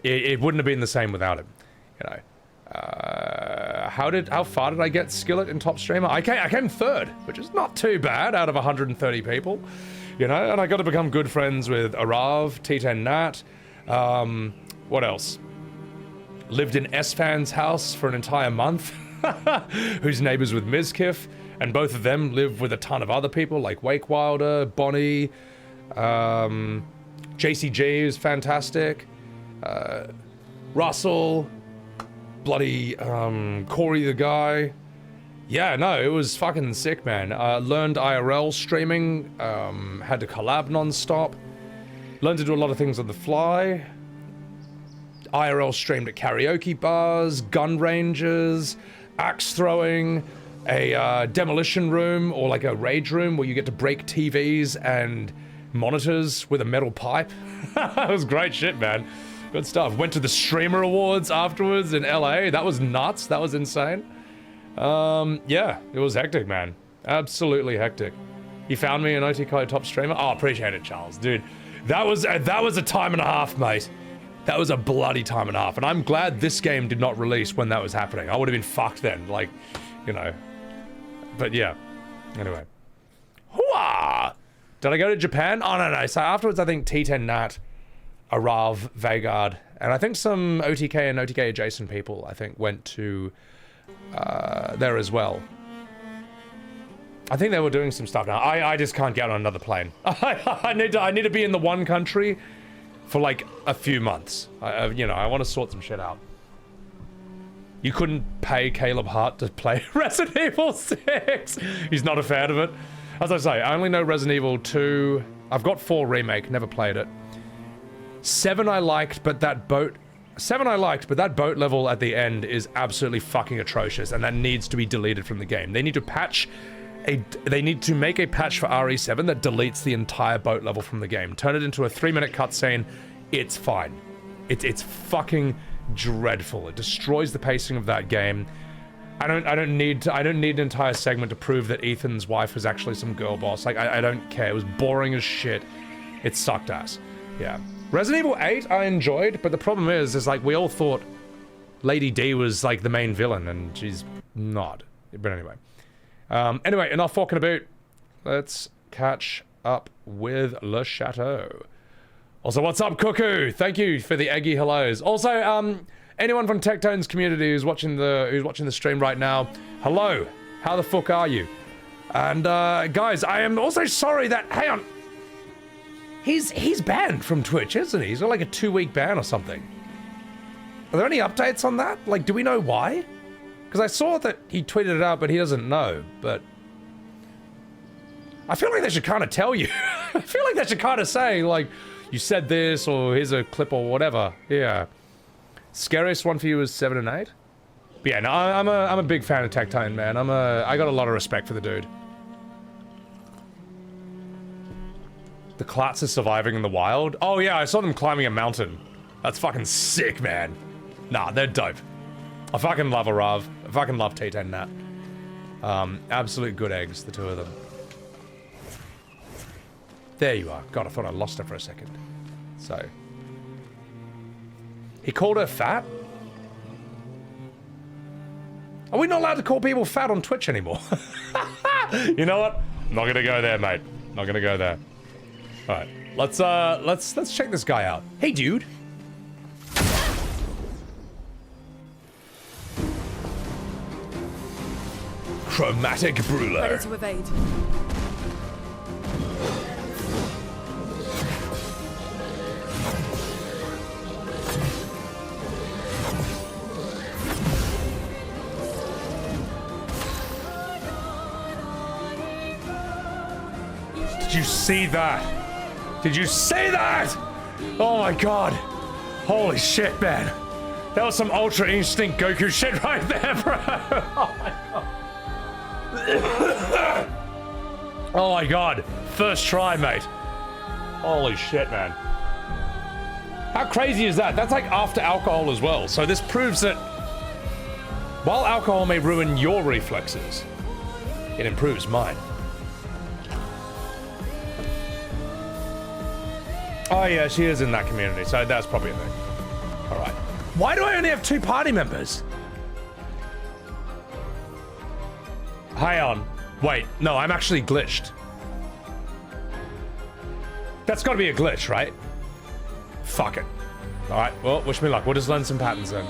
It wouldn't have been the same without him, you know. How far did I get Skillet in top streamer? I came third, which is not too bad out of 130 people, you know. And I got to become good friends with Arav, T10 Nat. What else? Lived in S-Fan's house for an entire month. Who's neighbors with Mizkif, and both of them live with a ton of other people like Wake Wilder, Bonnie, JCG is fantastic, Russell, bloody Corey the guy. Yeah, no, it was fucking sick, man. Learned IRL streaming, had to collab non-stop, learned to do a lot of things on the fly. IRL streamed at karaoke bars, gun ranges, axe throwing, a demolition room or like a rage room where you get to break TVs and monitors with a metal pipe. That was great shit, man. Good stuff. Went to the Streamer Awards afterwards in LA. That was nuts. That was insane. Yeah, it was hectic, man. Absolutely hectic. You found me an OTK top streamer? Oh, appreciate it, Charles. Dude, that was a time and a half, mate. That was a bloody time and a half, and I'm glad this game did not release when that was happening. I would have been fucked then, like, you know. But yeah, anyway. Hooah! Did I go to Japan? Oh, no. So afterwards, I think T10 Nat, Arav, Vagard, and I think some OTK and OTK adjacent people, I think, went to there as well. I think they were doing some stuff now. I just can't get on another plane. I need to be in the one country for like a few months. You know, I want to sort some shit out. You couldn't pay Caleb Hart to play Resident Evil 6. He's not a fan of it. As I say, I only know Resident Evil 2. I've got 4 Remake, never played it. 7 I liked, but that boat level at the end is absolutely fucking atrocious, and that needs to be deleted from the game. They need to make a patch for RE7 that deletes the entire boat level from the game. Turn it into a 3-minute cutscene. It's fine. It's fucking dreadful. It destroys the pacing of that game. I don't need an entire segment to prove that Ethan's wife was actually some girl boss. Like, I don't care. It was boring as shit. It sucked ass. Yeah. Resident Evil 8 I enjoyed, but the problem is like we all thought Lady D was like the main villain, and she's not. But anyway. Anyway, enough talking about. Let's catch up with Le Chateau. Also, what's up, Cuckoo? Thank you for the eggy hellos. Also, anyone from Tectone's community who's watching the stream right now, hello. How the fuck are you? And guys, I am also sorry that, hang on, he's banned from Twitch, isn't he? He's got like a 2-week ban or something. Are there any updates on that? Like, do we know why? Because I saw that he tweeted it out, but he doesn't know. But I feel like they should kind of tell you. I feel like they should kind of say, like, you said this, or here's a clip, or whatever. Yeah. Scariest one for you is 7 and 8. But yeah, no, I'm a big fan of Tectone, man. I got a lot of respect for the dude. The Klats are surviving in the wild. Oh yeah, I saw them climbing a mountain. That's fucking sick, man. Nah, they're dope. I fucking love Arav. I fucking love T10 Nat. Absolute good eggs, the two of them. There you are. God, I thought I lost her for a second. So. He called her fat? Are we not allowed to call people fat on Twitch anymore? You know what? Not gonna go there, mate. Not gonna go there. All right, let's check this guy out. Hey, dude. Chromatic Brûler. Ready to evade. Did you see that? Did you see that? Oh my god. Holy shit, man. That was some Ultra Instinct Goku shit right there, bro. Oh my god. Oh my god. First try, mate. Holy shit, man. How crazy is that? That's like after alcohol as well. So this proves that while alcohol may ruin your reflexes, it improves mine. Oh yeah, she is in that community, so that's probably a thing. Alright. Why do I only have 2 party members? Hang on. Wait, no, I'm actually glitched. That's gotta be a glitch, right? Fuck it. Alright, well, wish me luck. We'll just learn some patterns then.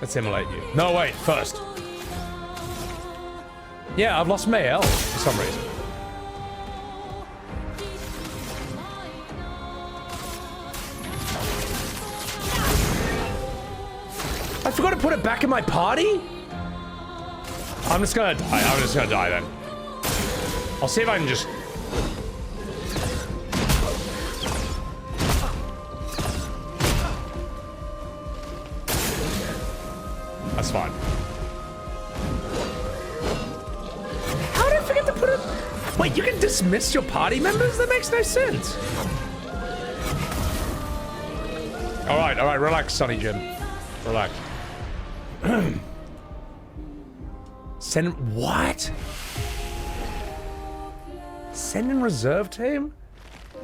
Let's immolate you. No, wait, first. Yeah, I've lost Maelle for some reason. I forgot to put it back in my party? I'm just gonna die. I'm just gonna die then. I'll see if I can just... That's fine. How did I forget to put it... Wait, you can dismiss your party members? That makes no sense. Alright, relax, Sonny Jim. Relax. Send... What? Send in reserve team?